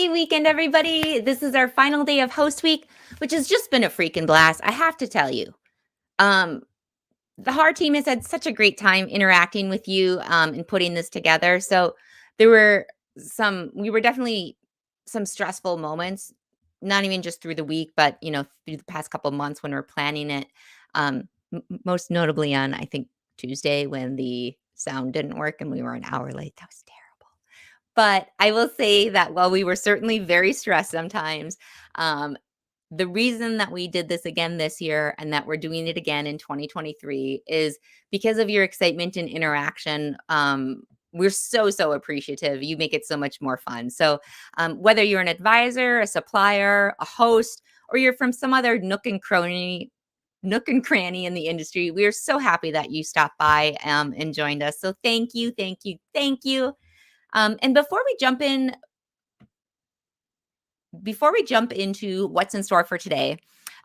Happy weekend, everybody. This is our final day of host week, which has just been a freaking blast. I have to tell you. Um, the HAR team has had such a great time interacting with you and putting this together. So there were we were definitely some stressful moments, not even just through the week, but through the past couple months when we're planning it. Most notably on, I think, Tuesday when the sound didn't work and we were an hour late. That was terrible. But I will say that while we were certainly very stressed sometimes, um, the reason that we did this again this year and that we're doing it again in 2023 is because of your excitement and interaction. We're so appreciative. You make it so much more fun. So whether you're an advisor, a supplier, a host, or you're from some other nook and cranny in the industry, we are so happy that you stopped by and joined us. So thank you, thank you, thank you. And before we jump into what's in store for today,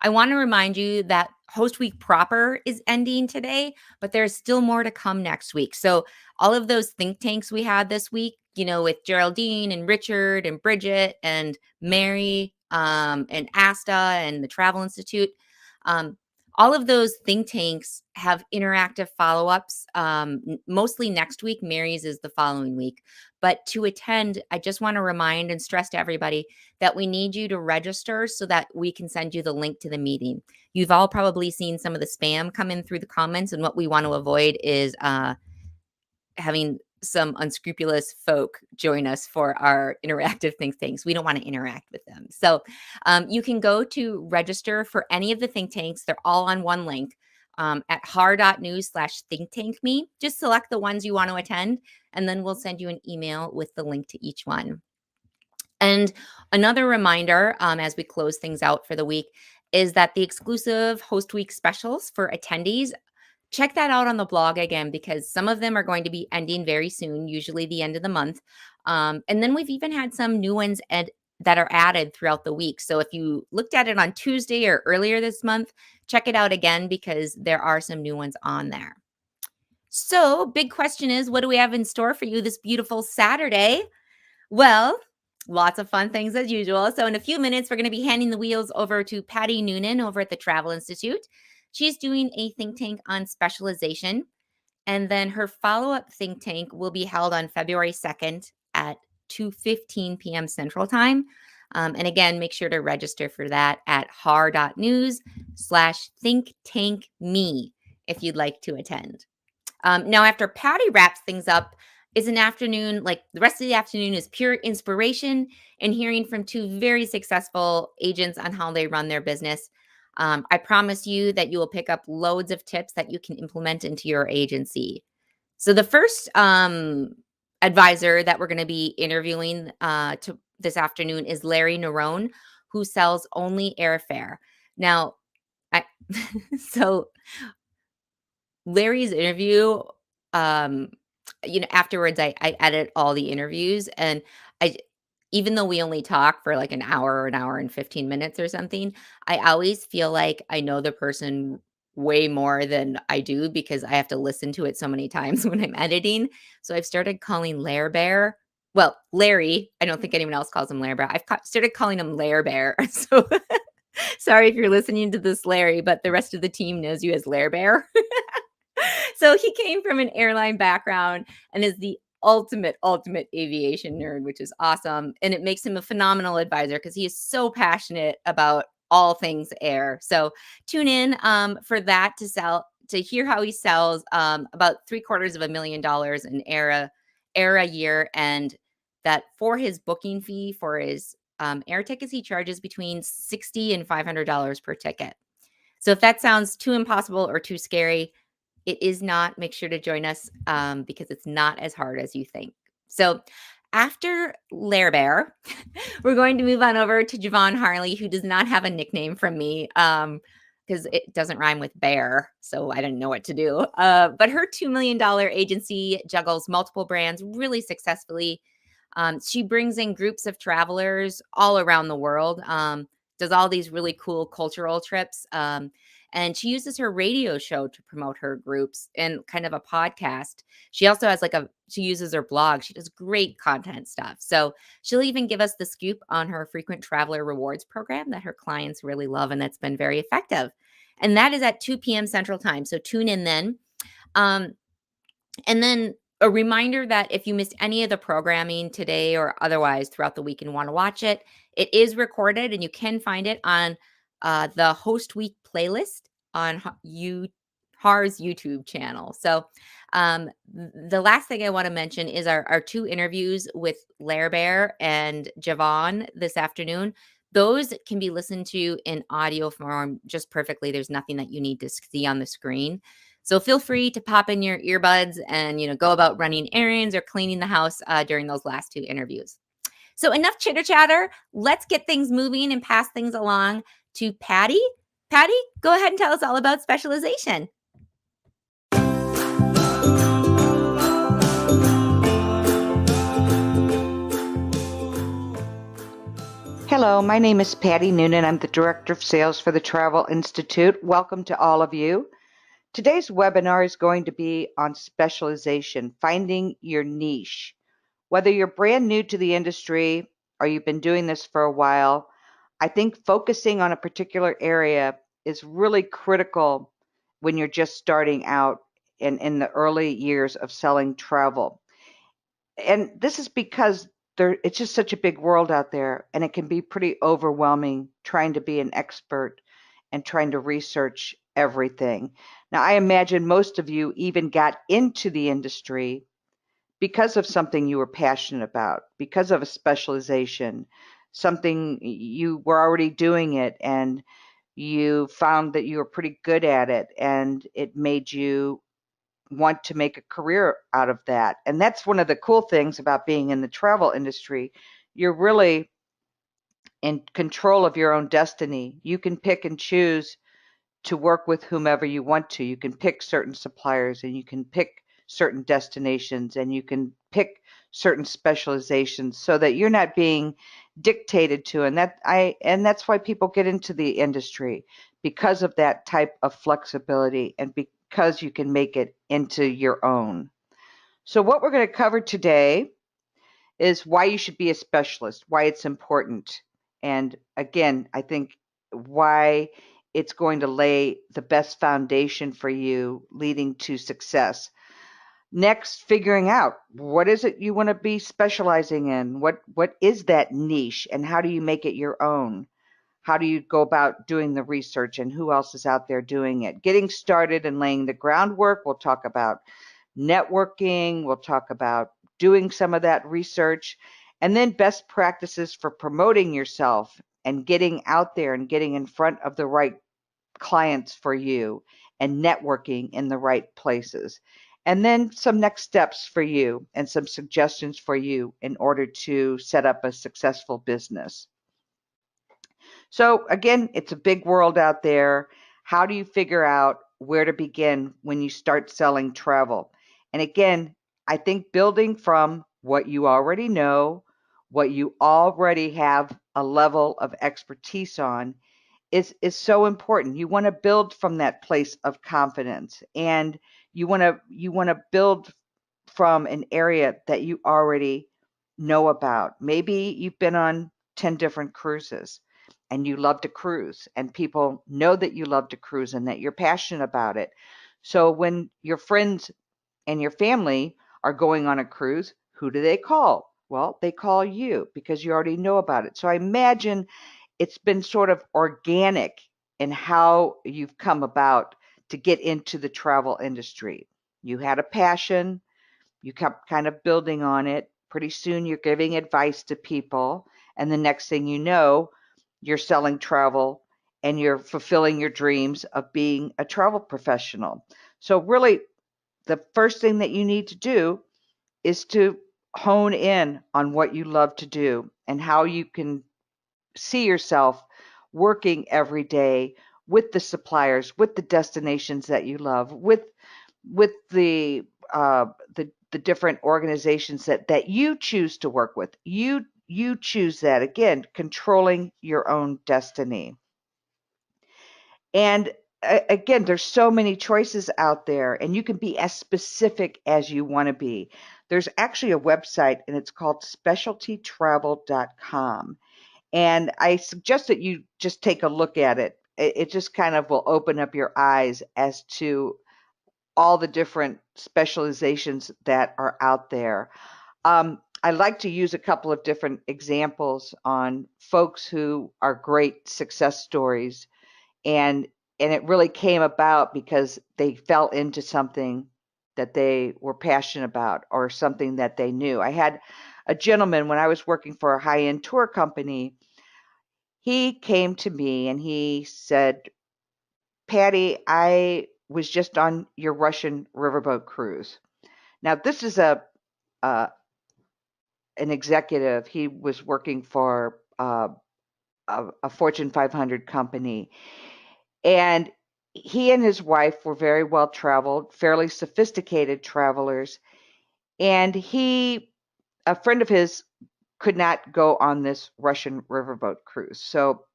I want to remind you that Host Week proper is ending today, but there's still more to come next week. So all of those think tanks we had this week, with Geraldine and Richard and Bridget and Mary and Asta and the Travel Institute, um, all of those think tanks have interactive follow-ups, mostly next week. Mary's is the following week. But to attend, I just want to remind and stress to everybody that we need you to register so that we can send you the link to the meeting. You've all probably seen some of the spam come in through the comments, and what we want to avoid is having some unscrupulous folk join us for our interactive think tanks. We don't want to interact with them. So you can go to register for any of the think tanks. They're all on one link at HAR.news/thinktankme. Just select the ones you want to attend, and then we'll send you an email with the link to each one. And another reminder as we close things out for the week is that the exclusive Host Week specials for attendees, check that out on the blog again, because some of them are going to be ending very soon, usually the end of the month. And then we've even had some new ones that are added throughout the week. So if you looked at it on Tuesday or earlier this month, check it out again because there are some new ones on there. So big question is, what do we have in store for you this beautiful Saturday? Well, lots of fun things as usual. So in a few minutes, we're going to be handing the wheels over to Patty Noonan over at the Travel Institute. She's doing a think tank on specialization. And then her follow-up think tank will be held on February 2nd at 2:15 p.m. Central Time. And again, make sure to register for that at har.news/thinktankme if you'd like to attend. Now, after Patty wraps things up, is an afternoon, like the rest of the afternoon is pure inspiration and hearing from two very successful agents on how they run their business. I promise you that you will pick up loads of tips that you can implement into your agency. So the first advisor that we're going to be interviewing this afternoon is Lary, Néron, who sells only airfare. Now, so Larry's interview, afterwards I edit all the interviews, and even though we only talk for like an hour and 15 minutes or something, I always feel like I know the person way more than I do because I have to listen to it so many times when I'm editing. So I've started calling Bear. Well, Lary, I don't think anyone else calls him Bear. I've started calling him Bear. So sorry if you're listening to this, Larry, but the rest of the team knows you as Bear. So he came from an airline background and is the ultimate aviation nerd, which is awesome. And it makes him a phenomenal advisor because he is so passionate about all things air. So tune in for that to hear how he sells about $750,000 in air a year, and that for his booking fee for his air tickets, he charges between $60 and $500 per ticket. So if that sounds too impossible or too scary, it is not. Make sure to join us because it's not as hard as you think. So after Bear, we're going to move on over to Javon Harley, who does not have a nickname from me because it doesn't rhyme with bear. So I didn't know what to do. But her $2 million agency juggles multiple brands really successfully. She brings in groups of travelers all around the world, does all these really cool cultural trips. And she uses her radio show to promote her groups and kind of a podcast. She also has she uses her blog. She does great content stuff. So she'll even give us the scoop on her frequent traveler rewards program that her clients really love and that's been very effective. And that is at 2 p.m. Central Time. So tune in then. Um, and then a reminder that if you missed any of the programming today or otherwise throughout the week and want to watch it, it is recorded and you can find it on the Host Week playlist on HAR's YouTube channel. So the last thing I want to mention is our two interviews with Lary and Javon this afternoon. Those can be listened to in audio form just perfectly. There's nothing that you need to see on the screen. So feel free to pop in your earbuds and, go about running errands or cleaning the house during those last two interviews. So enough chitter chatter. Let's get things moving and pass things along to Patty. Patty, go ahead and tell us all about specialization. Hello, my name is Patty Noonan. I'm the Director of Sales for the Travel Institute. Welcome to all of you. Today's webinar is going to be on specialization, finding your niche. Whether you're brand new to the industry or you've been doing this for a while, I think focusing on a particular area is really critical when you're just starting out in the early years of selling travel. And this is because it's just such a big world out there, and it can be pretty overwhelming trying to be an expert and trying to research everything. Now, I imagine most of you even got into the industry because of something you were passionate about, because of a specialization, something you were already doing it, and you found that you were pretty good at it, and it made you want to make a career out of that. And that's one of the cool things about being in the travel industry. You're really in control of your own destiny. You can pick and choose to work with whomever you want to. You can pick certain suppliers and you can pick certain destinations and you can pick certain specializations so that you're not being dictated to. And that's why people get into the industry, because of that type of flexibility and because you can make it into your own. So what we're going to cover today is why you should be a specialist, why it's important. And again, I think why it's going to lay the best foundation for you leading to success. Next, figuring out what is it you want to be specializing in? What is that niche and how do you make it your own? How do you go about doing the research and who else is out there doing it? Getting started and laying the groundwork. We'll talk about networking. We'll talk about doing some of that research, and then best practices for promoting yourself and getting out there and getting in front of the right clients for you and networking in the right places. And then some next steps for you and some suggestions for you in order to set up a successful business. So again, it's a big world out there. How do you figure out where to begin when you start selling travel? And again, I think building from what you already know, what you already have a level of expertise on is so important. You want to build from that place of confidence, and you want to build from an area that you already know about. Maybe you've been on 10 different cruises and you love to cruise, and people know that you love to cruise and that you're passionate about it. So when your friends and your family are going on a cruise, who do they call? Well, they call you because you already know about it. So I imagine it's been sort of organic in how you've come about to get into the travel industry. You had a passion, you kept kind of building on it. Pretty soon you're giving advice to people, and the next thing you know, you're selling travel and you're fulfilling your dreams of being a travel professional. So really, the first thing that you need to do is to hone in on what you love to do and how you can see yourself working every day with the suppliers, with the destinations that you love, with the different organizations that you choose to work with. You choose that, again, controlling your own destiny. And again, there's so many choices out there, and you can be as specific as you want to be. There's actually a website, and it's called specialtytravel.com. And I suggest that you just take a look at it. It just kind of will open up your eyes as to all the different specializations that are out there. I like to use a couple of different examples on folks who are great success stories, and it really came about because they fell into something that they were passionate about or something that they knew. I had a gentleman when I was working for a high-end tour company. He came to me and he said, "Patty, I was just on your Russian riverboat cruise." Now, this is uh, an executive. He was working for a Fortune 500 company, and he and his wife were very well traveled, fairly sophisticated travelers. And a friend of his, could not go on this Russian riverboat cruise. So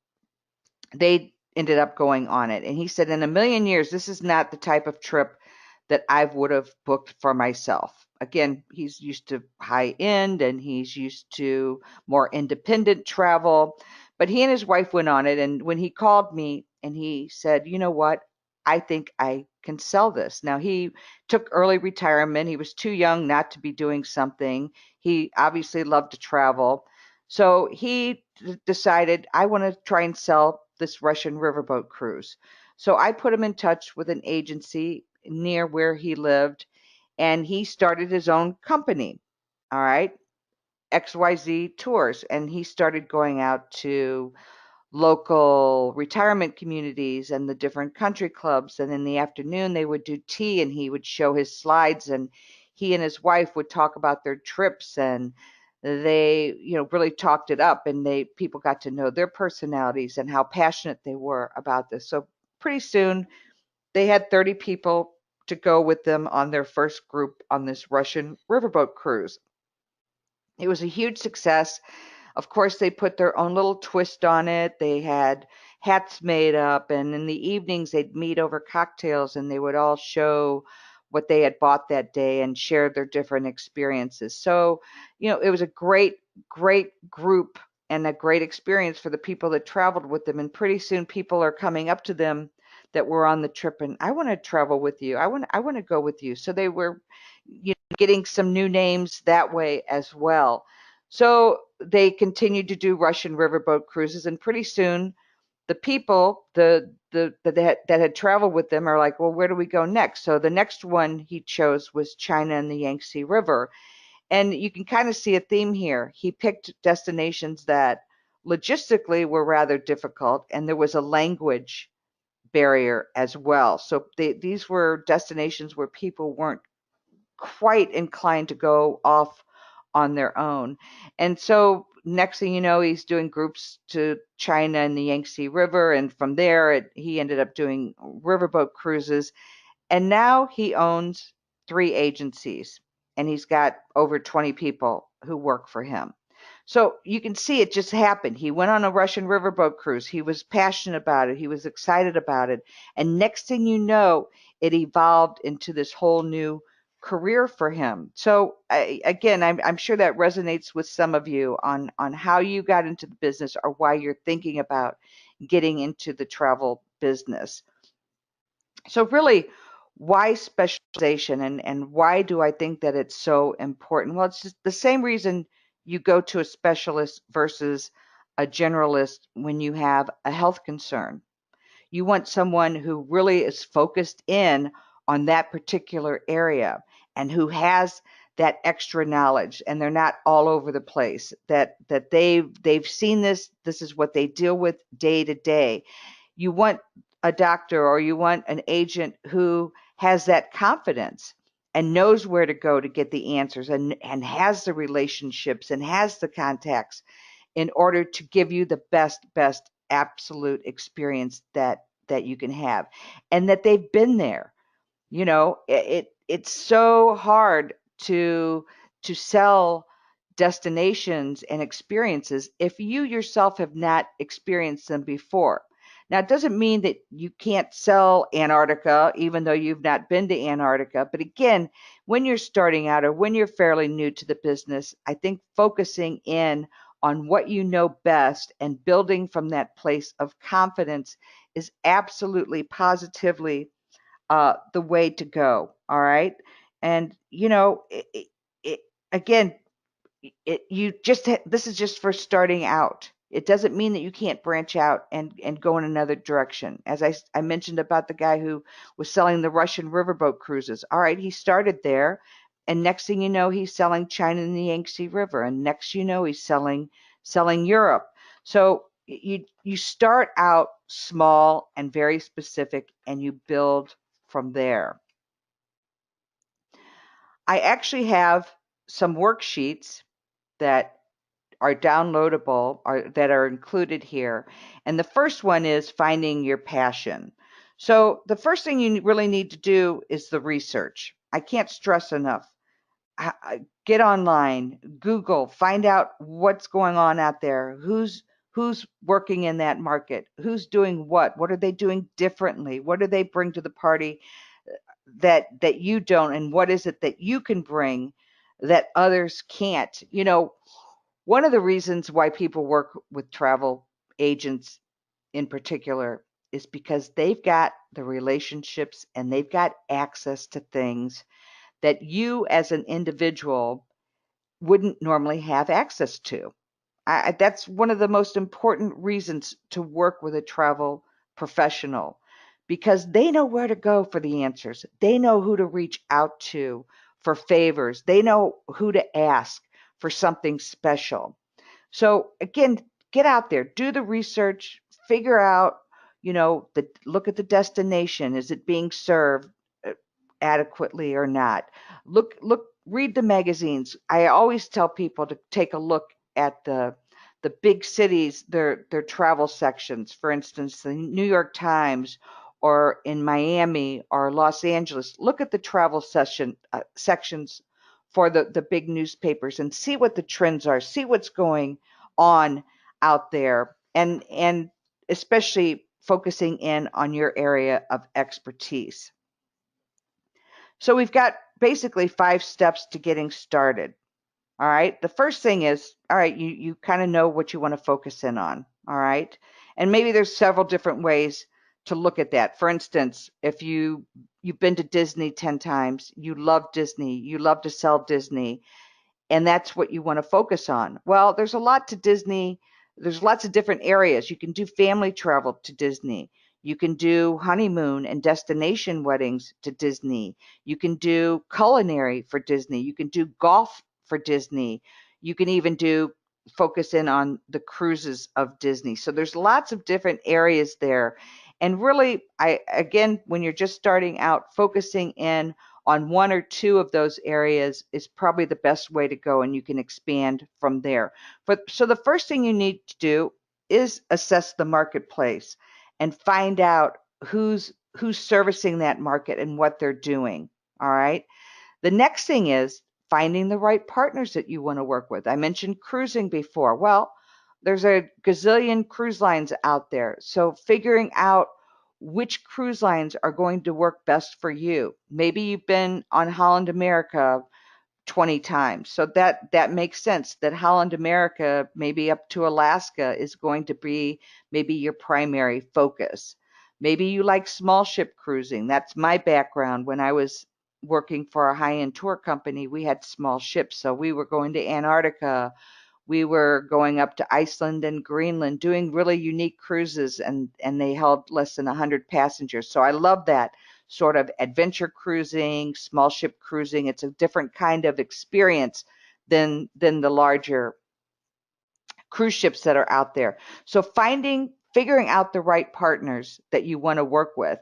they ended up going on it. And he said, in a million years, this is not the type of trip that I would have booked for myself. Again, he's used to high end and he's used to more independent travel. But he and his wife went on it. And when he called me and he said, you know what? I think I can sell this. Now, he took early retirement. He was too young not to be doing something. He obviously loved to travel. So he decided, I want to try and sell this Russian riverboat cruise. So I put him in touch with an agency near where he lived, and he started his own company. All right, XYZ Tours. And he started going out to local retirement communities and the different country clubs. And in the afternoon, they would do tea and he would show his slides, and he and his wife would talk about their trips, and they, really talked it up, and people got to know their personalities and how passionate they were about this. So pretty soon they had 30 people to go with them on their first group on this Russian riverboat cruise. It was a huge success. Of course, they put their own little twist on it. They had hats made up, and in the evenings, they'd meet over cocktails and they would all show what they had bought that day and share their different experiences. So, it was a great, great group and a great experience for the people that traveled with them. And pretty soon, people are coming up to them that were on the trip, and I want to travel with you. I want to go with you. So they were, getting some new names that way as well. So they continued to do Russian riverboat cruises, and pretty soon the people that had traveled with them are like, well, where do we go next? So the next one he chose was China and the Yangtze River. And you can kind of see a theme here. He picked destinations that logistically were rather difficult, and there was a language barrier as well. So these were destinations where people weren't quite inclined to go off on their own. And so next thing you know, he's doing groups to China and the Yangtze River. And from there, he ended up doing riverboat cruises. And now he owns 3 agencies, and he's got over 20 people who work for him. So you can see it just happened. He went on a Russian riverboat cruise. He was passionate about it. He was excited about it. And next thing you know, it evolved into this whole new career for him. So again, I'm sure that resonates with some of you on how you got into the business or why you're thinking about getting into the travel business. So really, why specialization, and why do I think that it's so important? Well, it's just the same reason you go to a specialist versus a generalist when you have a health concern. You want someone who really is focused in on that particular area and who has that extra knowledge, and they're not all over the place, that they've seen this is what they deal with day to day. You want a doctor or you want an agent who has that confidence and knows where to go to get the answers, and has the relationships and has the contacts in order to give you the best absolute experience that you can have, and that they've been there. It's so hard to sell destinations and experiences if you yourself have not experienced them before. Now, it doesn't mean that you can't sell Antarctica, even though you've not been to Antarctica. But again, when you're starting out or when you're fairly new to the business, I think focusing in on what you know best and building from that place of confidence is absolutely positively the way to go. All right. And, again, this is just for starting out. It doesn't mean that you can't branch out and go in another direction. As I mentioned about the guy who was selling the Russian riverboat cruises. All right, he started there, and next thing you know, he's selling China and the Yangtze River, and next you know, he's selling Europe. So you start out small and very specific, and you build from there. I actually have some worksheets that are downloadable or that are included here. And the first one is finding your passion. So the first thing you really need to do is the research. I can't stress enough. Get online, Google, find out what's going on out there. Who's working in that market? Who's doing what? What are they doing differently? What do they bring to the party that you don't, and what is it that you can bring that others can't? One of the reasons why people work with travel agents in particular is because they've got the relationships and they've got access to things that you as an individual wouldn't normally have access to. That's one of the most important reasons to work with a travel professional, because they know where to go for the answers. They know who to reach out to for favors. They know who to ask for something special. So again, get out there, do the research, figure out, look at the destination. Is it being served adequately or not? Read the magazines. I always tell people to take a look at the big cities, their travel sections. For instance, the New York Times, or in Miami or Los Angeles. Look at the travel sections for the big newspapers and see what the trends are. See what's going on out there, and especially focusing in on your area of expertise. So we've got basically 5 steps to getting started. All right. The first thing is, all right, you kind of know what you want to focus in on. All right. And maybe there's several different ways to look at that. For instance, if you've been to Disney 10 times, you love Disney, you love to sell Disney, and that's what you want to focus on. Well, there's a lot to Disney. There's lots of different areas. You can do family travel to Disney. You can do honeymoon and destination weddings to Disney. You can do culinary for Disney. You can do golf for Disney. You can even do focus in on the cruises of Disney. So there's lots of different areas there. And really, again, when you're just starting out, focusing in on 1 or 2 of those areas is probably the best way to go, and you can expand from there. So the first thing you need to do is assess the marketplace and find out who's servicing that market and what they're doing. All right. The next thing is finding the right partners that you want to work with. I mentioned cruising before. Well, there's a gazillion cruise lines out there. So figuring out which cruise lines are going to work best for you. Maybe you've been on Holland America 20 times. So that makes sense that Holland America, maybe up to Alaska, is going to be maybe your primary focus. Maybe you like small ship cruising. That's my background. When I was working for a high-end tour company, we had small ships. So we were going to Antarctica, we were going up to Iceland and Greenland, doing really unique cruises, and they held less than 100 passengers. So I love that sort of adventure cruising, small ship cruising. It's a different kind of experience than the larger cruise ships that are out there. So figuring out the right partners that you want to work with.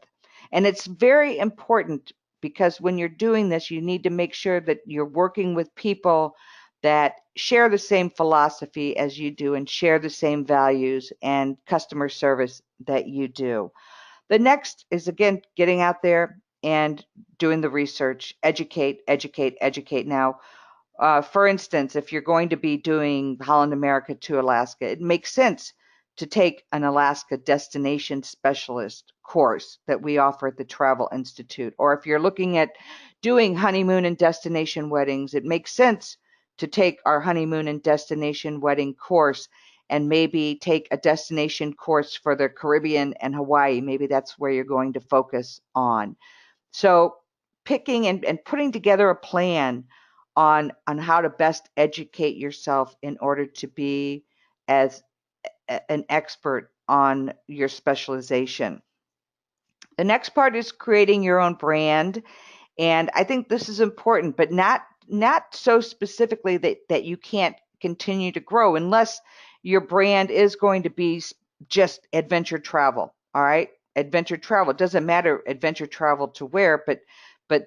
And it's very important, because when you're doing this, you need to make sure that you're working with people that share the same philosophy as you do and share the same values and customer service that you do. The next is, again, getting out there and doing the research. Educate, educate, educate. Now, for instance, if you're going to be doing Holland America to Alaska, it makes sense to take an Alaska destination specialist course that we offer at the Travel Institute. Or if you're looking at doing honeymoon and destination weddings, it makes sense to take our honeymoon and destination wedding course and maybe take a destination course for the Caribbean and Hawaii. Maybe that's where you're going to focus on. So picking and putting together a plan on how to best educate yourself in order to be as an expert on your specialization. The next part is creating your own brand. And I think this is important, but not so specifically that you can't continue to grow unless your brand is going to be just adventure travel. All right. Adventure travel. It doesn't matter adventure travel to where, but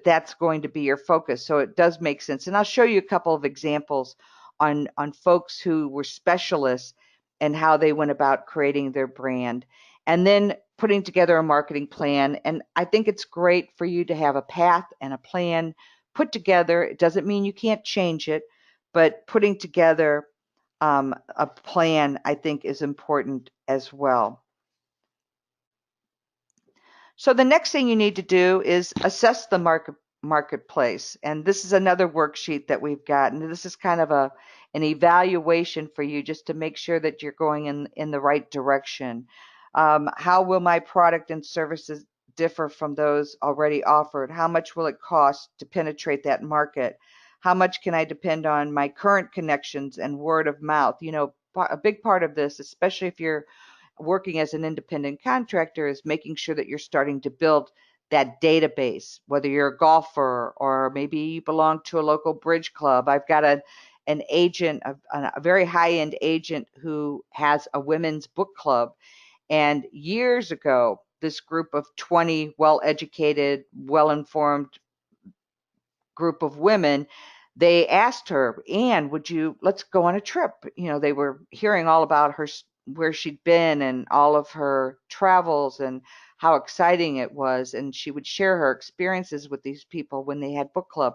that's going to be your focus. So it does make sense. And I'll show you a couple of examples on folks who were specialists and how they went about creating their brand. And then putting together a marketing plan. And I think it's great for you to have a path and a plan put together. It doesn't mean you can't change it, but putting together a plan, I think, is important as well. So the next thing you need to do is assess the marketplace. And this is another worksheet that we've got. And this is kind of an evaluation for you just to make sure that you're going in the right direction. How will my product and services differ from those already offered? How much will it cost to penetrate that market? How much can I depend on my current connections and word of mouth? You know, a big part of this, especially if you're working as an independent contractor, is making sure that you're starting to build that database, whether you're a golfer or maybe you belong to a local bridge club. I've got an agent, a very high-end agent who has a women's book club. And years ago, this group of 20 well-educated, well-informed group of women, they asked her, Anne, let's go on a trip. You know, they were hearing all about her, where she'd been and all of her travels and how exciting it was. And she would share her experiences with these people when they had book club.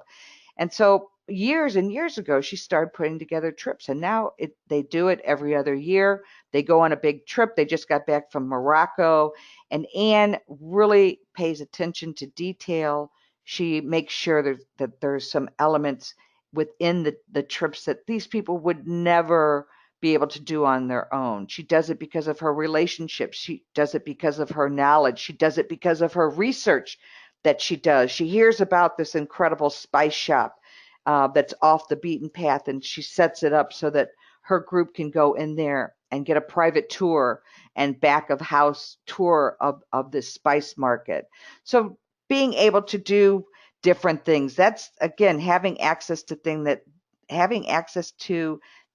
And so years and years ago, she started putting together trips. And now they do it every other year. They go on a big trip. They just got back from Morocco. And Anne really pays attention to detail. She makes sure that there's some elements within the trips that these people would never be able to do on their own. She does it because of her relationships. She does it because of her knowledge. She does it because of her research that she does. She hears about this incredible spice shop that's off the beaten path, and she sets it up so that her group can go in there and get a private tour and back of house tour of this spice market. So being able to do different things, that's again having access to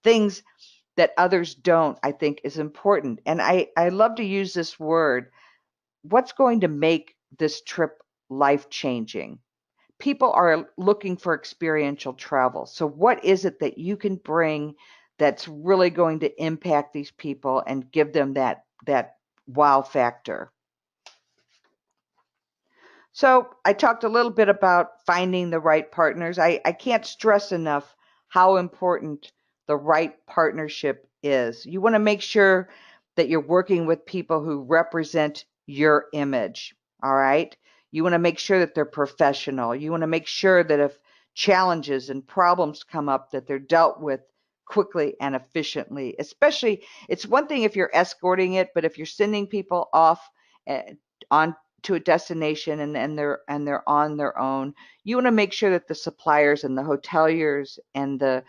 things that others don't, I think is important. And I love to use this word. What's going to make this trip life-changing? People are looking for experiential travel. So what is it that you can bring that's really going to impact these people and give them that wow factor? So I talked a little bit about finding the right partners. I can't stress enough how important the right partnership is. You want to make sure that you're working with people who represent your image. All right. You want to make sure that they're professional. You want to make sure that if challenges and problems come up, that they're dealt with quickly and efficiently. Especially, it's one thing if you're escorting it, but if you're sending people off on to a destination and they're on their own, you want to make sure that the suppliers and the hoteliers and the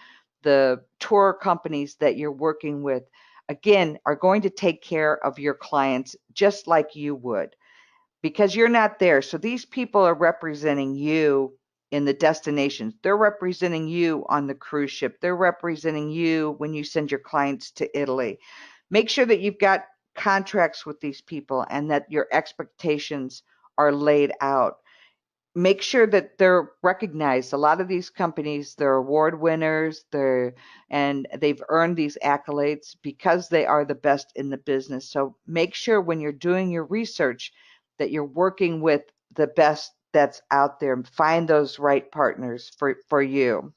tour companies that you're working with, again, are going to take care of your clients just like you would, because you're not there. So these people are representing you in the destinations. They're representing you on the cruise ship. They're representing you when you send your clients to Italy. Make sure that you've got contracts with these people and that your expectations are laid out. Make sure that they're recognized. A lot of these companies, they're award winners, and they've earned these accolades because they are the best in the business. So make sure when you're doing your research that you're working with the best that's out there. Find those right partners for you.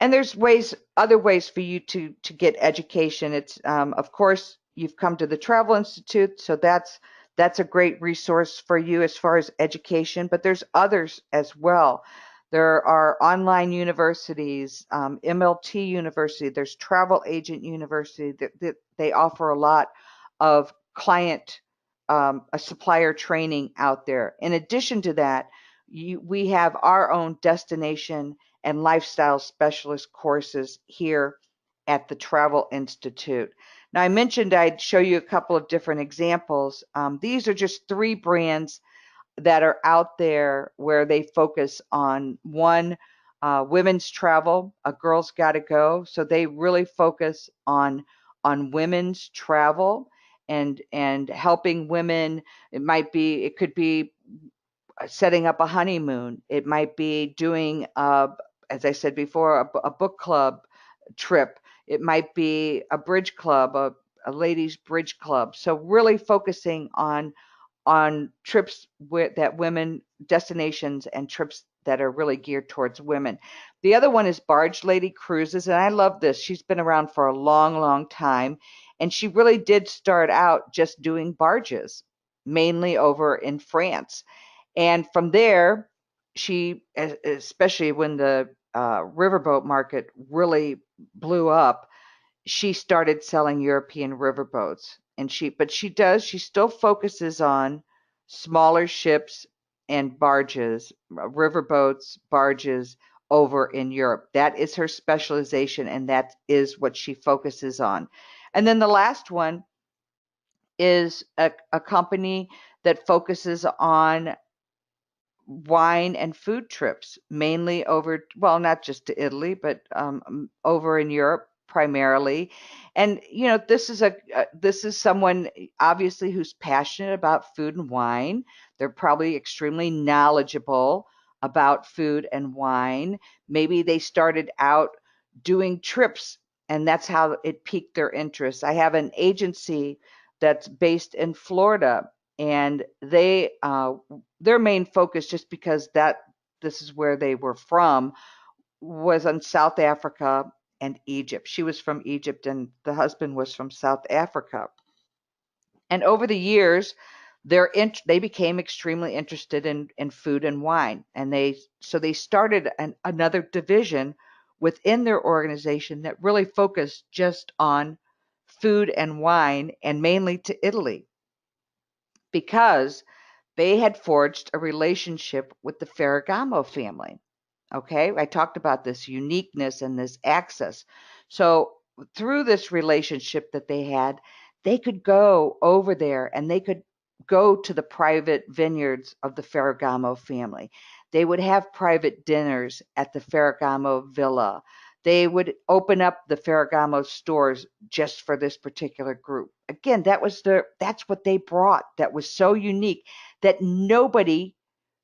And there's other ways for you to get education. It's of course you've come to the Travel Institute, so that's a great resource for you as far as education. But there's others as well. There are online universities, MLT University. There's Travel Agent University. That they offer a lot of client, a supplier training out there. In addition to that, we have our own destination and lifestyle specialist courses here at the Travel Institute. Now, I mentioned I'd show you a couple of different examples. These are just 3 brands that are out there where they focus on one, women's travel, A Girl's Gotta Go. So they really focus on women's travel and helping women. It could be setting up a honeymoon. It might be doing, as I said before, a book club trip. It might be a bridge club, a ladies' bridge club. So really focusing on trips that women, destinations and trips that are really geared towards women. The other one is Barge Lady Cruises, and I love this. She's been around for a long, long time, and she really did start out just doing barges, mainly over in France. And from there, especially when the riverboat market really blew up, she started selling European riverboats. But she still focuses on smaller ships and barges, riverboats, barges over in Europe. That is her specialization, and that is what she focuses on. And then the last one is a company that focuses on wine and food trips, mainly over, well, not just to Italy, but over in Europe primarily. And this is someone obviously who's passionate about food and wine. They're probably extremely knowledgeable about food and wine. Maybe they started out doing trips, and that's how it piqued their interest. I have an agency that's based in Florida, and their main focus, just because this is where they were from, was on South Africa and Egypt. She was from Egypt, and the husband was from South Africa. And over the years, they became extremely interested in food and wine, and they started another division within their organization that really focused just on food and wine, and mainly to Italy, because they had forged a relationship with the Ferragamo family. Okay, I talked about this uniqueness and this access. So through this relationship that they had, they could go over there and they could go to the private vineyards of the Ferragamo family. They would have private dinners at the Ferragamo villa. They would open up the Ferragamo stores just for this particular group. Again, that's what they brought that was so unique that nobody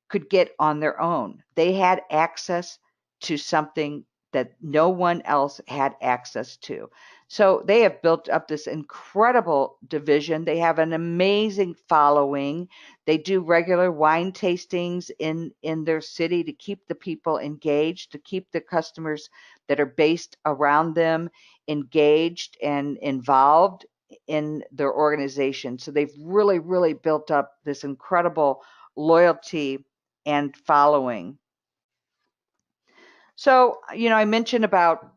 could get on their own. They had access to something that no one else had access to. So they have built up this incredible division. They have an amazing following. They do regular wine tastings in their city to keep the people engaged, to keep the customers that are based around them engaged and involved in their organization. So they've really, really built up this incredible loyalty and following. So, I mentioned about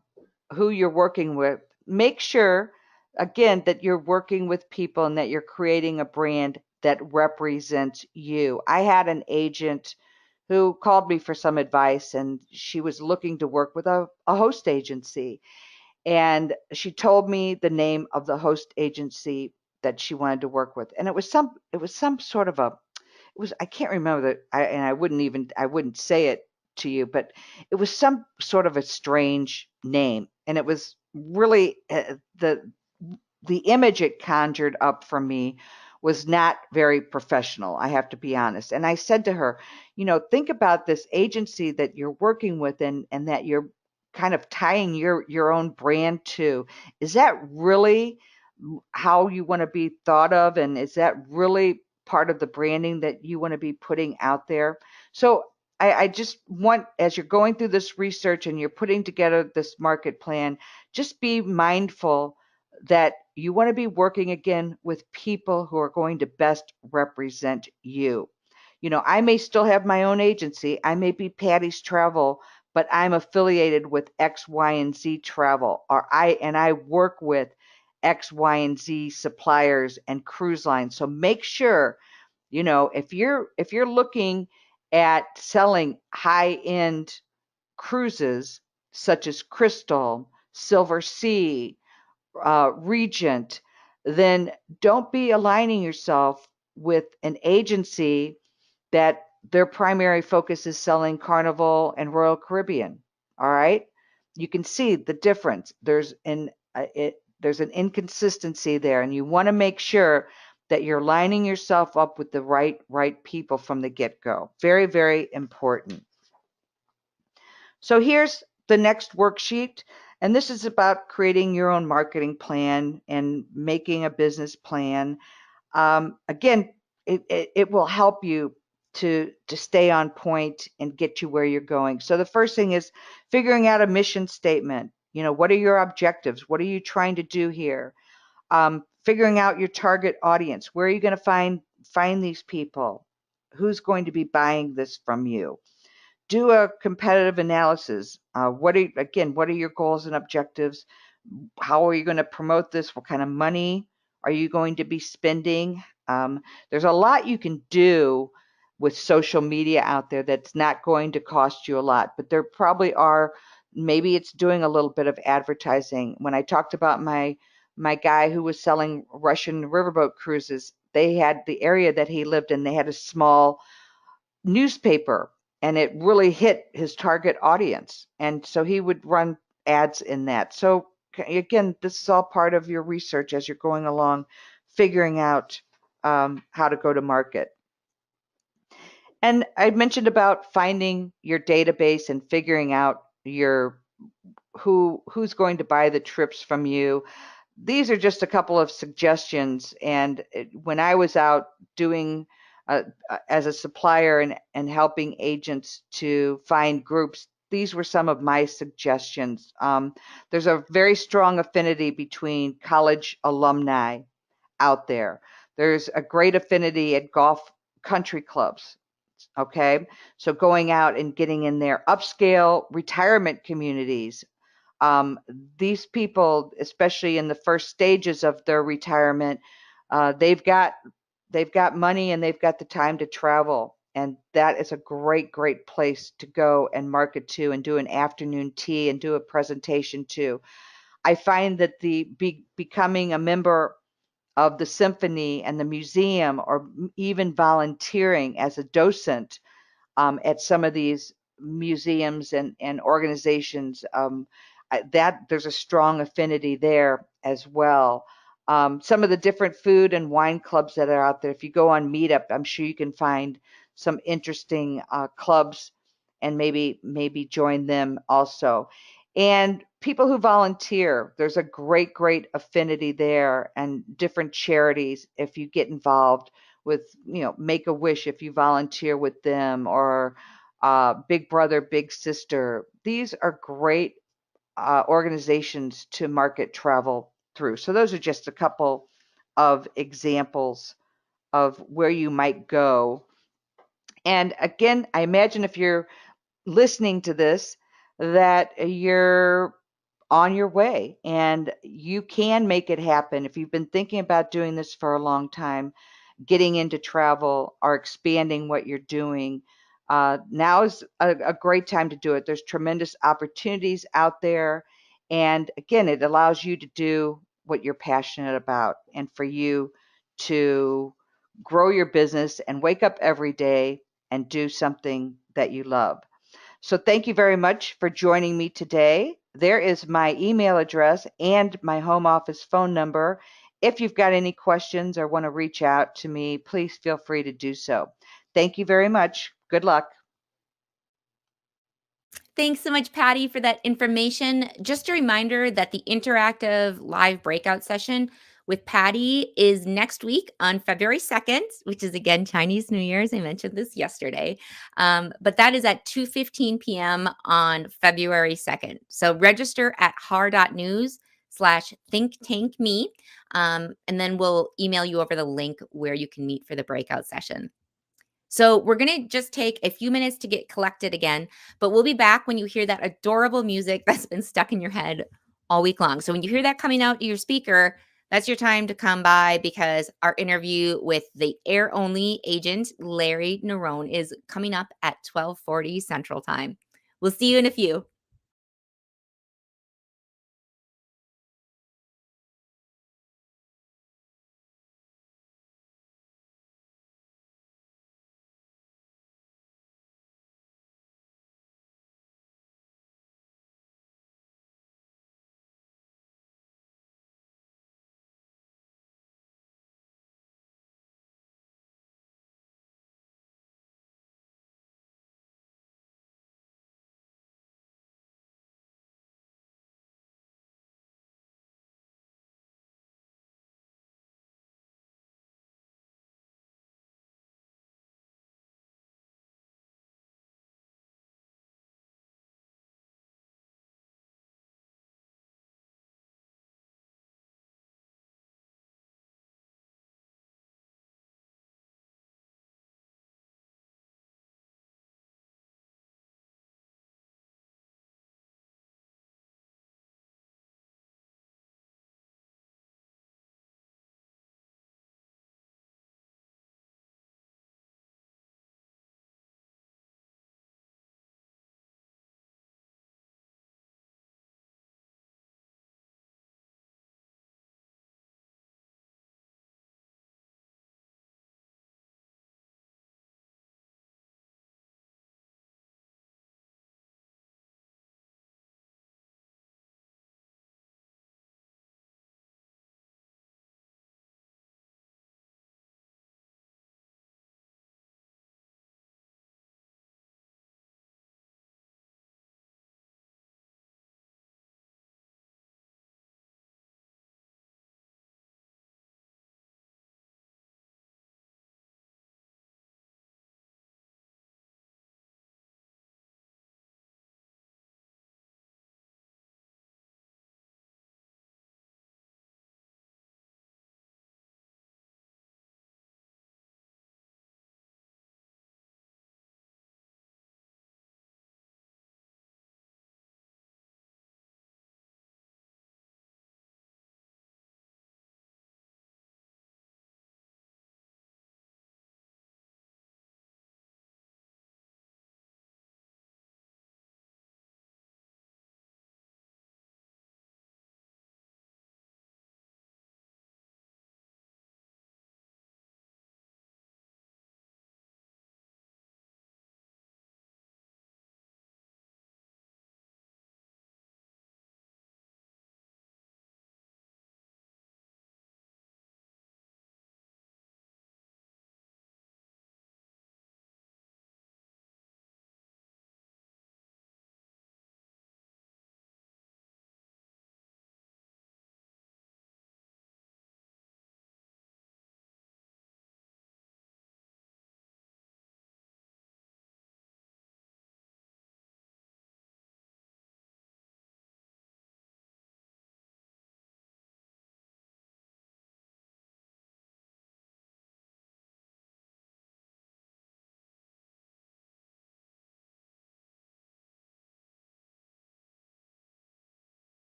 who you're working with. Make sure, again, that you're working with people and that you're creating a brand that represents you. I had an agent who called me for some advice, and she was looking to work with a host agency. And she told me the name of the host agency that she wanted to work with. And it was some sort of I can't remember and I wouldn't say it to you, but it was some sort of a strange name, and it was really the image it conjured up for me was not very professional. I have to be honest. And I said to her, think about this agency that you're working with, and that you're kind of tying your own brand to. Is that really how you want to be thought of, and is that really part of the branding that you want to be putting out there? So I just want, as you're going through this research and you're putting together this market plan, just be mindful that you want to be working again with people who are going to best represent you. I may still have my own agency. I may be Patty's Travel, but I'm affiliated with X, Y, and Z Travel, or I work with X, Y, and Z suppliers and cruise lines. So make sure, if you're looking at selling high-end cruises such as Crystal, Silver Sea, Regent, then don't be aligning yourself with an agency that their primary focus is selling Carnival and Royal Caribbean. All right, you can see the difference. There's an inconsistency there, and you want to make sure that you're lining yourself up with the right people from the get-go. Very, very important. So here's the next worksheet, and this is about creating your own marketing plan and making a business plan. Again, it will help you to stay on point and get you where you're going. So the first thing is figuring out a mission statement. What are your objectives? What are you trying to do here? Figuring out your target audience. Where are you going to find these people? Who's going to be buying this from you? Do a competitive analysis. What are your goals and objectives? How are you going to promote this? What kind of money are you going to be spending? There's a lot you can do with social media out there that's not going to cost you a lot, but there probably are. Maybe it's doing a little bit of advertising. When I talked about my guy who was selling Russian riverboat cruises, they had the area that he lived in, they had a small newspaper, and it really hit his target audience. And so he would run ads in that. So again, this is all part of your research as you're going along, figuring out how to go to market. And I mentioned about finding your database and figuring out who's going to buy the trips from you. These are just a couple of suggestions. And when I was out doing as a supplier and helping agents to find groups, these were some of my suggestions. There's a very strong affinity between college alumni out there. There's a great affinity at golf country clubs. Okay, so going out and getting in there, upscale retirement communities, um, these people, especially in the first stages of their retirement, they've got money and they've got the time to travel, and that is a great place to go and market to, and do an afternoon tea and do a presentation to. I find that becoming a member of the symphony and the museum, or even volunteering as a docent at some of these museums and organizations, that there's a strong affinity there as well. Some of the different food and wine clubs that are out there, if you go on Meetup, I'm sure you can find some interesting clubs and maybe join them also. And people who volunteer, there's a great affinity there, and different charities if you get involved with, Make a Wish if you volunteer with them, or Big Brother, Big Sister. These are great organizations to market travel through. So those are just a couple of examples of where you might go. And again, I imagine if you're listening to this, that you're on your way and you can make it happen. If you've been thinking about doing this for a long time, getting into travel or expanding what you're doing, now is a great time to do it. There's tremendous opportunities out there. And again, it allows you to do what you're passionate about, and for you to grow your business and wake up every day and do something that you love. So thank you very much for joining me today. There is my email address and my home office phone number. If you've got any questions or want to reach out to me, please feel free to do so. Thank you very much. Good luck. Thanks so much, Patty, for that information. Just a reminder that the interactive live breakout session with Patty is next week on February 2nd, which is again Chinese New Year's. I mentioned this yesterday. But that is at 2:15 p.m. on February 2nd. So register at HAR.news/thinktankme. And then we'll email you over the link where you can meet for the breakout session. So we're going to just take a few minutes to get collected again, but we'll be back when you hear that adorable music that's been stuck in your head all week long. So when you hear that coming out to your speaker, that's your time to come by because our interview with the air-only agent, Lary Néron, is coming up at 12:40 Central Time. We'll see you in a few.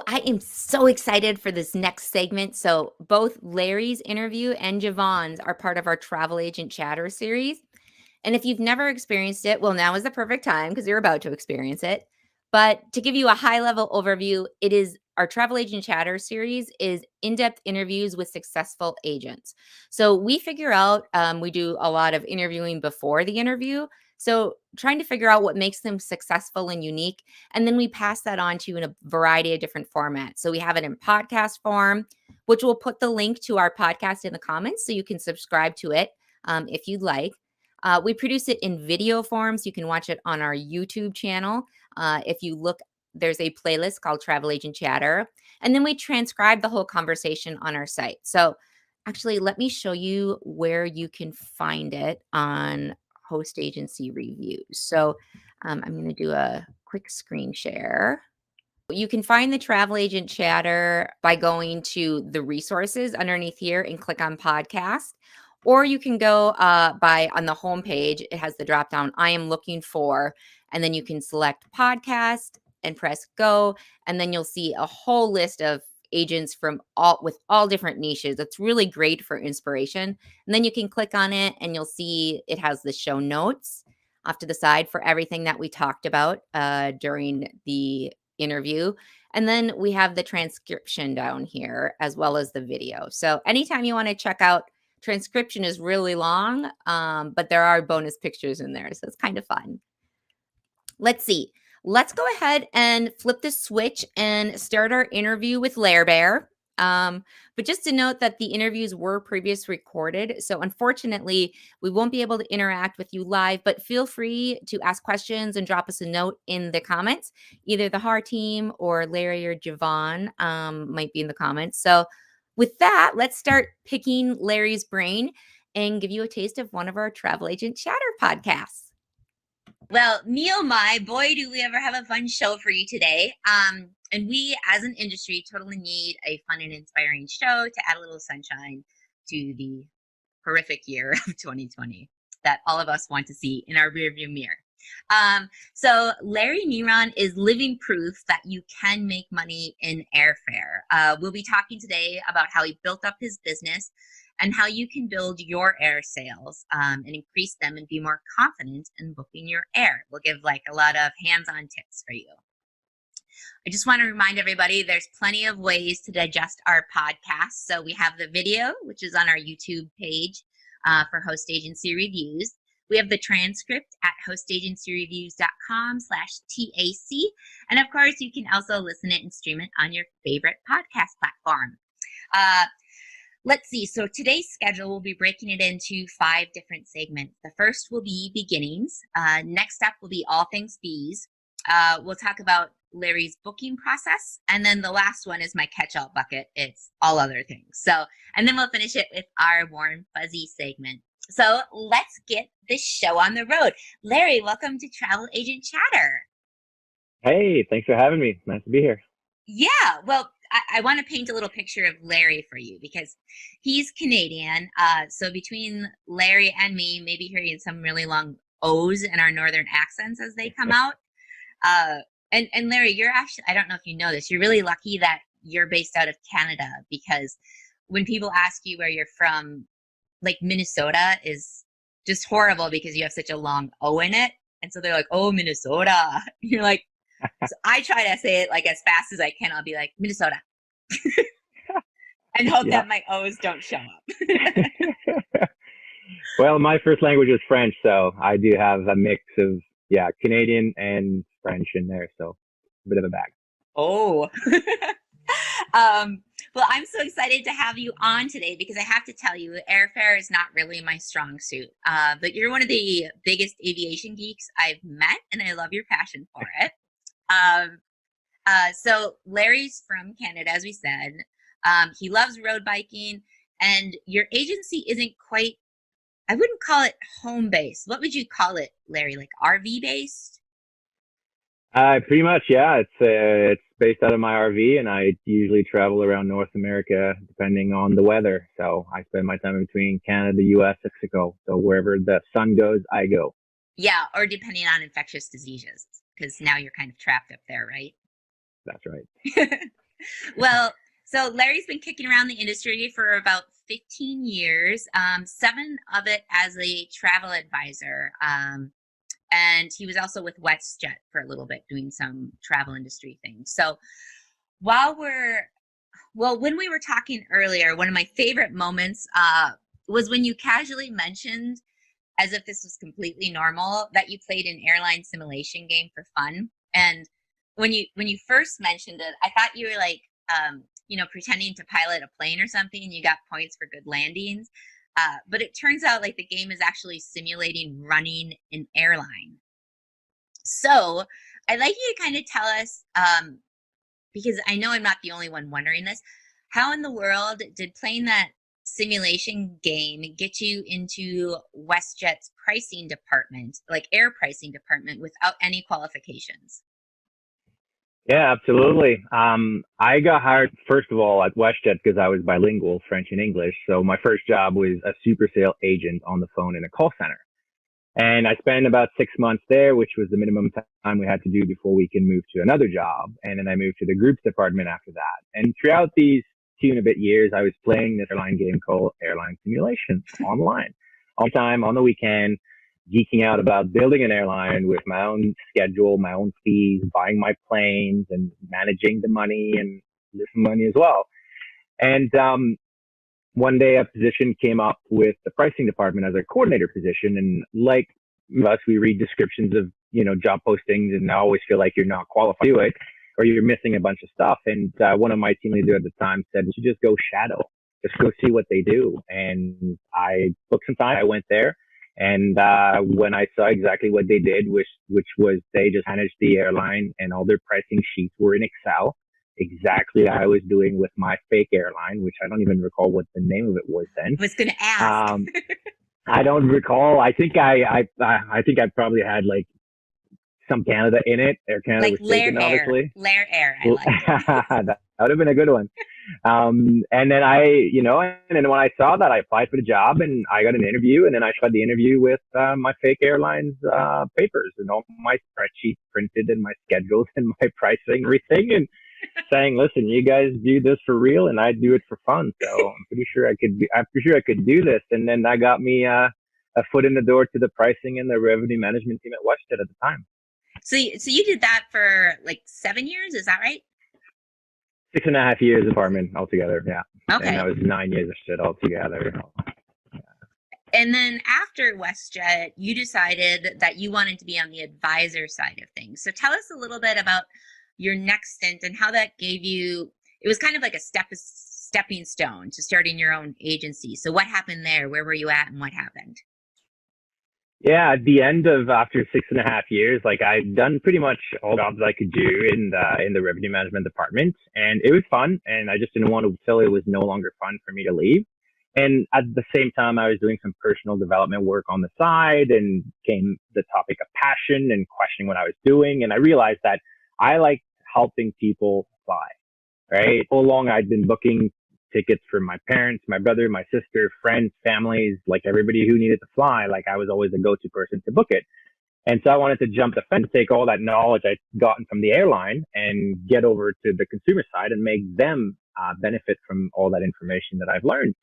I am so excited for this next segment. So both Larry's interview and Javon's are part of our Travel Agent Chatter series. And if you've never experienced it, well, now is the perfect time because you're about to experience it. But to give you a high level overview, it is our Travel Agent Chatter series is in-depth interviews with successful agents. So we figure out, we do a lot of interviewing before the interview. So trying to figure out what makes them successful and unique. And then we pass that on to you in a variety of different formats. So we have it in podcast form, which we'll put the link to our podcast in the comments so you can subscribe to it if you'd like. We produce it in video form, so you can watch it on our YouTube channel. If you look, there's a playlist called Travel Agent Chatter. And then we transcribe the whole conversation on our site. So actually, let me show you where you can find it on Host Agency Reviews. So I'm going to do a quick screen share. You can find the Travel Agent Chatter by going to the resources underneath here and click on podcast. Or you can go by on the homepage. It has the drop down, I am looking for, and then you can select podcast and press go. And then you'll see a whole list of agents from all different niches. It's really great for inspiration. And then you can click on it and you'll see it has the show notes off to the side for everything that we talked about during the interview. And then we have the transcription down here as well as the video. So anytime you want to check out, transcription is really long, but there are bonus pictures in there. So it's kind of fun. Let's see. Let's go ahead and flip the switch and start our interview with Lary. But just to note that the interviews were previously recorded. So unfortunately, we won't be able to interact with you live, but feel free to ask questions and drop us a note in the comments. Either the HAR team or Lary or Javon might be in the comments. So with that, let's start picking Lary's brain and give you a taste of one of our Travel Agent Chatter podcasts. Well, me oh my, boy, do we ever have a fun show for you today. And we, as an industry, totally need a fun and inspiring show to add a little sunshine to the horrific year of 2020 that all of us want to see in our rearview mirror. So Lary Néron is living proof that you can make money in airfare. We'll be talking today about how he built up his business and how you can build your air sales and increase them and be more confident in booking your air. We'll give like a lot of hands-on tips for you. I just want to remind everybody there's plenty of ways to digest our podcast. So we have the video, which is on our YouTube page for Host Agency Reviews. We have the transcript at hostagencyreviews.com/TAC. And of course, you can also listen it and stream it on your favorite podcast platform. Let's see. So today's schedule, we'll be breaking it into 5 different segments. The first will be beginnings. Next up will be all things fees. We'll talk about Lary's booking process. And then the last one is my catch-all bucket. It's all other things. So, and then we'll finish it with our warm fuzzy segment. So let's get this show on the road. Lary, welcome to Travel Agent Chatter. Hey, thanks for having me. Nice to be here. Yeah, well, I want to paint a little picture of Lary for you because he's Canadian. So between Lary and me, maybe hearing some really long O's in our northern accents as they come out. And Lary, you're actually, I don't know if you know this, you're really lucky that you're based out of Canada because when people ask you where you're from, like Minnesota is just horrible because you have such a long O in it. And so they're like, oh, Minnesota. You're like, so I try to say it like as fast as I can. I'll be like, Minnesota. And hope that my O's don't show up. Well, my first language is French, so I do have a mix of, Canadian and French in there. So a bit of a bag. Oh. Well, I'm so excited to have you on today because I have to tell you, airfare is not really my strong suit. But you're one of the biggest aviation geeks I've met, and I love your passion for it. So Lary's from Canada, as we said. He loves road biking, and your agency isn't quite, I wouldn't call it home based. What would you call it, Lary? Like RV based? Pretty much, yeah. It's based out of my RV, and I usually travel around North America depending on the weather. So I spend my time between Canada, US, Mexico. So wherever the sun goes, I go. Yeah, or depending on infectious diseases, because now you're kind of trapped up there, right? That's right. Well, so Larry's been kicking around the industry for about 15 years, 7 of it as a travel advisor. And he was also with WestJet for a little bit doing some travel industry things. So when we were talking earlier, one of my favorite moments was when you casually mentioned, as if this was completely normal, that you played an airline simulation game for fun. And when you first mentioned it, I thought you were like, pretending to pilot a plane or something, and you got points for good landings. But it turns out like the game is actually simulating running an airline. So I'd like you to kind of tell us, because I know I'm not the only one wondering this, how in the world did playing that simulation game get you into WestJet's pricing department, like air pricing department, without any qualifications? Yeah, absolutely. I got hired, first of all, at WestJet because I was bilingual, French and English. So my first job was a super sale agent on the phone in a call center. And I spent about 6 months there, which was the minimum time we had to do before we can move to another job. And then I moved to the groups department after that. And throughout these 2 and a bit years, I was playing this airline game called Airline Simulation online, all the time, on the weekend, geeking out about building an airline with my own schedule, my own fees, buying my planes and managing the money and losing money as well. And one day a position came up with the pricing department as a coordinator position. And like us, we read descriptions of, job postings and I always feel like you're not qualified to do it or you're missing a bunch of stuff. And one of my team leaders at the time said, you should just go shadow, just go see what they do. And I booked some time. I went there. And when I saw exactly what they did, which was they just managed the airline and all their pricing sheets were in Excel, exactly what I was doing with my fake airline, which I don't even recall what the name of it was then. I was going to ask. I don't recall. I think I probably had like some Canada in it. Air Canada like was taken, obviously. Lair Air. I like that would have been a good one. And then and then when I saw that, I applied for the job and I got an interview, and then I tried the interview with my fake airlines papers and all my spreadsheets printed and my schedules and my pricing, everything, and saying, listen, you guys do this for real and I do it for fun. So I'm pretty sure I could do this. And then that got me a foot in the door to the pricing and the revenue management team at WestJet at the time. So you did that for like 7 years, is that right? 6.5 years department altogether, yeah. Okay. And that was 9 years of shit altogether. Yeah. And then after WestJet, you decided that you wanted to be on the advisor side of things. So tell us a little bit about your next stint and how that gave you, it was kind of like a stepping stone to starting your own agency. So what happened there? Where were you at and what happened? Yeah, at the end of after 6.5 years, like I'd done pretty much all the jobs I could do in the revenue management department, and it was fun. And I just didn't want to tell it was no longer fun for me to leave. And at the same time, I was doing some personal development work on the side, and came the topic of passion and questioning what I was doing. And I realized that I liked helping people fly. Right, all along I'd been booking tickets for my parents, my brother, my sister, friends, families, like everybody who needed to fly. Like I was always the go-to person to book it. And so I wanted to jump the fence, take all that knowledge I'd gotten from the airline and get over to the consumer side and make them benefit from all that information that I've learned.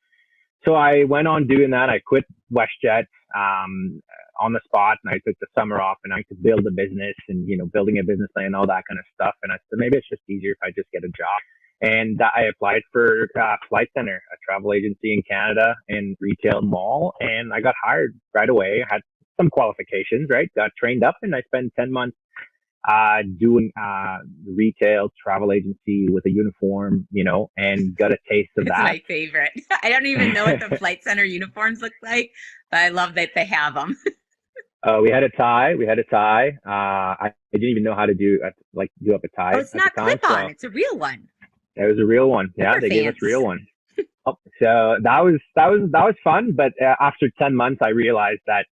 So I went on doing that. I quit WestJet on the spot, and I took the summer off and I had to build a business and, building a business plan and all that kind of stuff. And I said, maybe it's just easier if I just get a job. And I applied for Flight Center, a travel agency in Canada and retail mall. And I got hired right away. I had some qualifications, right? Got trained up, and I spent 10 months doing retail travel agency with a uniform, and got a taste of that. That's my favorite. I don't even know what the Flight Center uniforms look like, but I love that they have them. We had a tie. I didn't even know how to do up a tie. Oh, it's not clip-on. It's a real one. It was a real one. Yeah, they gave us a real one. So that was fun. But after 10 months, I realized that,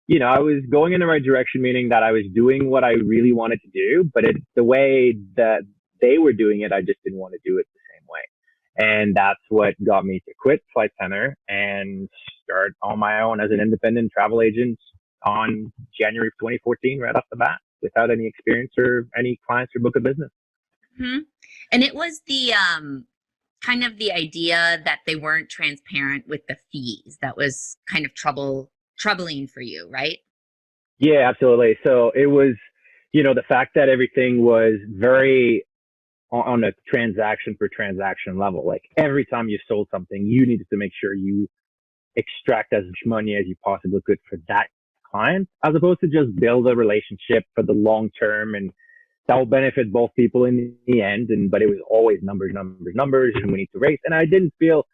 I was going in the right direction, meaning that I was doing what I really wanted to do. But the way that they were doing it, I just didn't want to do it the same way. And that's what got me to quit Flight Center and start on my own as an independent travel agent on January of 2014, right off the bat, without any experience or any clients or book of business. Hmm. And it was the kind of the idea that they weren't transparent with the fees that was kind of troubling for you, right? Yeah, absolutely. So it was, the fact that everything was very on a transaction per transaction level. Like every time you sold something, you needed to make sure you extract as much money as you possibly could for that client, as opposed to just build a relationship for the long term, and that will benefit both people in the end. But it was always numbers, numbers, numbers, and we need to raise. And I didn't feel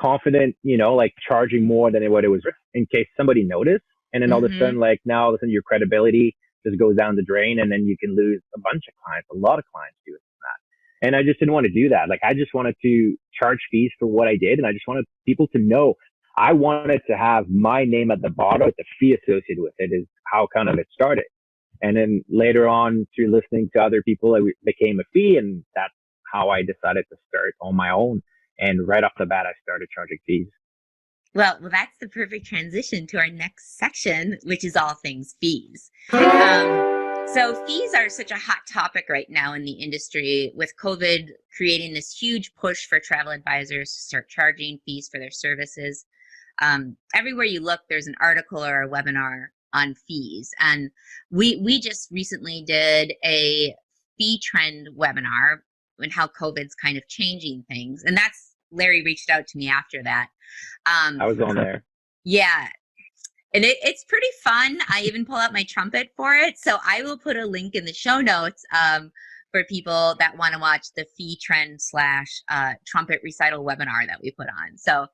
confident, like charging more than what it was in case somebody noticed. And then all of a Mm-hmm. sudden, like now all of a sudden your credibility just goes down the drain, and then you can lose a bunch of clients. A lot of clients do it from that. And I just didn't want to do that. Like I just wanted to charge fees for what I did. And I just wanted people to know I wanted to have my name at the bottom with the fee associated with it is how kind of it started. And then later on through listening to other people, it became a fee. And that's how I decided to start on my own. And right off the bat, I started charging fees. Well, that's the perfect transition to our next section, which is all things fees. So fees are such a hot topic right now in the industry, with COVID creating this huge push for travel advisors to start charging fees for their services. Everywhere you look, there's an article or a webinar on fees. And we just recently did a fee trend webinar and how COVID's kind of changing things. And that's Lary reached out to me after that. I was on there. Yeah. And it's pretty fun. I even pull out my trumpet for it. So I will put a link in the show notes for people that want to watch the fee trend / trumpet recital webinar that we put on. So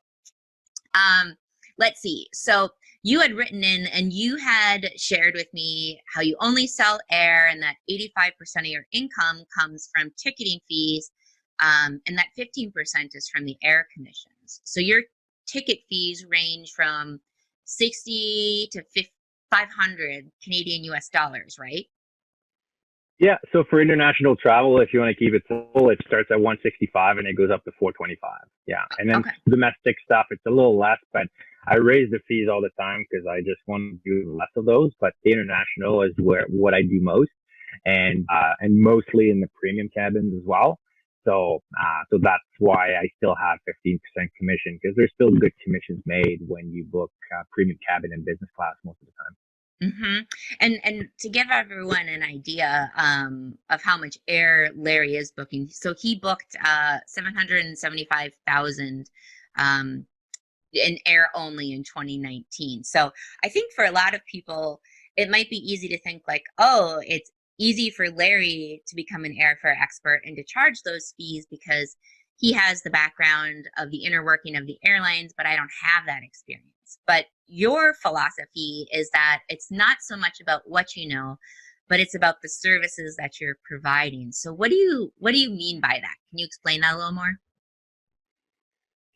let's see. So you had written in and you had shared with me how you only sell air and that 85% of your income comes from ticketing fees, and that 15% is from the air commissions. So your ticket fees range from 60 to 500 Canadian US dollars, right? Yeah. So for international travel, if you want to keep it simple, it starts at 165 and it goes up to 425. Yeah. And then domestic stuff, it's a little less, but I raise the fees all the time because I just want to do less of those. But the international is what I do most, and mostly in the premium cabins as well. So that's why I still have 15% commission, because there's still good commissions made when you book premium cabin and business class most of the time. Mm-hmm. And to give everyone an idea of how much air Lary is booking, so he booked 775,000 in air only in 2019. So I think for a lot of people, it might be easy to think like, oh, it's easy for Lary to become an airfare expert and to charge those fees because he has the background of the inner working of the airlines, but I don't have that experience. But your philosophy is that it's not so much about what you know, but it's about the services that you're providing. So what do you mean by that? Can you explain that a little more?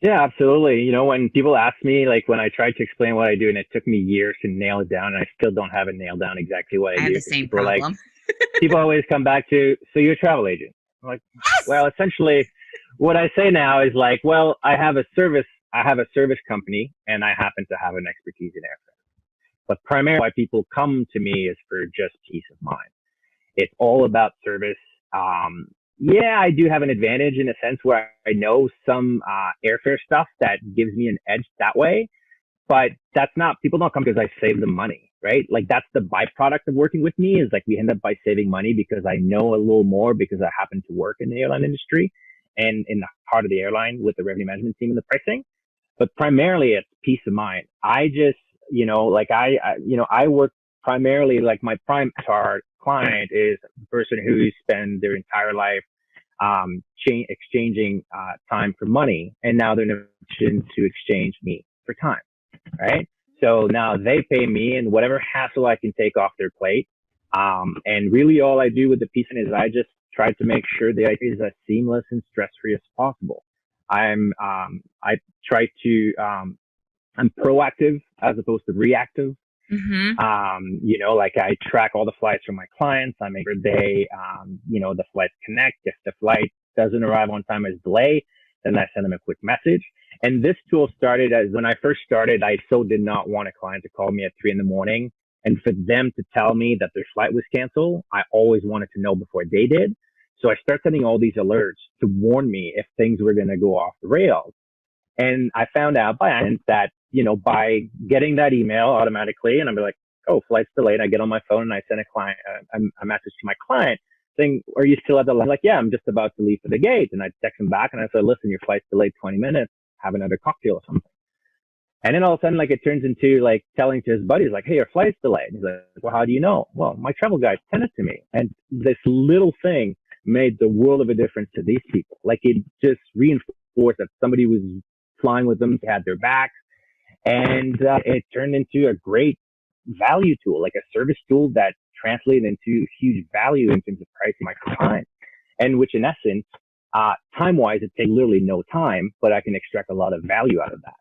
Yeah, absolutely. When people ask me, like when I tried to explain what I do, and it took me years to nail it down, and I still don't have it nailed down exactly what I do. I have the same problem. People always come back to, so you're a travel agent. I'm like, yes! Well, essentially what I say now is like, well, I have a service company and I happen to have an expertise in airfare. But primarily why people come to me is for just peace of mind. It's all about service. Yeah, I do have an advantage in a sense where I know some airfare stuff that gives me an edge that way. But that's not, people don't come because I save them money, right? Like that's the byproduct of working with me, is like we end up by saving money because I know a little more because I happen to work in the airline industry and in the heart of the airline with the revenue management team and the pricing. But primarily it's peace of mind. I just, I work primarily, like my prime target client is the person who spends their entire life exchanging time for money, and now they're in a position to exchange me for time, right? So now they pay me, and whatever hassle I can take off their plate. And really all I do with the piece is I just try to make sure the idea is as seamless and stress-free as possible. I try to, I'm proactive as opposed to reactive. Mm-hmm. Like I track all the flights from my clients. I make sure they, the flights connect. If the flight doesn't arrive on time as delay, then I send them a quick message. And this tool started as when I first started, I so did not want a client to call me at 3 a.m. and for them to tell me that their flight was canceled. I always wanted to know before they did. So I start sending all these alerts to warn me if things were going to go off the rails. And I found out by accident that, by getting that email automatically, and I'm like, oh, flight's delayed. I get on my phone and I send a message to my client saying, are you still at the line? Like, yeah, I'm just about to leave for the gate. And I text him back and I said, listen, your flight's delayed 20 minutes. Have another cocktail or something. And then all of a sudden, like, it turns into like telling to his buddies, like, hey, your flight's delayed. He's like, well, how do you know? Well, my travel guide sent it to me. And this little thing made the world of a difference to these people. Like, it just reinforced that somebody was flying with them, had their backs. And it turned into a great value tool, like a service tool that translated into huge value in terms of pricing my clients. And which in essence, time-wise, it takes literally no time, but I can extract a lot of value out of that.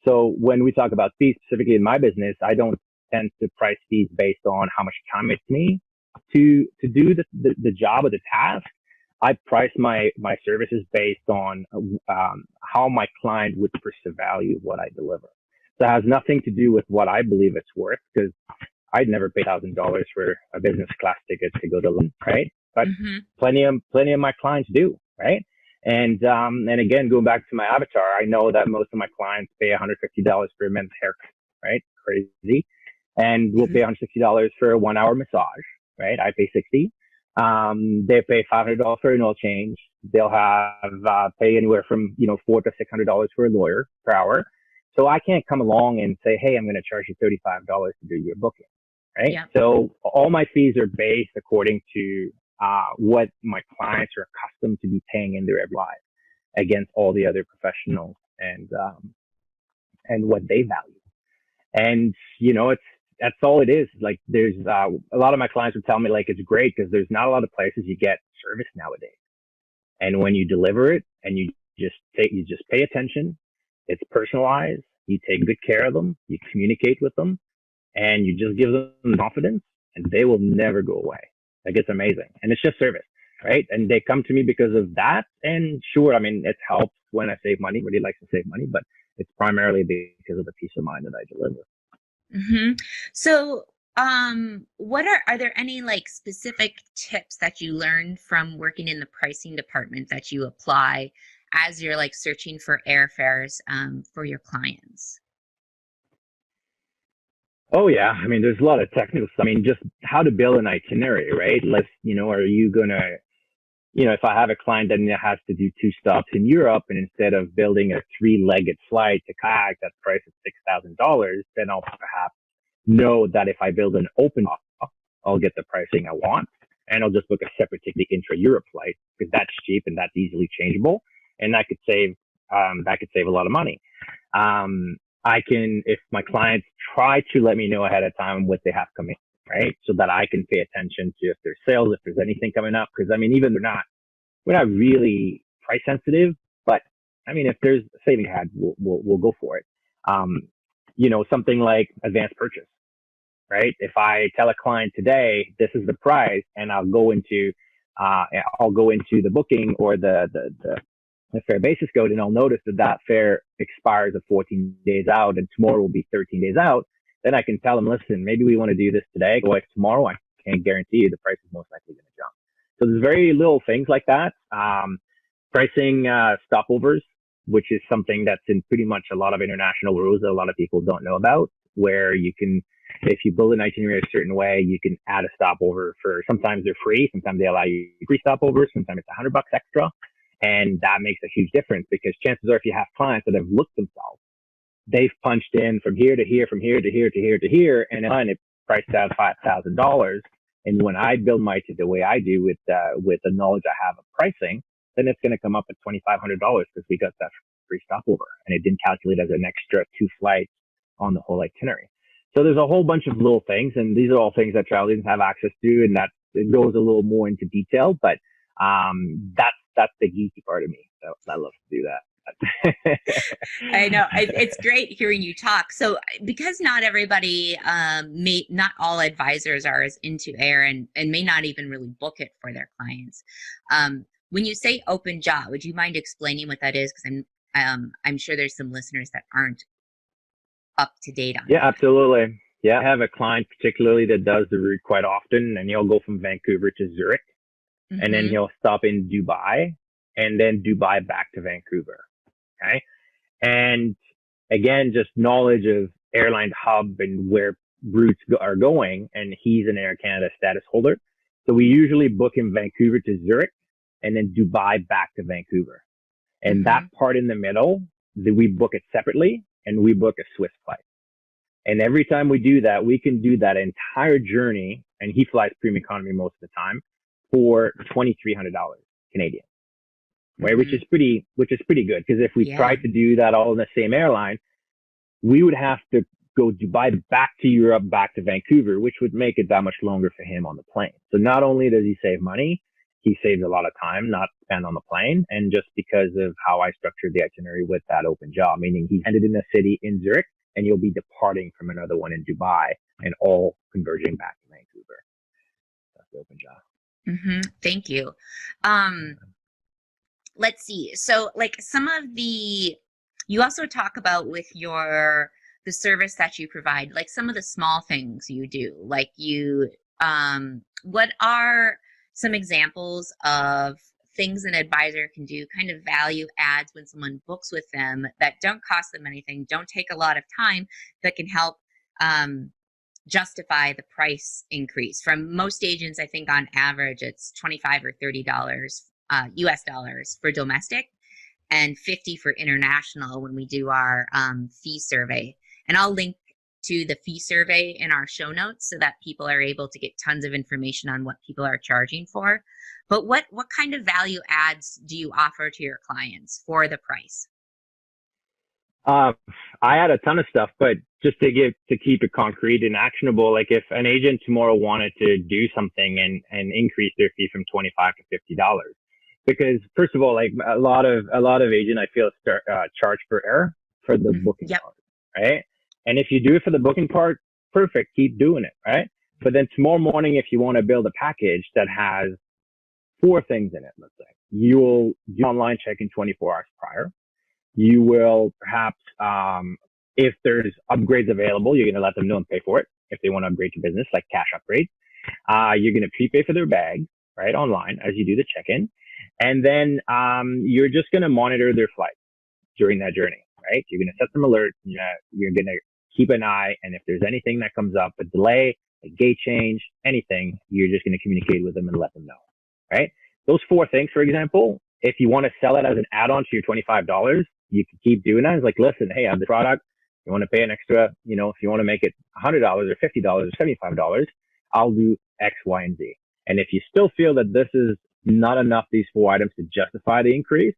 So when we talk about fees, specifically in my business, I don't tend to price fees based on how much time it takes me to do the job or the task. I price my services based on how my client would perceive value of what I deliver. So it has nothing to do with what I believe it's worth, because I'd never pay $1,000 for a business class ticket to go to London, right? But plenty of my clients do, right? And again, going back to my avatar, I know that most of my clients pay $150 for a men's haircut, right? Crazy. And we'll pay $160 for a 1 hour massage, right? I pay $60. They pay $500 for an oil change. They'll have pay anywhere from $400 to $600 for a lawyer per hour. So I can't come along and say, hey, I'm going to charge you $35 to do your booking, right? Yeah. So all my fees are based according to what my clients are accustomed to be paying in their every life against all the other professionals and what they value. And that's all it is. Like, there's a lot of my clients would tell me, like, it's great because there's not a lot of places you get service nowadays. And when you deliver it and you just pay attention, it's personalized, you take good care of them, you communicate with them, and you just give them confidence, and they will never go away. Like, it's amazing. And it's just service, right? And they come to me because of that. And sure, I mean, it helps when I save money. Everybody likes to save money, but it's primarily because of the peace of mind that I deliver. Mm-hmm. So, are there any like specific tips that you learned from working in the pricing department that you apply as you're like searching for airfares for your clients? Oh yeah. I mean, there's a lot of technical stuff. I mean, just how to build an itinerary, right? Are you going to, if I have a client that has to do 2 stops in Europe, and instead of building a 3-legged flight to kayak that's priced at $6,000, then I'll perhaps know that if I build an open stop, I'll get the pricing I want, and I'll just book a separate ticket intra-Europe flight because that's cheap and that's easily changeable, and that could save a lot of money. I can, if my clients try to let me know ahead of time what they have coming, right? So that I can pay attention to if there's sales, if there's anything coming up. Cause I mean, even we're not really price sensitive, but I mean, if there's a saving had, we'll go for it. Something like advanced purchase, right? If I tell a client today, this is the price, and I'll go into the booking or the fare basis code, and I'll notice that fare expires at 14 days out, and tomorrow will be 13 days out. Then I can tell them, listen, maybe we want to do this today. Go like tomorrow. I can't guarantee you the price is most likely going to jump. So there's very little things like that. Pricing stopovers, which is something that's in pretty much a lot of international rules that a lot of people don't know about, where you can, if you build an itinerary a certain way, you can add a stopover for, sometimes they're free, sometimes they allow you free stopovers, sometimes it's $100 extra. And that makes a huge difference, because chances are if you have clients that have looked themselves, they've punched in from here to here, from here to here to here to here, and then it priced out $5,000. And when I build my the way I do with the knowledge I have of pricing, then it's going to come up at $2,500 because we got that free stopover, and it didn't calculate as an extra 2 flights on the whole itinerary. So there's a whole bunch of little things, and these are all things that travel agents have access to, and that it goes a little more into detail, but that's the geeky part of me. So I love to do that. I know. It's great hearing you talk. So because not everybody, not all advisors are as into air and may not even really book it for their clients. When you say open job, would you mind explaining what that is? Because I'm sure there's some listeners that aren't up to date on it. Yeah, absolutely. Yeah, I have a client particularly that does the route quite often, and he'll go from Vancouver to Zurich. and then he'll stop in Dubai, and then Dubai back to Vancouver. Okay. And again, just knowledge of airline hub and where routes are going. And he's an Air Canada status holder. So we usually book him Vancouver to Zurich and then Dubai back to Vancouver. And that part in the middle, we book it separately and we book a Swiss flight. And every time we do that, we can do that entire journey. And he flies premium economy most of the time for $2,300 Canadian. Right, which is pretty good, because if we tried to do that all in the same airline, we would have to go Dubai back to Europe, back to Vancouver, which would make it that much longer for him on the plane. So not only does he save money, he saves a lot of time not spent on the plane, and just because of how I structured the itinerary with that open job, meaning he ended in a city in Zurich, and you'll be departing from another one in Dubai, and all converging back to Vancouver. That's the open job. Thank you. Let's see. So like you also talk about with the service that you provide, like some of the small things you do, like what are some examples of things an advisor can do, kind of value adds when someone books with them that don't cost them anything, don't take a lot of time, that can help justify the price increase? From most agents, I think on average, it's $25 or $30 US dollars for domestic and 50 for international when we do our fee survey. And I'll link to the fee survey in our show notes so that people are able to get tons of information on what people are charging for. But what kind of value adds do you offer to your clients for the price? I had a ton of stuff, but just to keep it concrete and actionable, like if an agent tomorrow wanted to do something and increase their fee from $25 to $50, because first of all, like a lot of agent, I feel charge per error for the booking part, right? And if you do it for the booking part, perfect, keep doing it, right? But then tomorrow morning, if you want to build a package that has 4 things in it, let's say, you will do online check-in 24 hours prior. You will perhaps, if there's upgrades available, you're going to let them know and pay for it if they want to upgrade your business, like cash upgrade. You're going to prepay for their bag, right, online as you do the check-in. And then you're just going to monitor their flight during that journey, right? You're going to set them alert. You're going to keep an eye. And if there's anything that comes up, a delay, a gate change, anything, you're just going to communicate with them and let them know, right? Those 4 things, for example, if you want to sell it as an add-on to your $25, you can keep doing that. It's like, listen, hey, I have the product. You want to pay an extra, if you want to make it $100 or $50 or $75, I'll do X, Y, and Z. And if you still feel that this is not enough, these 4 items to justify the increase,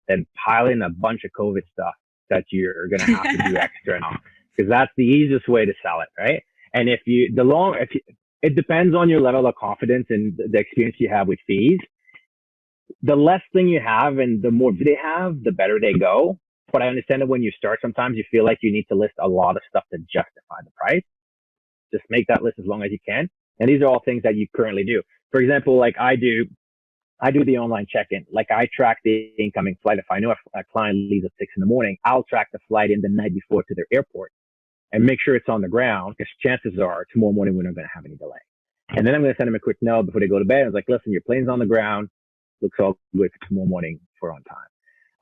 then pile in a bunch of COVID stuff that you're going to have to do extra now, because that's the easiest way to sell it, right? And it depends on your level of confidence and the experience you have with fees. The less thing you have and the more they have, the better they go. But I understand that when you start, sometimes you feel like you need to list a lot of stuff to justify the price. Just make that list as long as you can. And these are all things that you currently do. For example, like I do the online check-in. Like I track the incoming flight. If I know a client leaves at 6 a.m, I'll track the flight in the night before to their airport and make sure it's on the ground, because chances are tomorrow morning we're not going to have any delay. And then I'm going to send them a quick note before they go to bed. I was like, listen, your plane's on the ground. Looks all good for tomorrow morning for on time.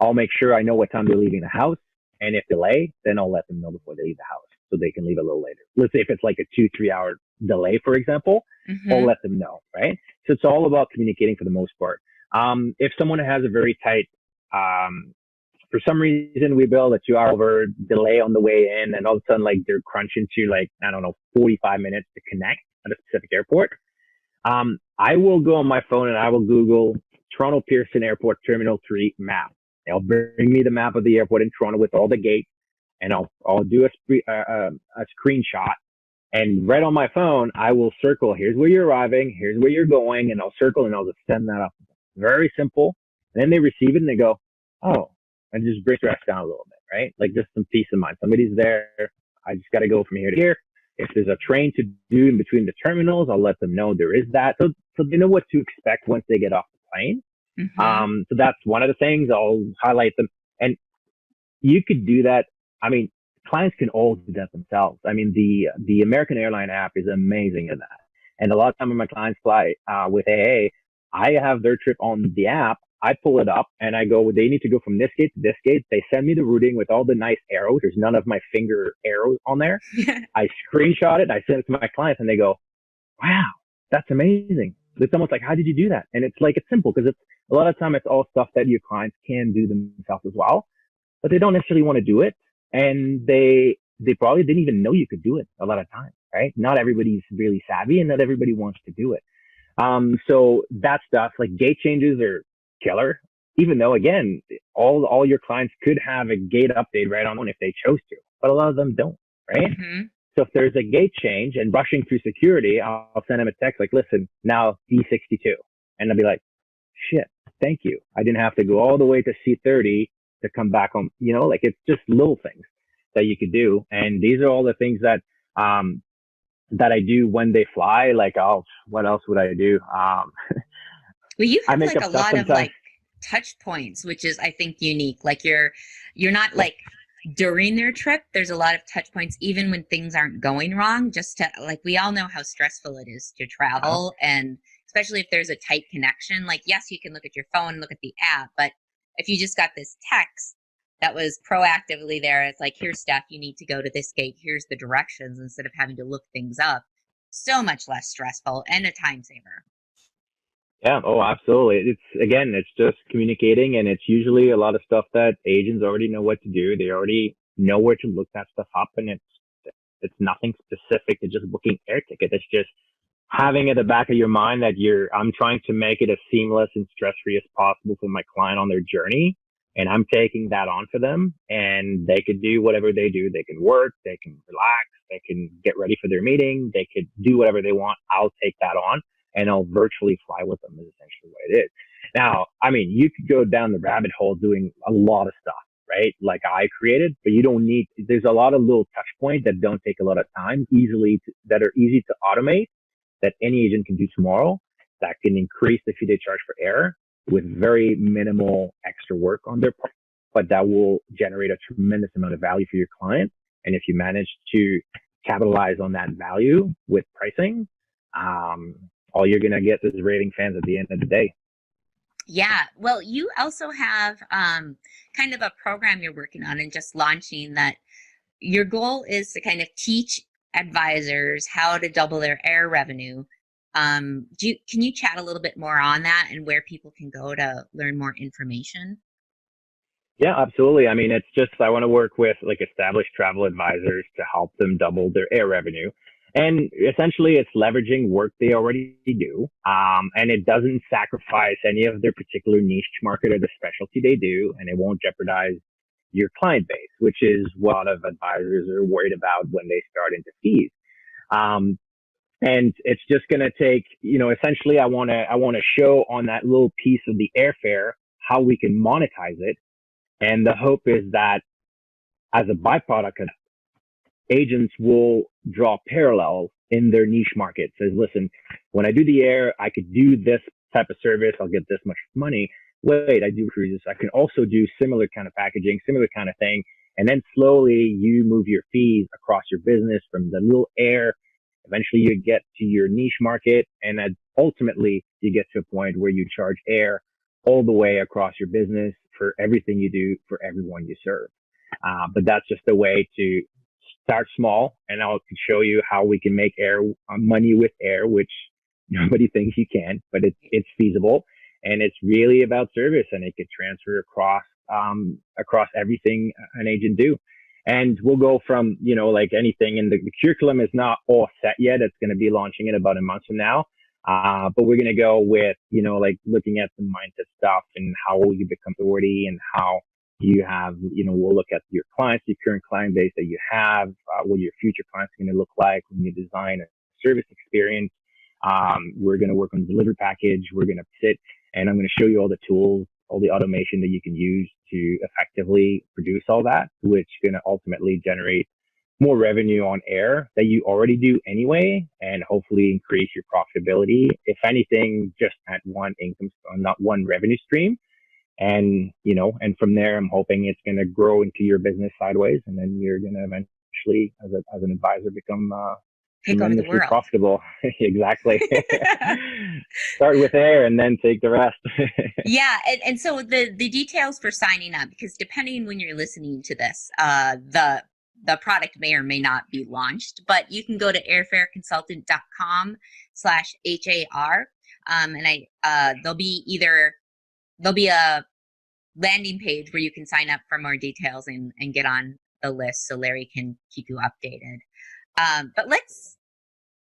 I'll make sure I know what time they're leaving the house. And if delay, then I'll let them know before they leave the house so they can leave a little later. Let's say if it's like a 2-3 hour delay, for example, I'll let them know, right? So it's all about communicating for the most part. If someone has a very tight, for some reason we build a 2-hour delay on the way in, and all of a sudden like they're crunching to 45 minutes to connect at a specific airport. I will go on my phone and I will Google Toronto Pearson Airport Terminal 3 map. They'll bring me the map of the airport in Toronto with all the gates, and I'll do a screenshot. And right on my phone, I will circle, here's where you're arriving, here's where you're going, and I'll circle and I'll just send that up. Very simple. And then they receive it and they go, oh, and just bring stress down a little bit, right? Like just some peace of mind. Somebody's there. I just got to go from here to here. If there's a train to do in between the terminals, I'll let them know there is that. So they know what to expect once they get off the plane. So that's one of the things. I'll highlight them. And you could do that. I mean, clients can all do that themselves. I mean, the American Airline app is amazing at that. And a lot of time when my clients fly with AA, I have their trip on the app. I pull it up and I go, they need to go from this gate to this gate. They send me the routing with all the nice arrows. There's none of my finger arrows on there. I screenshot it. I send it to my clients and they go, wow, that's amazing. It's almost like, how did you do that? And it's like, it's simple because it's a lot of time it's all stuff that your clients can do themselves as well, but they don't necessarily want to do it. And they probably didn't even know you could do it a lot of times, right? Not everybody's really savvy and not everybody wants to do it. So that stuff like gate changes are killer, even though again, all your clients could have a gate update right on if they chose to, but a lot of them don't, right? Mm-hmm. So if there's a gate change and rushing through security, I'll send them a text like, listen, now D62. And they'll be like, shit, thank you. I didn't have to go all the way to C30 to come back home. You know, like it's just little things that you could do. And these are all the things that, that I do when they fly. Like, oh, what else would I do? Well, you have like a lot of like touch points, which is, I think, unique. Like you're not like during their trip, there's a lot of touch points, even when things aren't going wrong, just to like, we all know how stressful it is to travel. And especially if there's a tight connection, like, yes, you can look at your phone, look at the app, but if you just got this text that was proactively there, it's like, here's Steph, you need to go to this gate. Here's the directions instead of having to look things up. So much less stressful and a time saver. Yeah. Oh, absolutely. It's just communicating, and it's usually a lot of stuff that agents already know what to do. They already know where to look that stuff up, and it's nothing specific to just booking air ticket. It's just having at the back of your mind that I'm trying to make it as seamless and stress-free as possible for my client on their journey. And I'm taking that on for them, and they could do whatever they do. They can work, they can relax, they can get ready for their meeting. They could do whatever they want. I'll take that on and I'll virtually fly with them is essentially what it is. Now, I mean, you could go down the rabbit hole doing a lot of stuff, right? Like I created, but you don't need, there's a lot of little touch points that don't take a lot of time, that are easy to automate, that any agent can do tomorrow, that can increase the fee they charge for air with very minimal extra work on their part, but that will generate a tremendous amount of value for your client. And if you manage to capitalize on that value with pricing, all you're going to get is raving fans at the end of the day. Yeah. Well, you also have kind of a program you're working on and just launching that your goal is to kind of teach advisors how to double their air revenue. Can you chat a little bit more on that and where people can go to learn more information? Yeah, absolutely. I mean, it's just, I want to work with like established travel advisors to help them double their air revenue. And essentially it's leveraging work they already do. And it doesn't sacrifice any of their particular niche market or the specialty they do. And it won't jeopardize your client base, which is what a lot of advisors are worried about when they start into fees. And it's just going to take, essentially I want to show on that little piece of the airfare how we can monetize it. And the hope is that as a byproduct, agents will draw parallels in their niche market. Says, listen, when I do the air, I could do this type of service. I'll get this much money. Wait, I do cruises. I can also do similar kind of packaging, similar kind of thing. And then slowly you move your fees across your business from the little air. Eventually you get to your niche market. And then ultimately you get to a point where you charge air all the way across your business for everything you do for everyone you serve. But that's just a way to start small, and I'll show you how we can make air money with air, which nobody thinks you can, but it's feasible, and it's really about service, and it could transfer across everything an agent do. And we'll go from, like anything, and the curriculum is not all set yet. It's going to be launching in about a month from now. But we're going to go with, like looking at the mindset stuff and how will you become authority, and how you have, we'll look at your clients, your current client base that you have, what your future clients are going to look like when you design a service experience. We're going to work on the delivery package. We're going to sit, and I'm going to show you all the tools, all the automation that you can use to effectively produce all that, which is going to ultimately generate more revenue on air that you already do anyway, and hopefully increase your profitability. If anything, just at one income, not one revenue stream. And, and from there, I'm hoping it's going to grow into your business sideways. And then you're going to eventually, as an advisor, become take over the tremendously world. profitable. Exactly. Start with air and then take the rest. Yeah, and so the details for signing up, because depending when you're listening to this, the product may or may not be launched, but you can go to airfareconsultant.com/HAR, and there'll be a landing page where you can sign up for more details and get on the list so Larry can keep you updated. But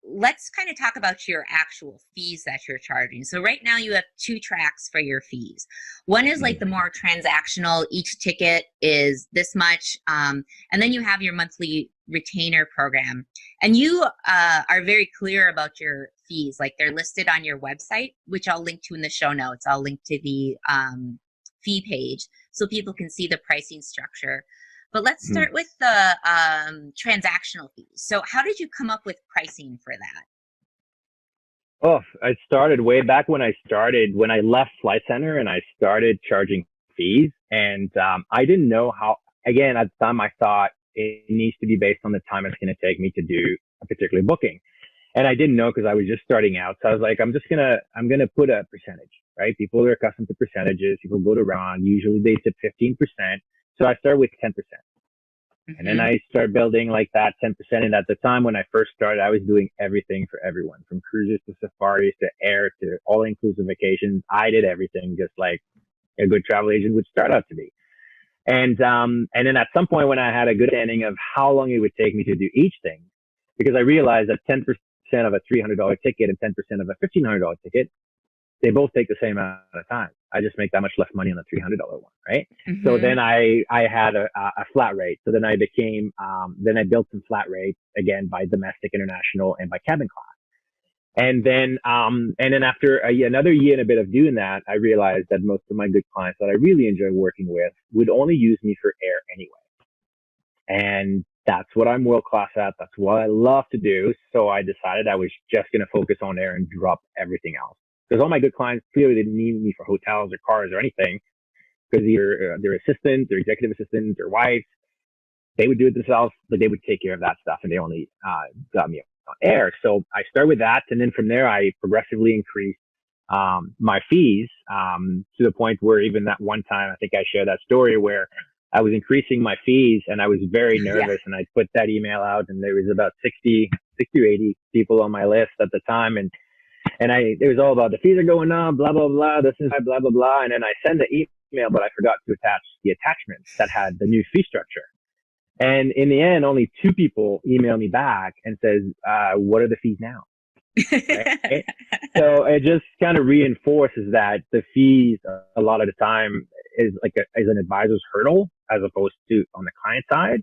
let's kind of talk about your actual fees that you're charging. So right now you have 2 tracks for your fees. One is like the more transactional, each ticket is this much. And then you have your monthly retainer program. And you are very clear about your fees. Like they're listed on your website, which I'll link to in the show notes. I'll link to the fee page so people can see the pricing structure. But let's start with the transactional fees. So how did you come up with pricing for that? Oh, I started way back when I left Flight Center and I started charging fees. And I didn't know how, again, at the time I thought it needs to be based on the time it's going to take me to do a particular booking. And I didn't know because I was just starting out. So I was like, I'm going to put a percentage, right? People are accustomed to percentages. People go to Ron. Usually they tip 15%. So I started with 10%. And then I started building like that 10%. And at the time when I first started, I was doing everything for everyone, from cruises to safaris to air to all inclusive vacations. I did everything just like a good travel agent would start out to be. And then at some point when I had a good understanding of how long it would take me to do each thing, because I realized that 10% of a $300 ticket and 10% of a $1,500 ticket, they both take the same amount of time. I just make that much less money on the $300 one, right? So then I had a flat rate. So then I built some flat rates again by domestic, international, and by cabin class. And then after another year and a bit of doing that, I realized that most of my good clients that I really enjoy working with would only use me for air anyway. And that's what I'm world class at. That's what I love to do. So I decided I was just going to focus on air and drop everything else. Because all my good clients clearly didn't need me for hotels or cars or anything, because either their assistants, their executive assistants, their wives, they would do it themselves, but they would take care of that stuff, and they only got me on air. So I started with that, and then from there I progressively increased my fees to the point where even that one time, I think I shared that story where I was increasing my fees and I was very nervous, and I put that email out, and there was about 60 to 80 people on my list at the time, and it was all about the fees are going up, blah, blah, blah, this is blah, blah, blah. And then I sent the email, but I forgot to attach the attachment that had the new fee structure. And in the end, only 2 people emailed me back and says, what are the fees now? Right? So it just kind of reinforces that the fees a lot of the time is like is an advisor's hurdle as opposed to on the client side.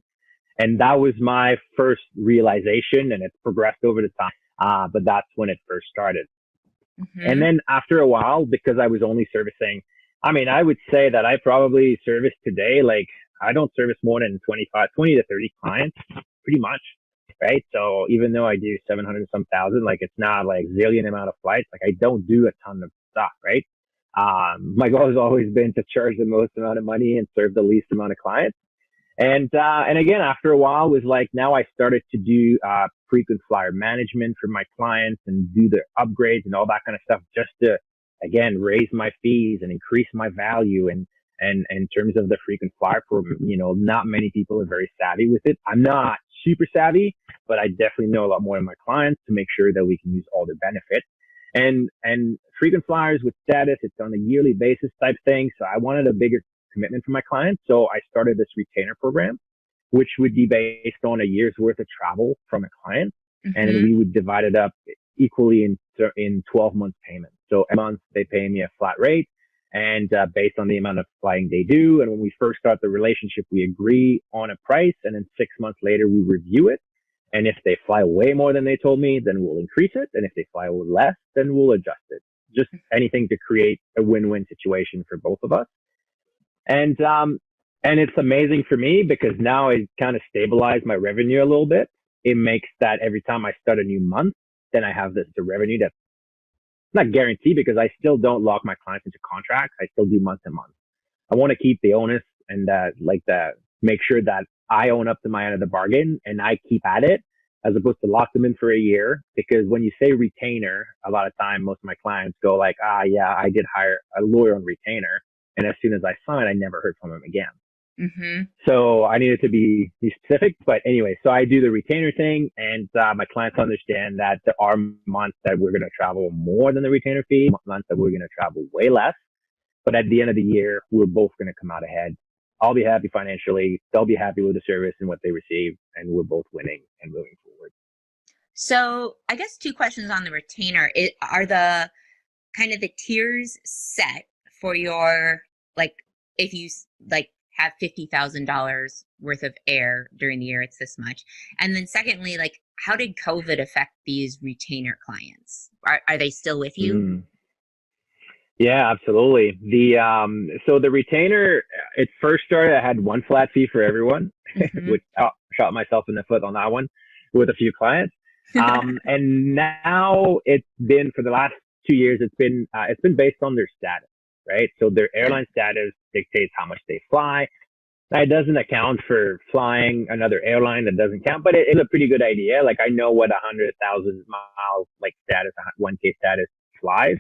And that was my first realization, and it's progressed over the time. But that's when it first started. And then after a while, because I was only servicing, I would say that I probably service today, like I don't service more than 20 to 30 clients, pretty much. Right. So even though I do 700 some thousand, like it's not like zillion amount of flights, like I don't do a ton of stuff. Right. My goal has always been to charge the most amount of money and serve the least amount of clients. And again, after a while was like, now I started to do, frequent flyer management for my clients and do the upgrades and all that kind of stuff just to, again, raise my fees and increase my value. And in terms of the frequent flyer program, not many people are very savvy with it. I'm not super savvy, but I definitely know a lot more than my clients to make sure that we can use all the benefits. And frequent flyers with status, it's on a yearly basis type thing. So I wanted a bigger commitment from my clients. So I started this retainer program, which would be based on a year's worth of travel from a client. And we would divide it up equally in 12 month payments. So every month they pay me a flat rate and based on the amount of flying they do. And when we first start the relationship, we agree on a price. And then 6 months later, we review it. And if they fly way more than they told me, then we'll increase it. And if they fly less, then we'll adjust it. Just anything to create a win-win situation for both of us. And it's amazing for me because now I kind of stabilize my revenue a little bit. It makes that every time I start a new month, then I have the revenue that's not guaranteed because I still don't lock my clients into contracts. I still do month to month. I want to keep the onus and make sure that I own up to my end of the bargain and I keep at it as opposed to lock them in for a year. Because when you say retainer, a lot of time, most of my clients go like, yeah, I did hire a lawyer on retainer. And as soon as I signed, I never heard from him again. Mm-hmm. So I needed to be specific. But anyway, so I do the retainer thing, and my clients understand that there are months that we're going to travel more than the retainer fee, months that we're going to travel way less. But at the end of the year, we're both going to come out ahead. I'll be happy financially. They'll be happy with the service and what they receive, and we're both winning and moving forward. So I guess 2 questions on the retainer. Are the kind of the tiers set for your, like, if you like have $50,000 worth of air during the year, it's this much. And then secondly, like, how did COVID affect these retainer clients? Are they still with you? Mm. Yeah, absolutely. So the retainer, it first started, I had one flat fee for everyone, Mm-hmm. which I shot myself in the foot on that one with a few clients. And now it's been, for the last 2 years, it's been based on their status, right? So their airline status dictates how much they fly. Now, it doesn't account for flying another airline, that doesn't count, but it's a pretty good idea. Like, I know what 100,000 miles, like, status, 1K status flies,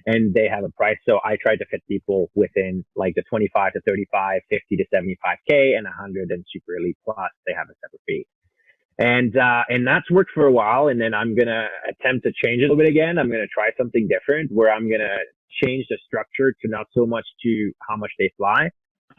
and they have a price. So I try to fit people within like the 25 to 35, 50 to 75K, and 100 and super elite plus, they have a separate fee. And that's worked for a while. And then I'm going to attempt to change it a little bit again. I'm going to try something different, where I'm going to change the structure to not so much to how much they fly,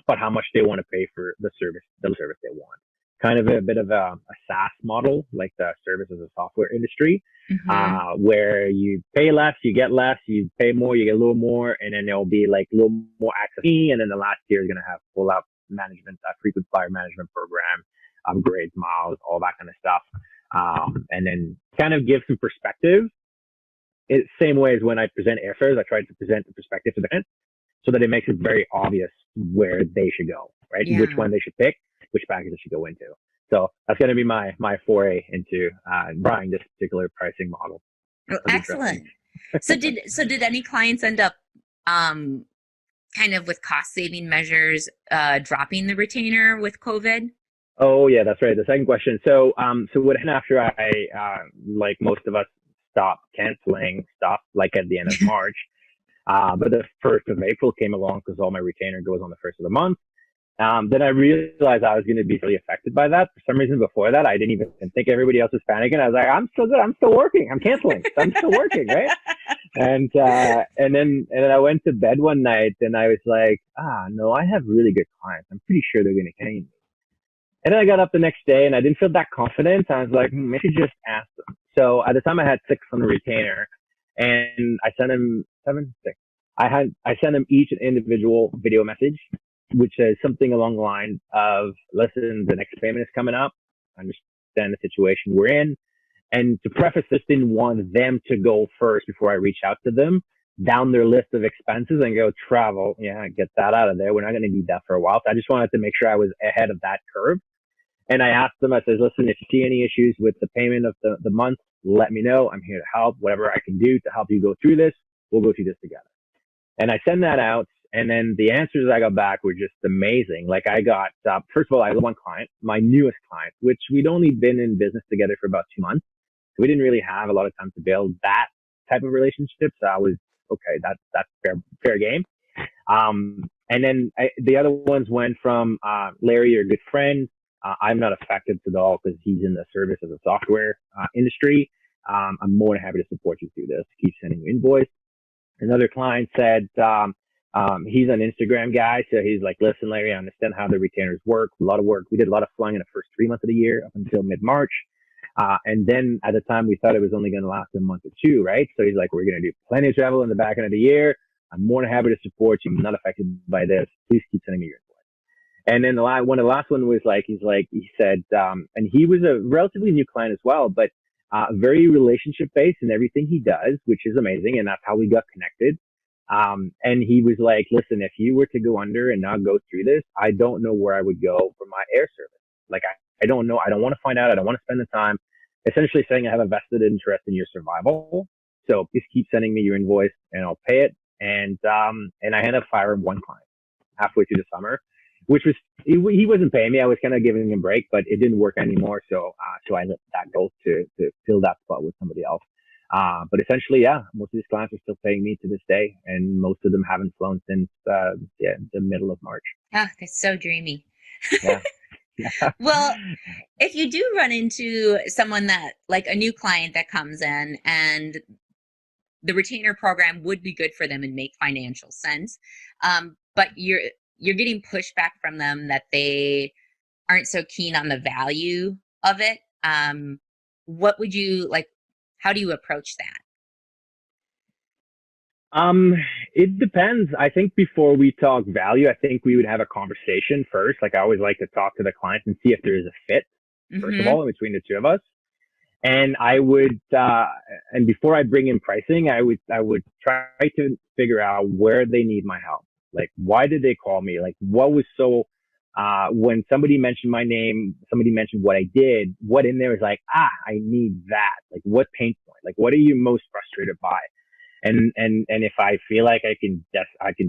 but how much they want to pay for the service they want. Kind of a bit of a SaaS model, like the service as a software industry, Mm-hmm. where you pay less, you get less, you pay more, you get a little more, and then there'll be like a little more access fee. And then the last tier is going to have full out management, frequent flyer management program, upgrades, miles, all that kind of stuff. And then kind of give some perspective. Same way as when I present airfares, I try to present the perspective to the client, so that it makes it very obvious where they should go, right? Yeah. Which one they should pick, which package they should go into. So that's going to be my foray into trying this particular pricing model. Oh, excellent. So did any clients end up kind of with cost saving measures dropping the retainer with COVID? Oh yeah, that's right. The second question. So what happened after I like most of us stopped canceling stuff, like at the end of March. But the 1st of April came along, because all my retainer goes on the 1st of the month. Then I realized I was going to be really affected by that. For some reason before that, I didn't even think everybody else was panicking. I was like, I'm still good. I'm still working. I'm canceling. I'm still working, right? And then I went to bed one night, and I was like, no, I have really good clients. I'm pretty sure they're going to claim me. And then I got up the next day, and I didn't feel that confident. I was like, maybe just ask them. So at the time I had 6 on the retainer, and I sent them 7, 6. I sent them each an individual video message, which says something along the line of, listen, the next payment is coming up. I understand the situation we're in. And to preface this, didn't want them to go first before I reach out to them down their list of expenses and go, travel. Yeah, get that out of there. We're not going to need that for a while. So I just wanted to make sure I was ahead of that curve. And I asked them, I said, listen, if you see any issues with the payment of the month, let me know. I'm here to help. Whatever I can do to help you go through this, we'll go through this together. And I send that out. And then the answers I got back were just amazing. Like, I got, first of all, I had one client, my newest client, which we'd only been in business together for about 2 months. So we didn't really have a lot of time to build that type of relationship. So I was, okay, that's fair game. And then the other ones went from Lary, your good friend. I'm not affected at all, because he's in the service as a software industry. I'm more than happy to support you through this. Keep sending you invoice. Another client said he's an Instagram guy, so he's like, listen, Larry, I understand how the retainers work. A lot of work. We did a lot of flying in the first 3 months of the year up until mid-March. And then at the time, we thought it was only going to last a month or 2, right? So he's like, we're going to do plenty of travel in the back end of the year. I'm more than happy to support you. I'm not affected by this. Please keep sending me your invoice. And then the last one was like, he said, and he was a relatively new client as well, but very relationship based in everything he does, which is amazing. And that's how we got connected. And he was like, listen, if you were to go under and not go through this, I don't know where I would go for my air service. Like, I don't know. I don't want to find out. I don't want to spend the time. Essentially saying I have a vested interest in your survival. So please keep sending me your invoice and I'll pay it. And I ended up firing one client halfway through the summer, which was, he wasn't paying me. I was kind of giving him a break, but it didn't work anymore. So I let that go to fill that spot with somebody else. But essentially, yeah, most of these clients are still paying me to this day, and most of them haven't flown since the middle of March. Oh, that's so dreamy. Yeah. Well, if you do run into someone that, like a new client that comes in and the retainer program would be good for them and make financial sense, but you're getting pushback from them that they aren't so keen on the value of it, what would you like? How do you approach that? It depends. I think before we talk value, I think we would have a conversation first. Like, I always like to talk to the client and see if there is a fit, first of all, in between the two of us. And I would, and before I bring in pricing, I would try to figure out where they need my help. Like, why did they call me? Like, what was so, when somebody mentioned my name, somebody mentioned what I did, what in there is like, I need that. Like, what pain point? Like, what are you most frustrated by? And if I feel like I can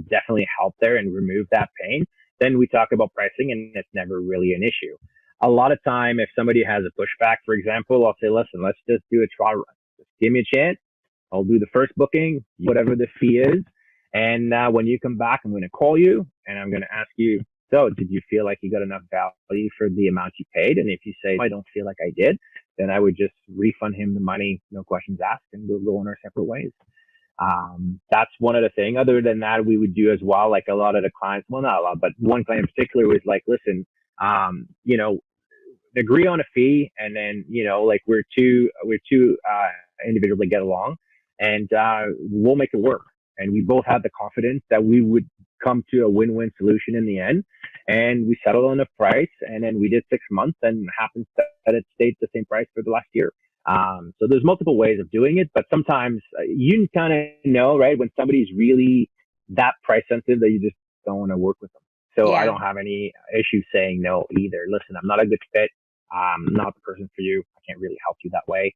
definitely help there and remove that pain, then we talk about pricing, and it's never really an issue. A lot of time, if somebody has a pushback, for example, I'll say, listen, let's just do a trial run. Just give me a chance. I'll do the first booking, whatever the fee is. And when you come back, I'm going to call you and I'm going to ask you, so did you feel like you got enough value for the amount you paid? And if you say, I don't feel like I did, then I would just refund him the money, no questions asked, and we'll go in our separate ways. That's one of the things. Other than that, we would do as well, like a lot of the clients, well, not a lot, but one client in particular was like, listen, agree on a fee, and then, like we're two individuals that get along, and we'll make it work. And we both had the confidence that we would come to a win-win solution in the end. And we settled on a price, and then we did 6 months, and it happens that it stayed the same price for the last year. So there's multiple ways of doing it, but sometimes you kind of know, right, when somebody's really that price sensitive that you just don't want to work with them. So I don't have any issue saying no either. Listen, I'm not a good fit. I'm not the person for you. I can't really help you that way.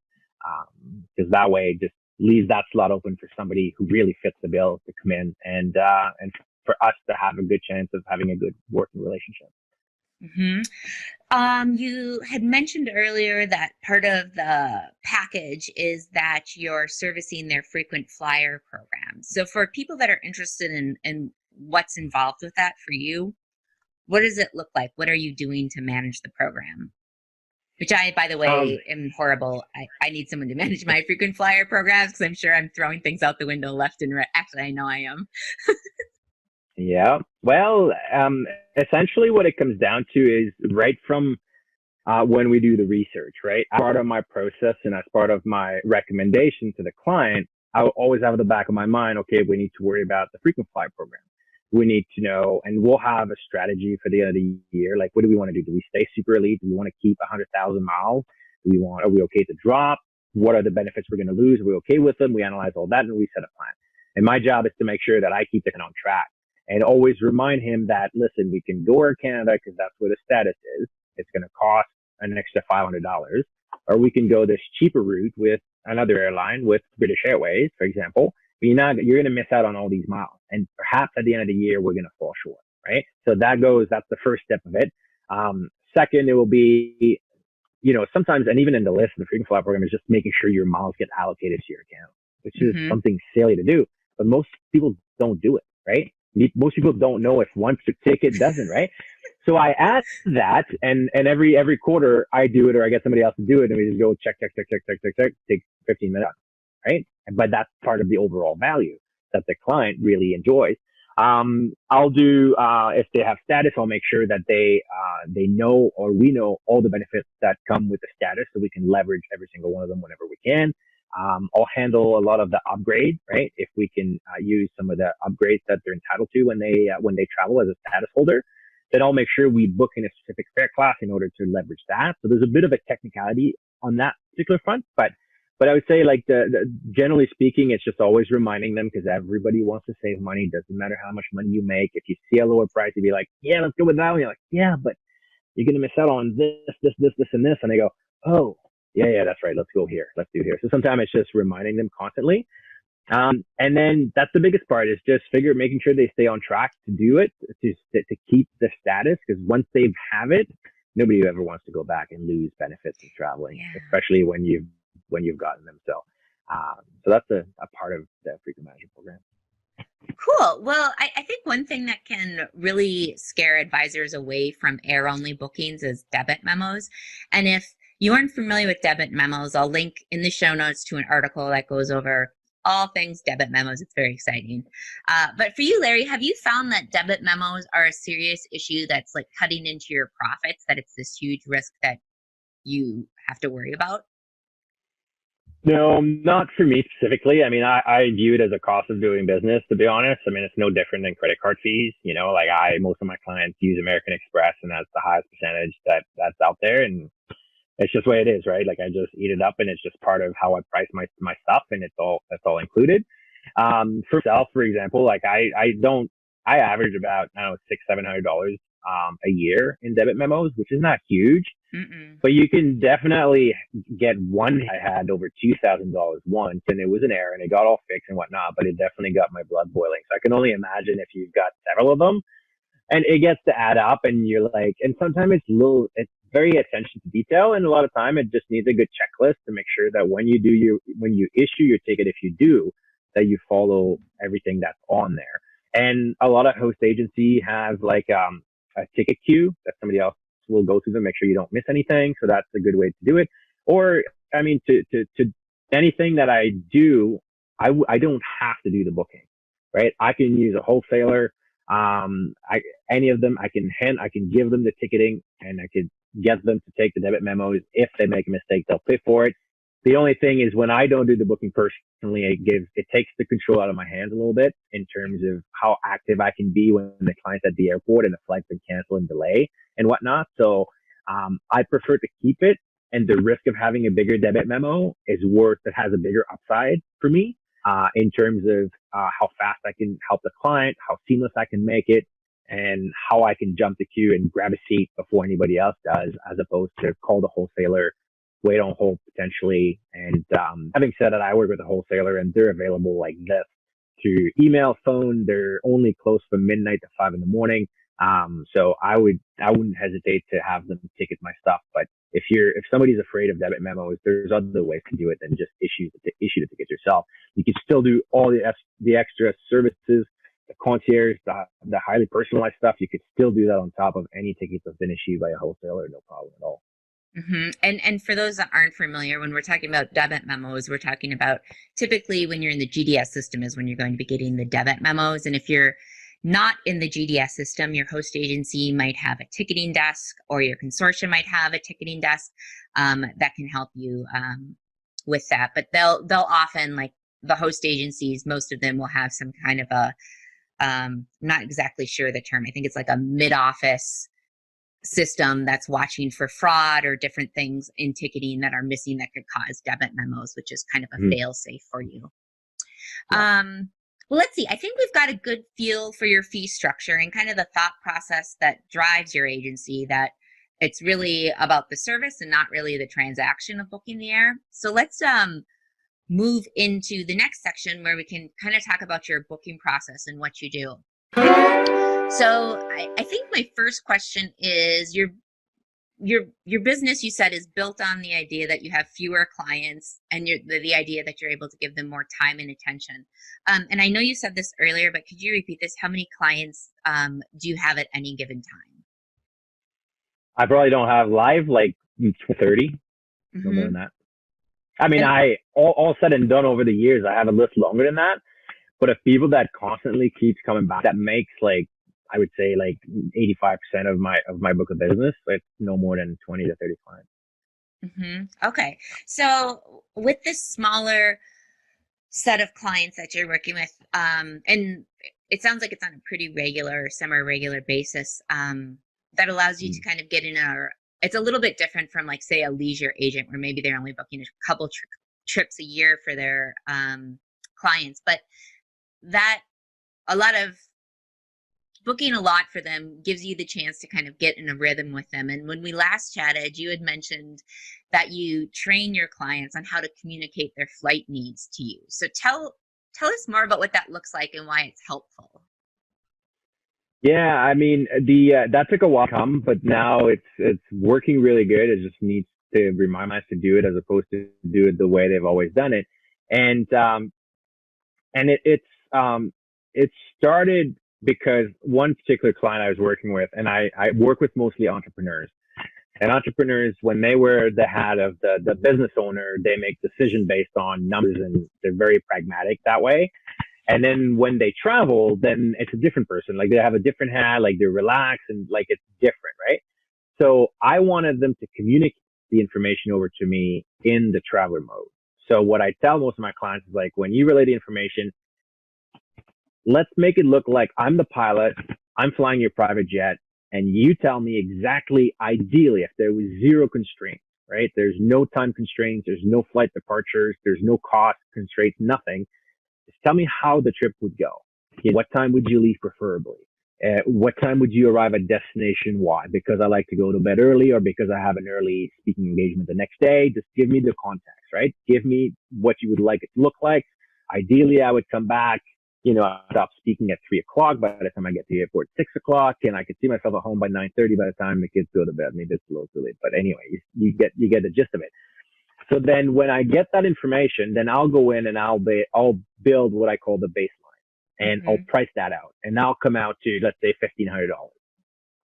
Because that way it just leaves that slot open for somebody who really fits the bill to come in and for us to have a good chance of having a good working relationship. You had mentioned earlier that part of the package is that you're servicing their frequent flyer program. So for people that are interested in what's involved with that for you, what does it look like? What are you doing to manage the program? Which I, by the way, am horrible. I need someone to manage my frequent flyer programs because I'm sure I'm throwing things out the window left and right. Actually, I know I am. Yeah. Well, essentially what it comes down to is right from when we do the research, right? As part of my process and as part of my recommendation to the client, I will always have in the back of my mind, okay, we need to worry about the frequent flyer program. We need to know, and we'll have a strategy for the end of the year. Like, what do we want to do? Do we stay super elite? Do we want to keep 100,000 miles? Are we okay to drop? What are the benefits we're going to lose? Are we okay with them? We analyze all that and we set a plan. And my job is to make sure that I keep it on track and always remind him that, listen, we can go Air Canada because that's where the status is. It's going to cost an extra $500, or we can go this cheaper route with another airline, with British Airways, for example. But you're going to miss out on all these miles. And perhaps at the end of the year, we're going to fall short, right? So that's the first step of it. Second, it will be, sometimes, and even in the list of the frequent flyer program, is just making sure your miles get allocated to your account, which is something silly to do. But most people don't do it, right? Most people don't know if one ticket doesn't, right? So I add that, and every quarter I do it, or I get somebody else to do it, and we just go check, take 15 minutes, right? But that's part of the overall value that the client really enjoys. I'll do, if they have status, I'll make sure that they know, or we know, all the benefits that come with the status, so we can leverage every single one of them whenever we can. I'll handle a lot of the upgrade, right? If we can use some of the upgrades that they're entitled to when they travel as a status holder, then I'll make sure we book in a specific fare class in order to leverage that. So there's a bit of a technicality on that particular front, but I would say, like, generally speaking, it's just always reminding them, because everybody wants to save money. Doesn't matter how much money you make. If you see a lower price, you'd be like, yeah, let's go with that one. You're like, yeah, but you're going to miss out on this, and this. And they go, oh, yeah, that's right. Let's go here. Let's do here. So sometimes it's just reminding them constantly. And then that's the biggest part is just making sure they stay on track to do it, to keep the status. Because once they have it, nobody ever wants to go back and lose benefits of traveling, Yeah. especially when you've gotten them. So that's a part of the frequent management program. Cool. Well, I think one thing that can really scare advisors away from air-only bookings is debit memos. And if you aren't familiar with debit memos, I'll link in the show notes to an article that goes over all things debit memos. It's very exciting. But for you, Larry, have you found that debit memos are a serious issue that's like cutting into your profits, that it's this huge risk that you have to worry about? No, not for me specifically. I mean, I view it as a cost of doing business, to be honest. I mean, it's no different than credit card fees. Like most of my clients use American Express, and that's the highest percentage that's out there. And it's just the way it is, right? Like I just eat it up, and it's just part of how I price my stuff, and that's all included. For myself, for example, like I average about, I don't know, $600-700 a year in debit memos, which is not huge. Mm-mm. But you can definitely get one. I had over $2,000 once, and it was an error, and it got all fixed and whatnot. But it definitely got my blood boiling. So I can only imagine if you've got several of them, and it gets to add up, and you're like, and sometimes it's very attention to detail, and a lot of time it just needs a good checklist to make sure that when you issue your ticket, if you do, that you follow everything that's on there. And a lot of host agency have like a ticket queue that somebody else will go through them, make sure you don't miss anything. So that's a good way to do it. Or, I mean, to anything that I do, I don't have to do the booking, right? I can use a wholesaler. Any of them, I can give them the ticketing, and I could get them to take the debit memos. If they make a mistake, they'll pay for it. The only thing is when I don't do the booking personally, it takes the control out of my hands a little bit in terms of how active I can be when the client's at the airport and the flight's been canceled and delay and whatnot. So I prefer to keep it, and the risk of having a bigger debit memo has a bigger upside for me in terms of how fast I can help the client, how seamless I can make it, and how I can jump the queue and grab a seat before anybody else does, as opposed to call the wholesaler, wait on hold potentially. And having said that, I work with a wholesaler, and they're available like this through email, phone. They're only closed from midnight to 5 a.m. So I wouldn't hesitate to have them ticket my stuff. But if somebody's afraid of debit memos, there's other ways to do it than just issue the tickets yourself. You can still do all the extra services, the concierge, the highly personalized stuff. You could still do that on top of any tickets that's been issued by a wholesaler, no problem at all. Mm-hmm. And for those that aren't familiar, when we're talking about debit memos, we're talking about typically when you're in the GDS system is when you're going to be getting the debit memos. And if you're not in the GDS system, your host agency might have a ticketing desk, or your consortium might have a ticketing desk that can help you with that. But they'll often, like the host agencies, most of them will have some kind of a not exactly sure the term. I think it's like a mid-office system that's watching for fraud or different things in ticketing that are missing that could cause debit memos, which is kind of a fail safe for you. Yeah. Well, let's see. I think we've got a good feel for your fee structure and kind of the thought process that drives your agency, that it's really about the service and not really the transaction of booking the air. So let's move into the next section where we can kind of talk about your booking process and what you do. So I think my first question is your business, you said, is built on the idea that you have fewer clients, and the idea that you're able to give them more time and attention. And I know you said this earlier, but could you repeat this? How many clients do you have at any given time? I probably don't have live like 30, no more than that. I mean, all said and done over the years, I have a list longer than that. But of people that constantly keeps coming back, that makes like, I would say like 85% of my book of business. It's no more than 20 to 30 clients. Mm-hmm. Okay. So with this smaller set of clients that you're working with, and it sounds like it's on a pretty regular, semi-regular basis, that allows you to kind of get in it's a little bit different from like, say, a leisure agent where maybe they're only booking a couple trips a year for their clients, but that a lot of booking a lot for them gives you the chance to kind of get in a rhythm with them. And when we last chatted, you had mentioned that you train your clients on how to communicate their flight needs to you. So tell tell us more about what that looks like and why it's helpful. Yeah, I mean, that took a while to come, but now it's working really good. It just needs to remind us to do it as opposed to do it the way they've always done it. And it started because one particular client I was working with, and I work with mostly entrepreneurs. And entrepreneurs, when they wear the hat of the business owner, they make decisions based on numbers, and they're very pragmatic that way. And then when they travel, then it's a different person. Like they have a different hat, like they're relaxed and like it's different, right? So I wanted them to communicate the information over to me in the traveler mode. So what I tell most of my clients is like, when you relay the information, let's make it look like I'm the pilot, I'm flying your private jet, and you tell me exactly, ideally, if there was zero constraints, right? There's no time constraints, there's no flight departures, there's no cost constraints, nothing. Just tell me how the trip would go. What time would you leave preferably? What time would you arrive at destination? Why? Because I like to go to bed early or because I have an early speaking engagement the next day. Just give me the context, right? Give me what you would like it to look like. Ideally, I would come back, I'd stop speaking at 3:00 by the time I get to the airport, 6:00, and I could see myself at home by 9:30 by the time the kids go to bed. Maybe it's a little too late, but anyway, you get the gist of it. So then when I get that information, then I'll go in and I'll build what I call the baseline, and I'll price that out, and I'll come out to, let's say, $1,500.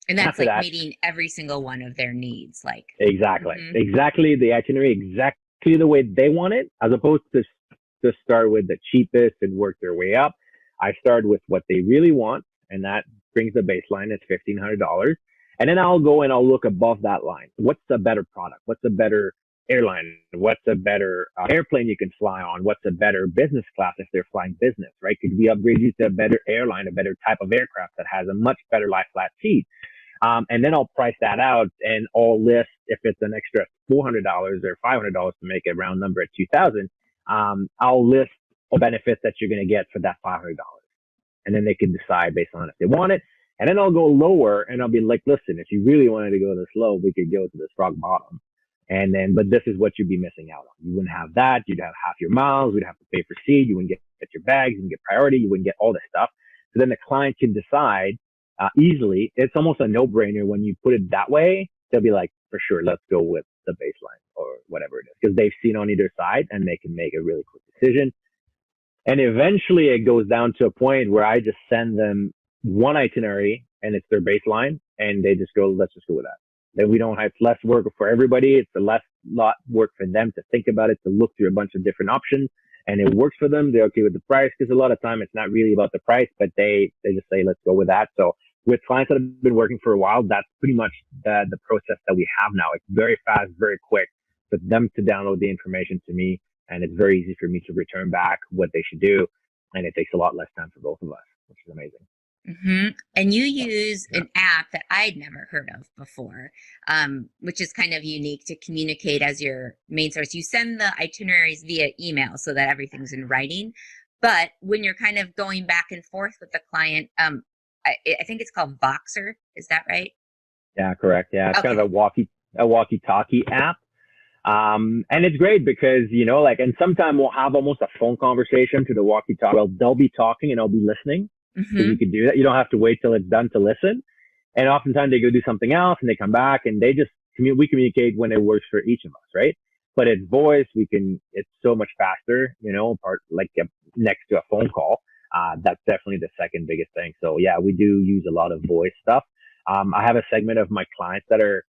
And that's like meeting every single one of their needs, like exactly the itinerary, exactly the way they want it, as opposed to start with the cheapest and work their way up. I start with what they really want, and that brings the baseline. It's $1,500, and then I'll go and I'll look above that line. What's a better product? What's a better airline? What's a better airplane you can fly on? What's a better business class if they're flying business, right? Could we upgrade you to a better airline, a better type of aircraft that has a much better lie flat seat? And then I'll price that out, and I'll list, if it's an extra $400 or $500 to make a round number at $2,000, I'll list all benefits that you're going to get for that $500. And then they can decide based on if they want it. And then I'll go lower and I'll be like, listen, if you really wanted to go this low, we could go to this rock bottom. And then, but this is what you'd be missing out on. You wouldn't have that. You'd have half your miles. We'd have to pay for seat. You wouldn't get your bags. You wouldn't get priority. You wouldn't get all this stuff. So then the client can decide easily. It's almost a no-brainer when you put it that way. They'll be like, for sure, let's go with the baseline or whatever it is, because they've seen on either side and they can make a really quick decision. And eventually it goes down to a point where I just send them one itinerary and it's their baseline, and they just go, let's just go with that. Then we don't have less work for everybody. It's a lot work for them to think about it, to look through a bunch of different options, and it works for them. They're okay with the price, because a lot of time it's not really about the price, but they just say, let's go with that. So with clients that have been working for a while, that's pretty much the process that we have now. It's very fast, very quick for them to download the information to me, and it's very easy for me to return back what they should do. And it takes a lot less time for both of us, which is amazing. And you use an app that I'd never heard of before, which is kind of unique to communicate as your main source. You send the itineraries via email so that everything's in writing. But when you're kind of going back and forth with the client, I think it's called Voxer. Is that right? Yeah, correct. Yeah, it's kind of a walkie-talkie app. And it's great because, and sometimes we'll have almost a phone conversation to the walkie-talkie. Well, they'll be talking and I'll be listening. So you can do that. You don't have to wait till it's done to listen. And oftentimes they go do something else and they come back, and they just we communicate when it works for each of us, right? But it's voice. It's so much faster, next to a phone call. That's definitely the second biggest thing. So yeah, we do use a lot of voice stuff. I have a segment of my clients that are,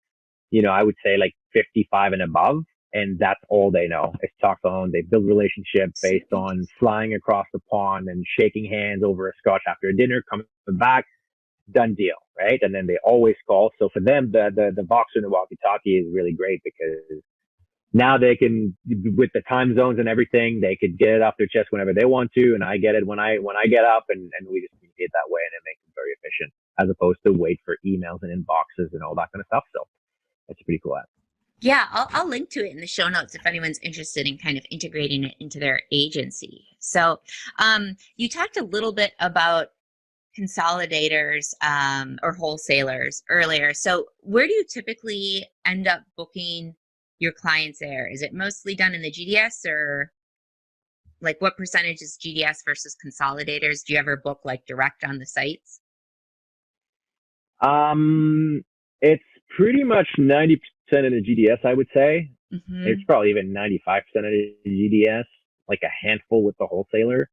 I would say like 55 and above, and that's all they know. It's talk phone. They build relationships based on flying across the pond and shaking hands over a scotch after a dinner, coming back, done deal, right? And then they always call. So for them, the Voxer and the walkie-talkie is really great, because now they can, with the time zones and everything, they could get it off their chest whenever they want to, and I get it when I get up, and we just communicate that way, and it makes it very efficient, as opposed to wait for emails and inboxes and all that kind of stuff. So it's a pretty cool app. Yeah, I'll link to it in the show notes if anyone's interested in kind of integrating it into their agency. So you talked a little bit about consolidators or wholesalers earlier. So where do you typically end up booking your clients there? Is it mostly done in the GDS or? Like what percentage is GDS versus consolidators? Do you ever book like direct on the sites? It's pretty much 90% of the GDS, I would say. It's Mm-hmm. probably even 95% of the GDS, like a handful with the wholesaler.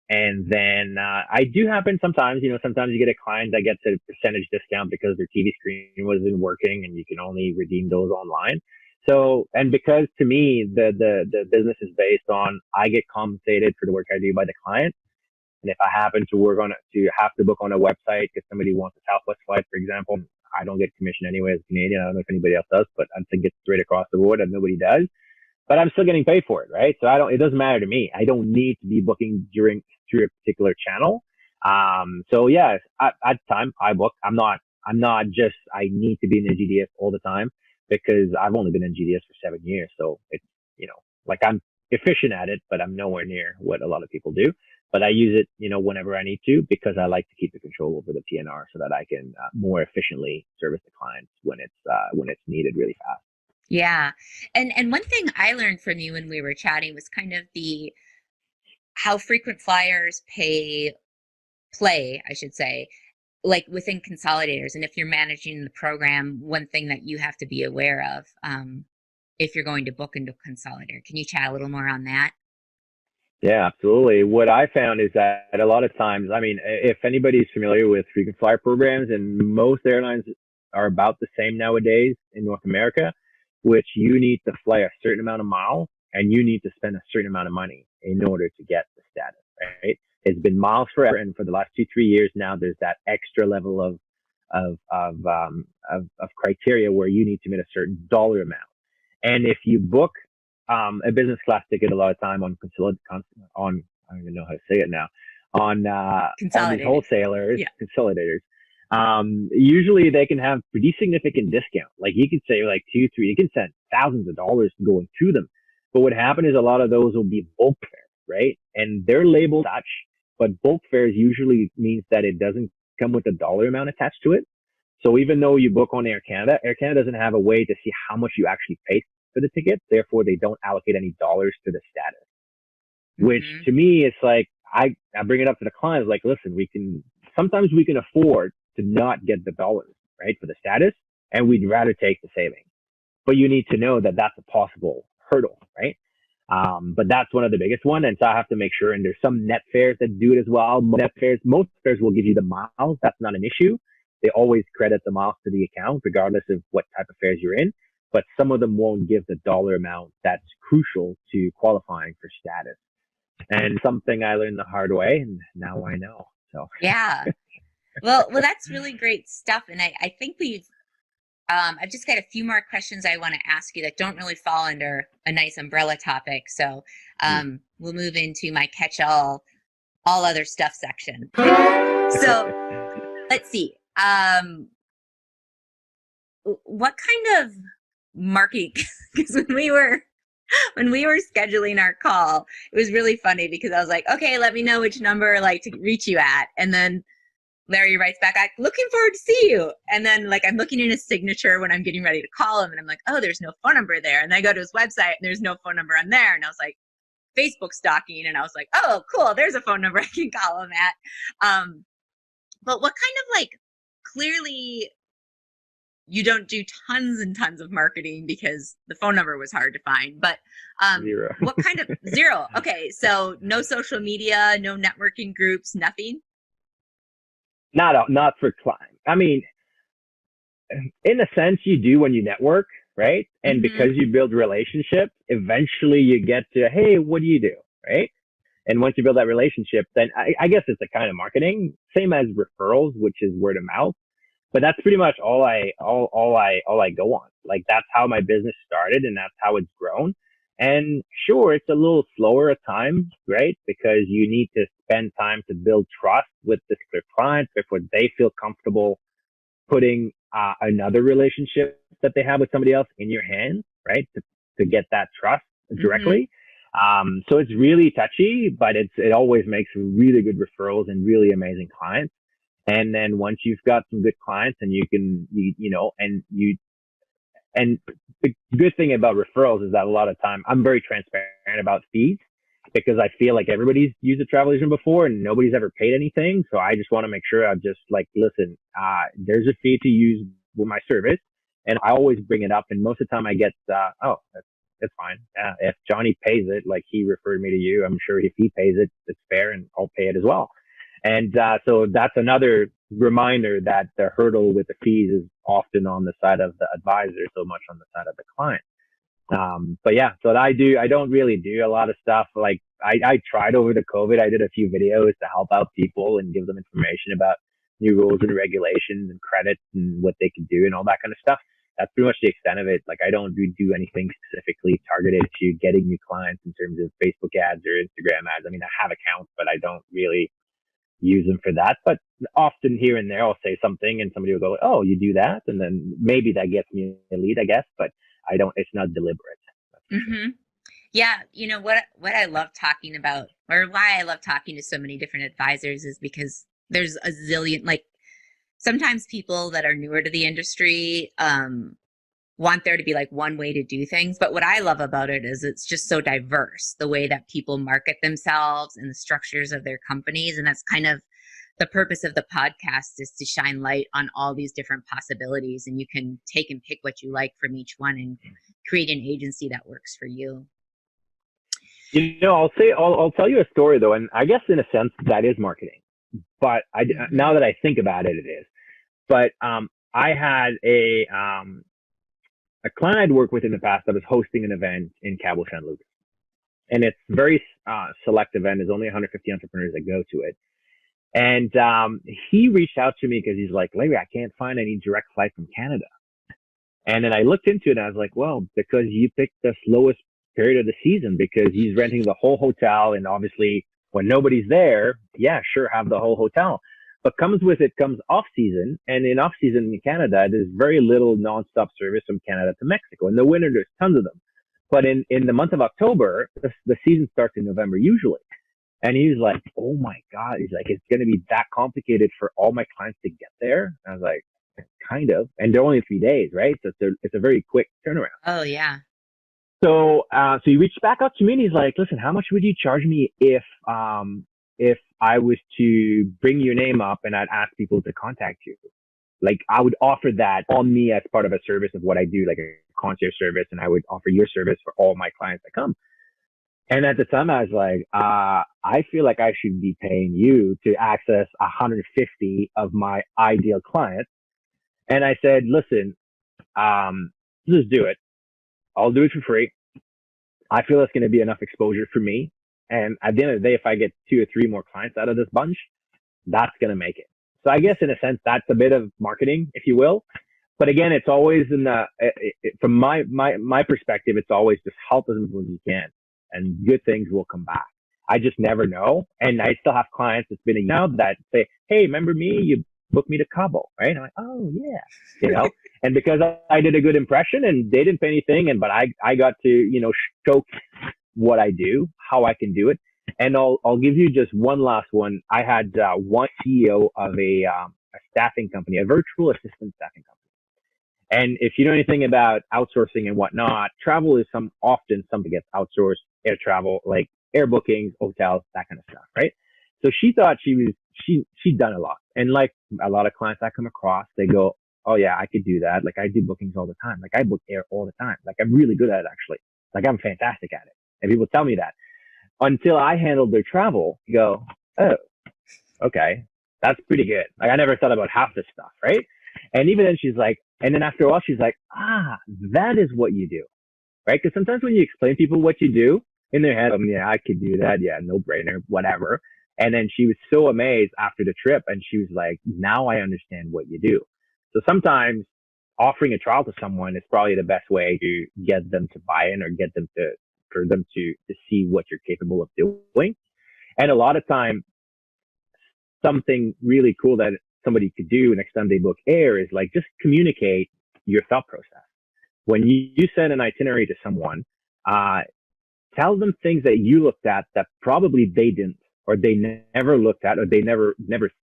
And then I do happen sometimes, sometimes you get a client that gets a percentage discount because their TV screen wasn't working and you can only redeem those online. So, and because to me, the business is based on, I get compensated for the work I do by the client. And if I happen to have to book on a website because somebody wants a Southwest flight, for example, I don't get commission anyway as a Canadian. I don't know if anybody else does, but I think it's straight across the board and nobody does. But I'm still getting paid for it, right? So it doesn't matter to me. I don't need to be booking through a particular channel. So yeah, at the time I book. I'm not just, I need to be in the GDS all the time because I've only been in GDS for 7 years. So it's, like I'm efficient at it, but I'm nowhere near what a lot of people do. But I use it, whenever I need to because I like to keep the control over the PNR so that I can more efficiently service the clients when it's needed really fast. Yeah. And one thing I learned from you when we were chatting was kind of how frequent flyers play, I should say, like within consolidators. And if you're managing the program, one thing that you have to be aware of, if you're going to book into consolidator. Can you chat a little more on that? Yeah, absolutely. What I found is that a lot of times, I mean, if anybody's familiar with frequent flyer programs, and most airlines are about the same nowadays in North America, which you need to fly a certain amount of miles and you need to spend a certain amount of money in order to get the status, right? It's been miles forever. And for the last 2-3 years now, there's that extra level of criteria where you need to meet a certain dollar amount. And if you book a business class ticket a lot of time on I don't even know how to say it now, on these wholesalers, yeah. consolidators, usually they can have pretty significant discount. Like you could say like 2, 3, you can send thousands of dollars going to them. But what happened is a lot of those will be bulk fares, right? And they're labeled Dutch, but bulk fares usually means that it doesn't come with a dollar amount attached to it. So even though you book on Air Canada doesn't have a way to see how much you actually pay for the ticket. Therefore, they don't allocate any dollars to the status, which to me, it's like, I bring it up to the clients, like, listen, sometimes we can afford to not get the dollars, right, for the status, and we'd rather take the savings. But you need to know that that's a possible hurdle, right? But that's one of the biggest one. And so I have to make sure, and there's some net fares that do it as well. Most fares will give you the miles. That's not an issue. They always credit the miles to the account, regardless of what type of fares you're in. But some of them won't give the dollar amount that's crucial to qualifying for status. And something I learned the hard way, and now I know. So yeah. Well, that's really great stuff. And I think I've just got a few more questions I want to ask you that don't really fall under a nice umbrella topic. So we'll move into my catch-all, all other stuff section. So let's see. What kind of marketing? Because when we were scheduling our call, it was really funny because I was like, okay, let me know which number to reach you at. And then Larry writes back, looking forward to see you. And then I'm looking in his signature when I'm getting ready to call him. And I'm like, oh, there's no phone number there. And then I go to his website and there's no phone number on there. And I was like, Facebook stalking. And I was like, oh, cool. There's a phone number I can call him at. But what kind of clearly you don't do tons and tons of marketing because the phone number was hard to find, but zero. What kind of zero? Okay. So no social media, no networking groups, nothing. Not for clients. I mean, in a sense, you do when you network, right? And because you build relationships, eventually you get to, hey, what do you do, right? And once you build that relationship, then I guess it's a kind of marketing, same as referrals, which is word of mouth. But that's pretty much all I go on. That's how my business started, and that's how it's grown. And sure, it's a little slower at times, right? Because you need to spend time to build trust with this client before they feel comfortable putting another relationship that they have with somebody else in your hands, right? To get that trust directly. So it's really touchy, but it always makes really good referrals and really amazing clients. And then once you've got some good clients and and the good thing about referrals is that a lot of time I'm very transparent about fees. because I feel like everybody's used a travel agent before and nobody's ever paid anything. So I just want to make sure I'm just like, listen, there's a fee to use my service. And I always bring it up. And most of the time I get, that's fine. If Johnny pays it, like he referred me to you, I'm sure if he pays it, it's fair and I'll pay it as well. And so that's another reminder that the hurdle with the fees is often on the side of the advisor, so much on the side of the client. But yeah, so I don't really do a lot of stuff. Like I tried over the COVID, I did a few videos to help out people and give them information about new rules and regulations and credits and what they can do and all that kind of stuff. That's pretty much the extent of it. Like I don't do anything specifically targeted to getting new clients in terms of Facebook ads or Instagram ads. I mean, I have accounts, but I don't really use them for that. But often here and there, I'll say something and somebody will go, "Oh, you do that?" And then maybe that gets me a lead, I guess. But I don't. It's not deliberate. Mm-hmm. Yeah, you know what I love talking about, or why I love talking to so many different advisors, is because there's a zillion, like sometimes people that are newer to the industry want there to be like one way to do things. But what I love about it is it's just so diverse, the way that people market themselves and the structures of their companies. And that's kind of the purpose of the podcast, is to shine light on all these different possibilities. And you can take and pick what you like from each one and create an agency that works for you. You know, I'll tell you a story though. And I guess in a sense that is marketing, but now that I think about it, it is. But I had a client I'd worked with in the past that was hosting an event in Cabo San Lucas, and it's a very select event. There's only 150 entrepreneurs that go to it. And he reached out to me because he's like, "Larry, I can't find any direct flight from Canada." And then I looked into it and I was like, well, because you picked the slowest period of the season, because he's renting the whole hotel. And obviously when nobody's there, yeah, sure, have the whole hotel. But comes with it comes off season. And in off season in Canada, there's very little nonstop service from Canada to Mexico. In the winter, there's tons of them. But in the month of October, the season starts in November usually. And he was like, "Oh my God." He's like, "It's going to be that complicated for all my clients to get there." And I was like, kind of. And they're only 3 days, right? So it's a very quick turnaround. Oh yeah. So he reached back out to me and he's like, "Listen, how much would you charge me if I was to bring your name up and I'd ask people to contact you? Like I would offer that on me as part of a service of what I do, like a concierge service, and I would offer your service for all my clients that come." And at the time I was like, I feel like I should be paying you to access 150 of my ideal clients. And I said, "Listen, just do it. I'll do it for free. I feel it's going to be enough exposure for me. And at the end of the day, if I get 2 or 3 more clients out of this bunch, that's going to make it." So I guess in a sense, that's a bit of marketing, if you will. But again, it's always from my perspective, it's always just help as much as you can, and good things will come back. I just never know. And I still have clients that's been a year now that say, "Hey, remember me? You booked me to Cabo," right? And I'm like, "Oh yeah," you know. And because I did a good impression and they didn't pay anything, but I got to show what I do, how I can do it. And I'll give you just one last one. I had one CEO of a staffing company, a virtual assistant staffing company. And if you know anything about outsourcing and whatnot, travel is often something gets outsourced, air travel, like air bookings, hotels, that kind of stuff, right? So she thought she'd done a lot. And like a lot of clients I come across, they go, "Oh yeah, I could do that. Like I do bookings all the time. Like I book air all the time. Like I'm really good at it actually. Like I'm fantastic at it." And people tell me that. Until I handled their travel, you go, "Oh, okay, that's pretty good. Like I never thought about half this stuff, right?" And even then she's like, and then after a while she's like, "That is what you do," right? Because sometimes when you explain to people what you do in their head, "Yeah, I could do that. Yeah, no brainer, whatever." And then she was so amazed after the trip, and she was like, "Now I understand what you do." So sometimes offering a trial to someone is probably the best way to get them to buy in, or get them for them to see what you're capable of doing. And a lot of time, something really cool that somebody could do next time they book air is like just communicate your thought process. When you send an itinerary to someone, tell them things that you looked at that probably they didn't, or they never looked at, or they never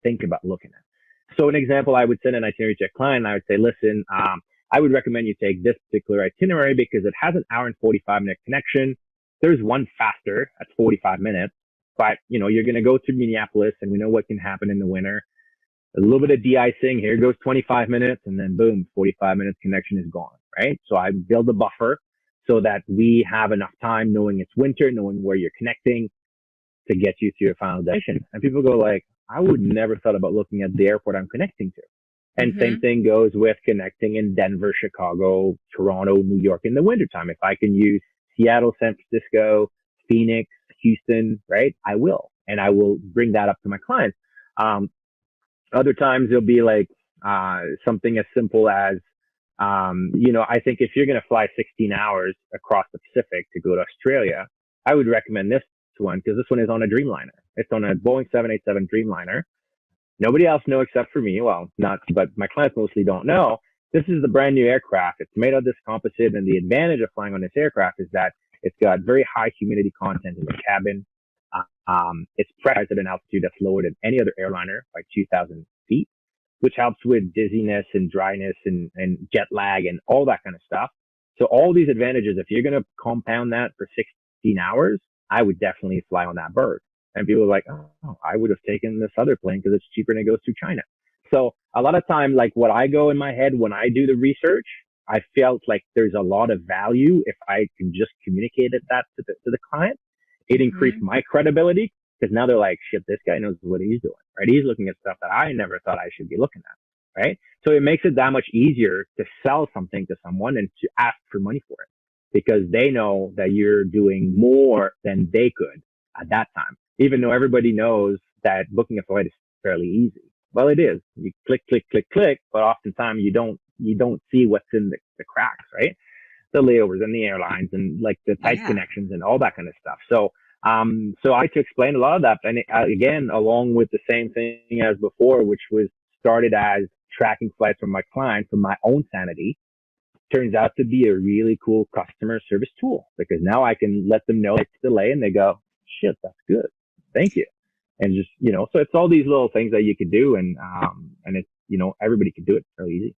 think about looking at. So an example, I would send an itinerary to a client and I would say, "Listen, I would recommend you take this particular itinerary because it has an hour and 45-minute connection There's one faster at 45 minutes, but you're going to go through Minneapolis, and we know what can happen in the winter. A little bit of de-icing, here goes 25 minutes, and then boom, 45 minutes connection is gone, right? So I build a buffer so that we have enough time, knowing it's winter, knowing where you're connecting, to get you to your final destination. And people go like, I would never thought about looking at the airport I'm connecting to. And same thing goes with connecting in Denver, Chicago, Toronto, New York in the wintertime. If I can use Seattle, San Francisco, Phoenix, Houston, right, I will. And I will bring that up to my clients. Other times it'll be like something as simple as, I think if you're going to fly 16 hours across the Pacific to go to Australia, I would recommend this one, because this one is on a Dreamliner. It's on a Boeing 787 Dreamliner. Nobody else knows except for me. Well, but my clients mostly don't know. This is the brand new aircraft. It's made of this composite, and the advantage of flying on this aircraft is that it's got very high humidity content in the cabin. It's pressurized at an altitude that's lower than any other airliner by 2,000 feet, which helps with dizziness and dryness and jet lag and all that kind of stuff. So all these advantages, if you're going to compound that for 16 hours, I would definitely fly on that bird. And people are like, oh, I would have taken this other plane because it's cheaper and it goes through China. So a lot of time, like what I go in my head when I do the research, I felt like there's a lot of value if I can just communicate that to the client. It increased my credibility, because now they're like, shit, this guy knows what he's doing, right? He's looking at stuff that I never thought I should be looking at, right? So it makes it that much easier to sell something to someone and to ask for money for it, because they know that you're doing more than they could at that time, even though everybody knows that booking a flight is fairly easy. Well, it is. You click, click, click, click, but oftentimes you don't see what's in the cracks, right? The layovers and the airlines and like the tight connections and all that kind of stuff. So I like to explain a lot of that. And again, along with the same thing as before, which was started as tracking flights from my clients for my own sanity, turns out to be a really cool customer service tool, because now I can let them know it's delay and they go, shit, that's good. Thank you. And just, so it's all these little things that you could do, and it's, everybody could do it really easy.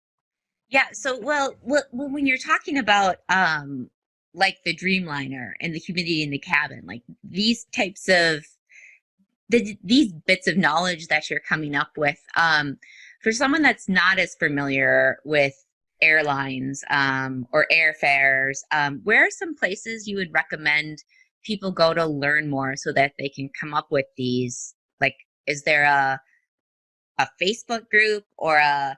Yeah. So, well, when you're talking about, like the Dreamliner and the humidity in the cabin, like these types of, these bits of knowledge that you're coming up with, for someone that's not as familiar with airlines, or airfares, where are some places you would recommend people go to learn more so that they can come up with these? Like, is there a Facebook group or a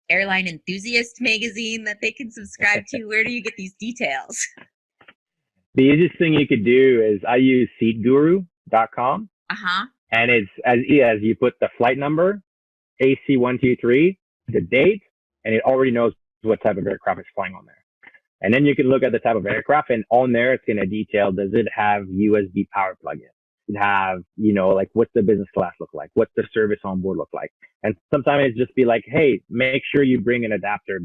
airline enthusiast magazine that they can subscribe to? Where do you get these details? The easiest thing you could do is I use seatguru.com. And it's as you put the flight number, AC123, the date, and it already knows what type of aircraft is flying on there. And then you can look at the type of aircraft, and on there it's going to detail, does it have USB power plug-in? Does it have, like, what's the business class look like? What's the service on board look like? And sometimes it's just be like, hey, make sure you bring an adapter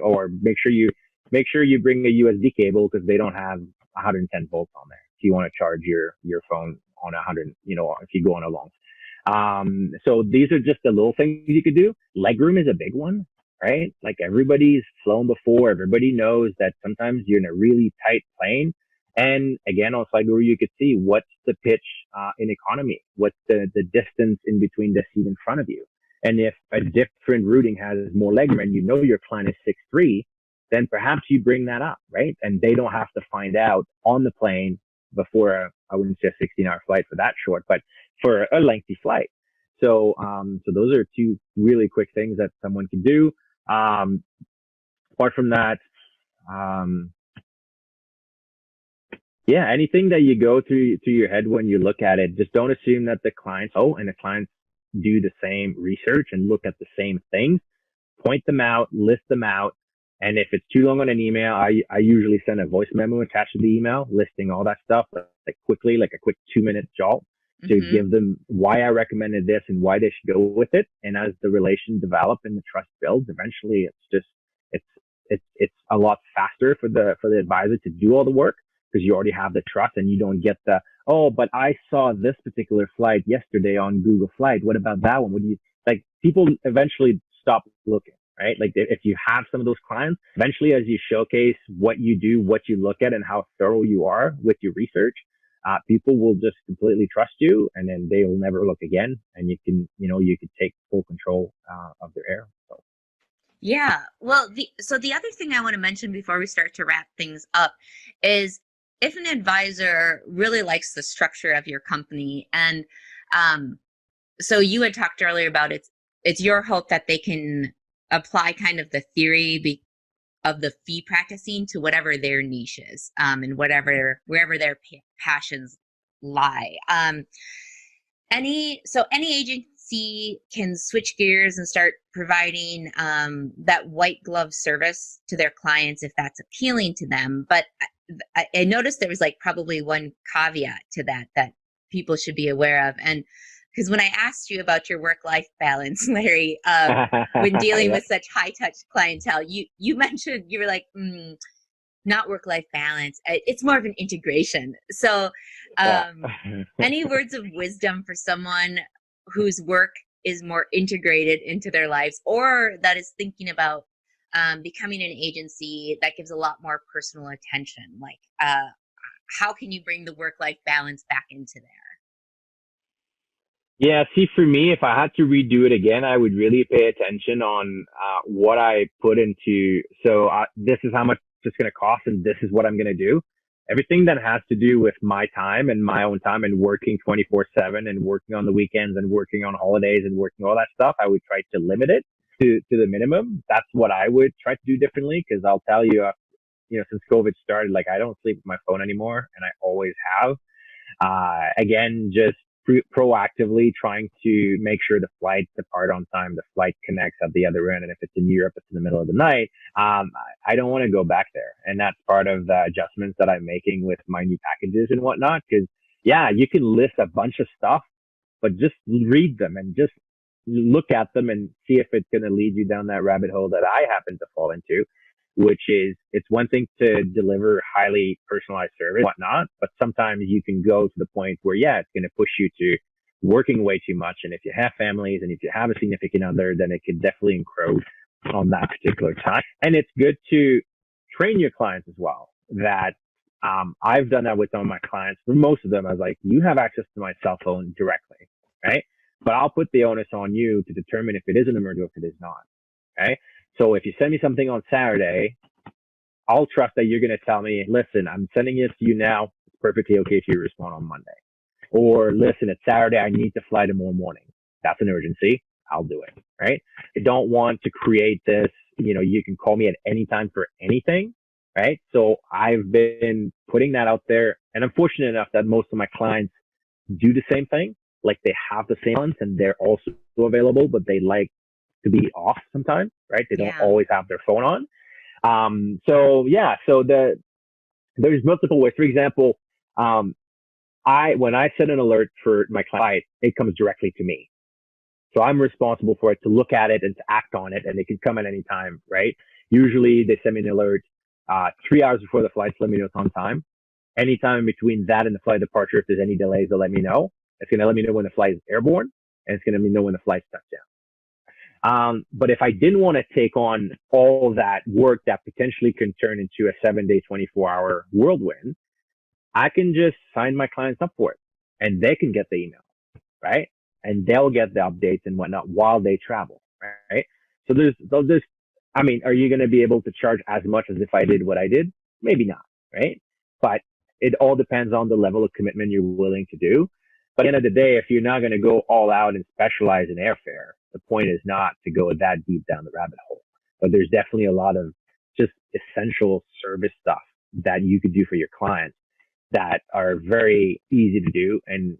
or make sure you bring a USB cable, because they don't have 110 volts on there if you want to charge your phone on 100, if you go on a long. So these are just the little things you could do. Legroom is a big one, right? Like, everybody's flown before. Everybody knows that sometimes you're in a really tight plane. And again, on SlideGuru, you could see what's the pitch in economy, what's the distance in between the seat in front of you. And if a different routing has more legroom and your client is 6'3", then perhaps you bring that up, right? And they don't have to find out on the plane before I wouldn't say a 16-hour flight for that short, but for a lengthy flight. So those are two really quick things that someone can do. Apart from that, anything that you go through your head when you look at it, just don't assume that the clients do the same research and look at the same things. Point them out, list them out. And if it's too long on an email, I usually send a voice memo attached to the email listing all that stuff, like quickly, like a quick 2-minute jolt to give them why I recommended this and why they should go with it. And as the relation develops and the trust builds, eventually it's a lot faster for the advisor to do all the work, because you already have the trust and you don't get the, but I saw this particular flight yesterday on Google Flight. What about that one? People eventually stop looking, right? Like if you have some of those clients, eventually as you showcase what you do, what you look at and how thorough you are with your research, people will just completely trust you, and then they will never look again. And you can take full control of their hair. So. Yeah. Well, the other thing I want to mention before we start to wrap things up is if an advisor really likes the structure of your company, and so you had talked earlier about it's your hope that they can apply kind of the theory of the fee practicing to whatever their niche is, and wherever their passions lie. Any agency can switch gears and start providing that white glove service to their clients if that's appealing to them. But I noticed there was like probably one caveat to that people should be aware of. And because when I asked you about your work-life balance, Larry, when dealing with such high-touch clientele, you mentioned, you were like, not work-life balance. It's more of an integration. So any words of wisdom for someone whose work is more integrated into their lives, or that is thinking about becoming an agency that gives a lot more personal attention? Like, how can you bring the work-life balance back into there? Yeah, see, for me, if I had to redo it again, I would really pay attention on what I put into. So this is how much it's going to cost, and this is what I'm going to do. Everything that has to do with my time and my own time and working 24/7 and working on the weekends and working on holidays and working all that stuff, I would try to limit it to the minimum. That's what I would try to do differently, because I'll tell you, since COVID started, like I don't sleep with my phone anymore, and I always have. Again, just proactively trying to make sure the flights depart on time, the flight connects at the other end. And if it's in Europe, it's in the middle of the night. I don't want to go back there. And that's part of the adjustments that I'm making with my new packages and whatnot. Cause yeah, you can list a bunch of stuff, but just read them and just look at them and see if it's going to lead you down that rabbit hole that I happen to fall into, which is, it's one thing to deliver highly personalized service and whatnot, but sometimes you can go to the point where, yeah, it's going to push you to working way too much. And if you have families and if you have a significant other, then it can definitely encroach on that particular time. And it's good to train your clients as well. That I've done that with some of my clients. For most of them, I was like, you have access to my cell phone directly, right? But I'll put the onus on you to determine if it is an emergency or if it is not, okay? So if you send me something on Saturday, I'll trust that you're going to tell me, listen, I'm sending it to you now. It's perfectly okay if you respond on Monday. Or listen, it's Saturday. I need to fly tomorrow morning. That's an urgency. I'll do it, right? I don't want to create this, you can call me at any time for anything, right? So I've been putting that out there, and I'm fortunate enough that most of my clients do the same thing. Like they have the same ones and they're also available, but they like to be off sometimes, right? They don't always have their phone on. So there's multiple ways. For example, when I set an alert for my client, it comes directly to me. So I'm responsible for it to look at it and to act on it, and it can come at any time, right? Usually they send me an alert 3 hours before the flight to let me know it's on time. Anytime between that and the flight departure, if there's any delays, they'll let me know. It's going to let me know when the flight is airborne, and it's going to let me know when the flight's touchdown. But if I didn't want to take on all that work that potentially can turn into a 7-day, 24-hour whirlwind, I can just sign my clients up for it, and they can get the email, right? And they'll get the updates and whatnot while they travel, right? So are you going to be able to charge as much as if I did what I did? Maybe not, right? But it all depends on the level of commitment you're willing to do. But at the end of the day, if you're not going to go all out and specialize in airfare, the point is not to go that deep down the rabbit hole. But there's definitely a lot of just essential service stuff that you could do for your clients that are very easy to do and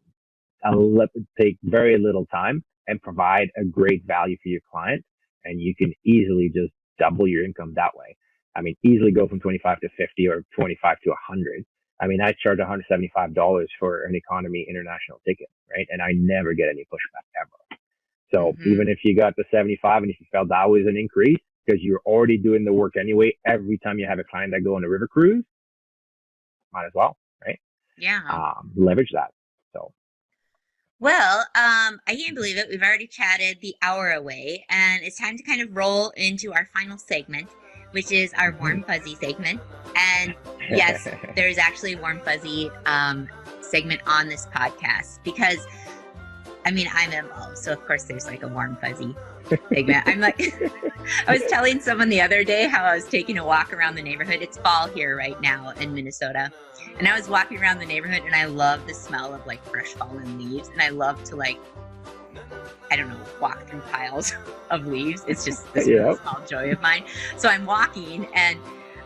take very little time and provide a great value for your client. And you can easily just double your income that way. I mean, easily go from 25 to 50 or 25 to 100. I mean, I charge $175 for an economy international ticket, right? And I never get any pushback ever. So even if you got the 75 and if you felt that was an increase because you're already doing the work anyway, every time you have a client that go on a river cruise, might as well, right? Yeah. Leverage that. So. Well, I can't believe it. We've already chatted the hour away, and it's time to kind of roll into our final segment, which is our warm fuzzy segment. And yes, there's actually a warm fuzzy segment on this podcast because, I mean, I'm involved, so of course there's like a warm fuzzy segment. I'm like, I was telling someone the other day how I was taking a walk around the neighborhood. It's fall here right now in Minnesota. And I was walking around the neighborhood and I love the smell of like fresh fallen leaves. And I love to like, I don't know, walk through piles of leaves. It's just this really small joy of mine. So I'm walking and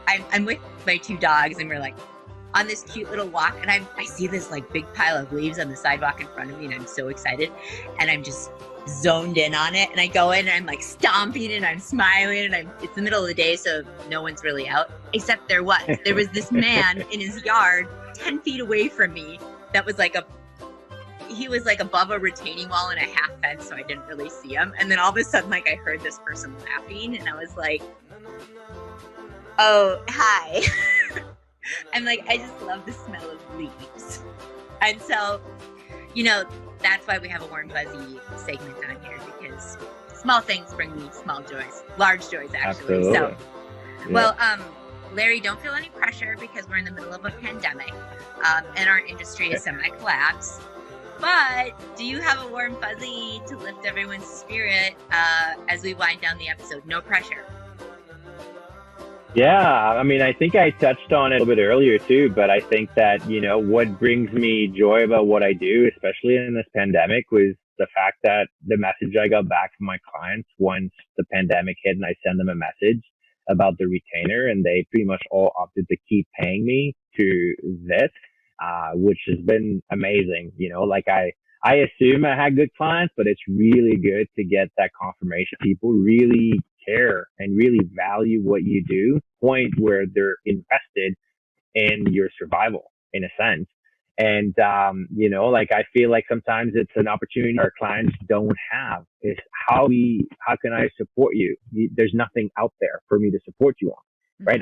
I'm with my two dogs and we're like on this cute little walk. And I see this like big pile of leaves on the sidewalk in front of me and I'm so excited. And I'm just zoned in on it. And I go in and I'm like stomping and I'm smiling and it's the middle of the day. So no one's really out except there was this man in his yard 10 feet away from me that was like he was like above a retaining wall and a half fence. So I didn't really see him. And then all of a sudden, like I heard this person laughing and I was like, oh, hi. I'm like, I just love the smell of leaves. And so, you know, that's why we have a warm fuzzy segment on here because small things bring me small joys, large joys actually. Absolutely. So, well, Larry, don't feel any pressure because we're in the middle of a pandemic and our industry is semi-collapsed. But do you have a warm fuzzy to lift everyone's spirit as we wind down the episode? No pressure. Yeah, I mean, I think I touched on it a little bit earlier too, but I think that, you know, what brings me joy about what I do, especially in this pandemic, was the fact that the message I got back from my clients once the pandemic hit and I send them a message about the retainer and they pretty much all opted to keep paying me to this, which has been amazing. You know, like I assume I had good clients, but it's really good to get that confirmation. People really care and really value what you do, point where they're invested in your survival in a sense. And, you know, like I feel like sometimes it's an opportunity our clients don't have is how can I support you? There's nothing out there for me to support you on, right?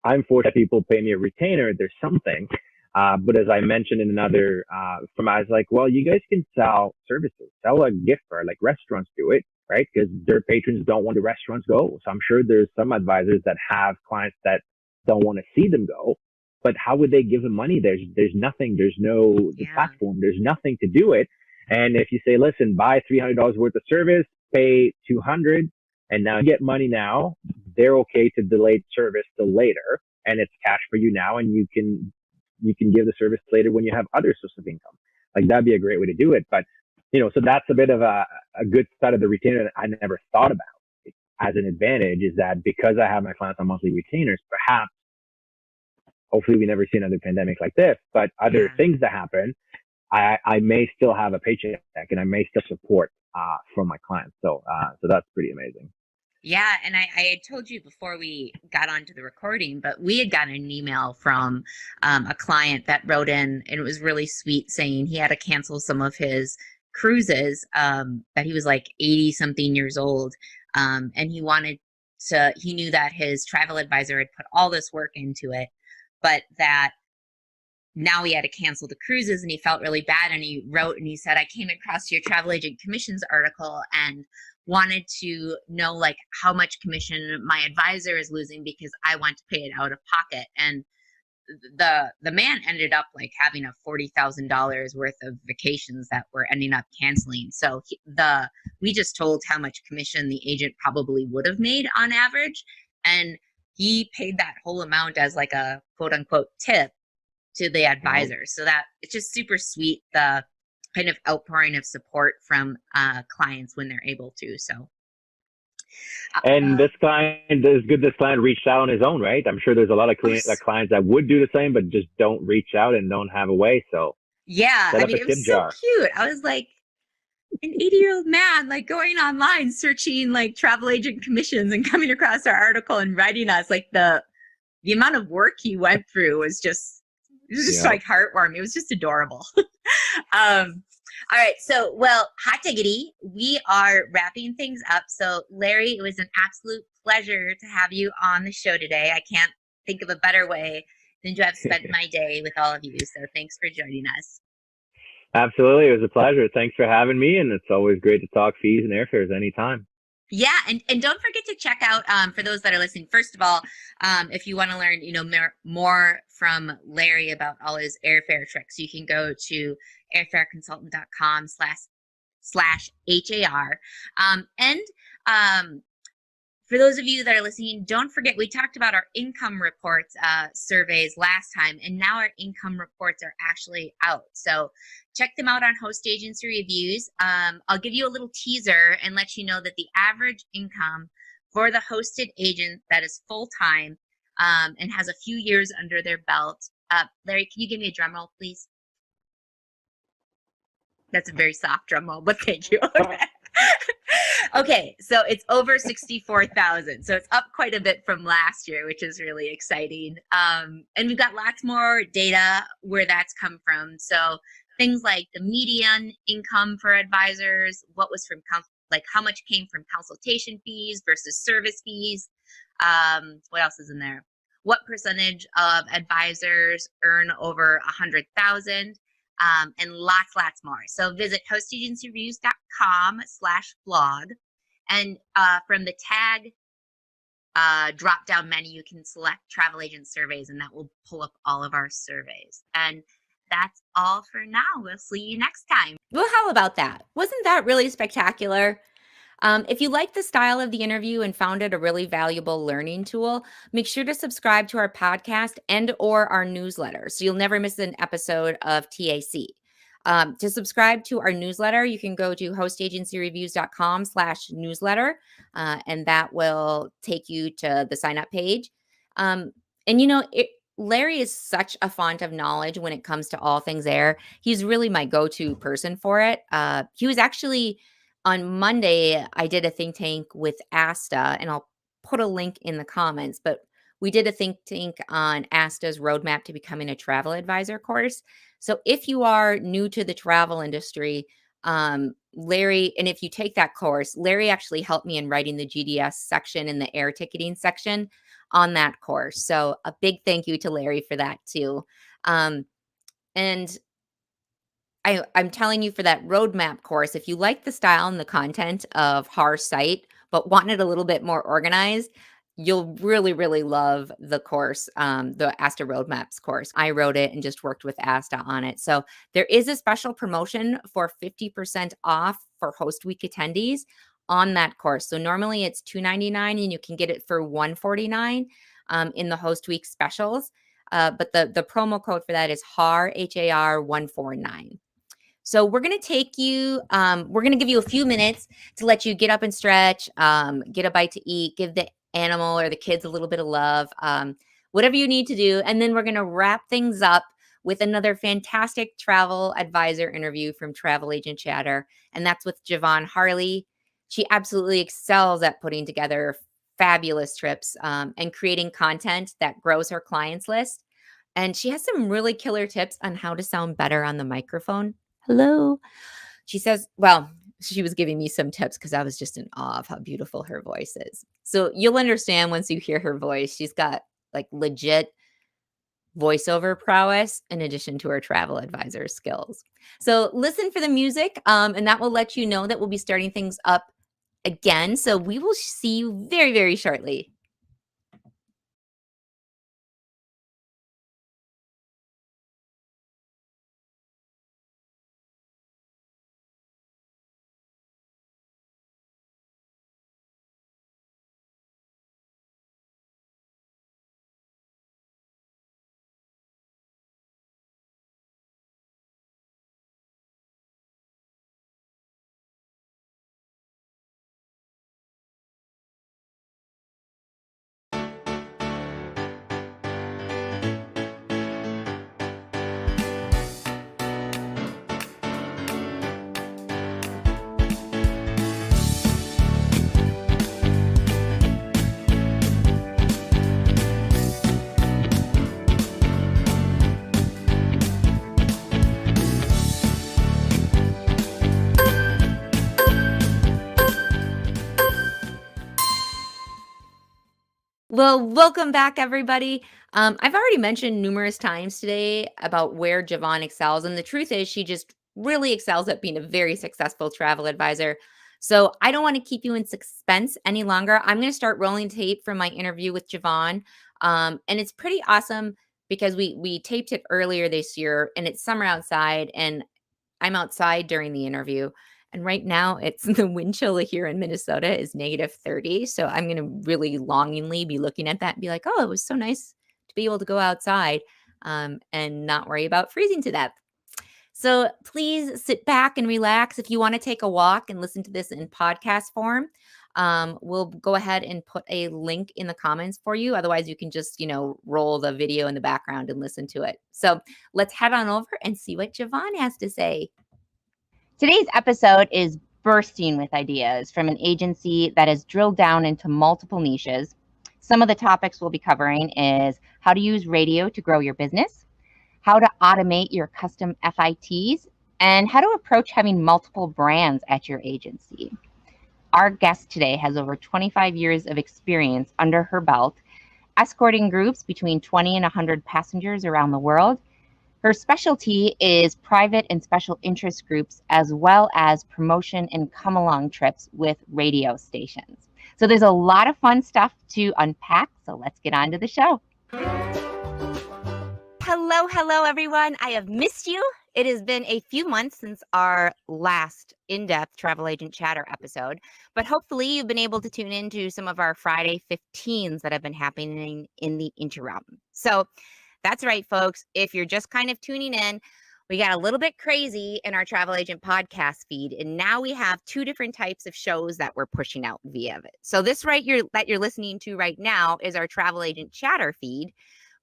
I'm forced that people pay me a retainer. There's something. But as I mentioned in another, I was like, well, you guys can sell services, sell a gift card, like restaurants do it, right? Because their patrons don't want the restaurants go. So I'm sure there's some advisors that have clients that don't want to see them go, but how would they give them money? There's nothing, there's no the platform, there's nothing to do it. And if you say, listen, buy $300 worth of service, pay $200, and now you get money now, they're okay to delay service till later. And it's cash for you now. And you can give the service later when you have other sources of income. Like that'd be a great way to do it. But, you know, so that's a bit of a good side of the retainer that I never thought about as an advantage is that because I have my clients on monthly retainers, perhaps, hopefully we never see another pandemic like this, but other things that happen, I may still have a paycheck and I may still support, from my clients. So that's pretty amazing. Yeah, and I had told you before we got onto the recording, but we had gotten an email from a client that wrote in, and it was really sweet, saying he had to cancel some of his cruises, that he was like 80 something years old, and he knew that his travel advisor had put all this work into it, but that now he had to cancel the cruises and he felt really bad. And he wrote and he said, I came across your travel agent commissions article and wanted to know like how much commission my advisor is losing because I want to pay it out of pocket. And the man ended up like having a $40,000 worth of vacations that were ending up canceling. So we just told how much commission the agent probably would have made on average. And he paid that whole amount as like a quote unquote tip to the advisor. So that it's just super sweet. The kind of outpouring of support from clients when they're able to. So, and this client is good. This client reached out on his own, right? I'm sure there's a lot of clients that would do the same, but just don't reach out and don't have a way. So yeah, I mean, it was so cute. I was like, an 80-year-old man, like going online, searching like travel agent commissions and coming across our article and writing us like the amount of work he went through was just like heartwarming. It was just adorable. All right. So, well, hot diggity, we are wrapping things up. So, Larry, it was an absolute pleasure to have you on the show today. I can't think of a better way than to have spent my day with all of you. So, thanks for joining us. Absolutely. It was a pleasure. Thanks for having me. And it's always great to talk fees and airfares anytime. Yeah, and don't forget to check out for those that are listening. First of all, if you want to learn, more from Larry about all his airfare tricks, you can go to airfareconsultant.com/HAR. And for those of you that are listening, don't forget we talked about our income reports surveys last time, and now our income reports are actually out. So check them out on Host Agency Reviews. I'll give you a little teaser and let you know that the average income for the hosted agent that is full-time and has a few years under their belt. Larry, can you give me a drum roll, please? That's a very soft drum roll, but thank you. Okay, so it's over 64,000. So it's up quite a bit from last year, which is really exciting. And we've got lots more data where that's come from. So things like the median income for advisors, what was from how much came from consultation fees versus service fees. What else is in there? What percentage of advisors earn over 100,000? And lots more. So visit hostagencyreviews.com/blog. And from the TAG drop-down menu, you can select travel agent surveys, and that will pull up all of our surveys. And that's all for now. We'll see you next time. Well, how about that? Wasn't that really spectacular? If you liked the style of the interview and found it a really valuable learning tool, make sure to subscribe to our podcast and or our newsletter so you'll never miss an episode of TAC. To subscribe to our newsletter, you can go to hostagencyreviews.com/newsletter, and that will take you to the sign up page. Larry is such a font of knowledge when it comes to all things air. He's really my go-to person for it. He was actually on Monday, I did a think tank with ASTA, and I'll put a link in the comments, but we did a think tank on ASTA's roadmap to becoming a travel advisor course. So if you are new to the travel industry, Larry, and if you take that course, Larry actually helped me in writing the GDS section and the air ticketing section on that course. So a big thank you to Larry for that too. And I'm telling you for that roadmap course, if you like the style and the content of HAR's site, but want it a little bit more organized, you'll really, really love the course, the ASTA Roadmaps course. I wrote it and just worked with ASTA on it. So there is a special promotion for 50% off for Host Week attendees on that course. So normally it's $299 and you can get it for $149 in the Host Week specials. But the promo code for that is HAR, HAR 149. So we're going to take you, we're going to give you a few minutes to let you get up and stretch, get a bite to eat, give the animal or the kids a little bit of love, whatever you need to do. And then we're going to wrap things up with another fantastic travel advisor interview from Travel Agent Chatter. And that's with Javon Harley. She absolutely excels at putting together fabulous trips and creating content that grows her clients list. And she has some really killer tips on how to sound better on the microphone. Hello. She says, well, she was giving me some tips because I was just in awe of how beautiful her voice is. So you'll understand once you hear her voice. She's got like legit voiceover prowess in addition to her travel advisor skills. So listen for the music, and that will let you know that we'll be starting things up again. So we will see you very, very shortly. Well, welcome back, everybody. I've already mentioned numerous times today about where Javon excels, and the truth is she just really excels at being a very successful travel advisor. So I don't want to keep you in suspense any longer. I'm going to start rolling tape from my interview with Javon. And it's pretty awesome because we taped it earlier this year and it's summer outside and I'm outside during the interview. And right now it's the wind chill here in Minnesota is -30. So I'm going to really longingly be looking at that and be like, oh, it was so nice to be able to go outside and not worry about freezing to death. So please sit back and relax. If you want to take a walk and listen to this in podcast form, we'll go ahead and put a link in the comments for you. Otherwise, you can just, roll the video in the background and listen to it. So let's head on over and see what Javon has to say. Today's episode is bursting with ideas from an agency that has drilled down into multiple niches. Some of the topics we'll be covering is how to use radio to grow your business, how to automate your custom FITs, and how to approach having multiple brands at your agency. Our guest today has over 25 years of experience under her belt, escorting groups between 20 and 100 passengers around the world. Her specialty is private and special interest groups, as well as promotion and come-along trips with radio stations. So there's a lot of fun stuff to unpack, so let's get on to the show. Hello, everyone. I have missed you. It has been a few months since our last in-depth Travel Agent Chatter episode, but hopefully you've been able to tune into some of our Friday 15s that have been happening in the interim. So that's right, folks. If you're just kind of tuning in, we got a little bit crazy in our Travel Agent podcast feed, and now we have two different types of shows that we're pushing out via it. So this that you're listening to right now is our Travel Agent Chatter feed,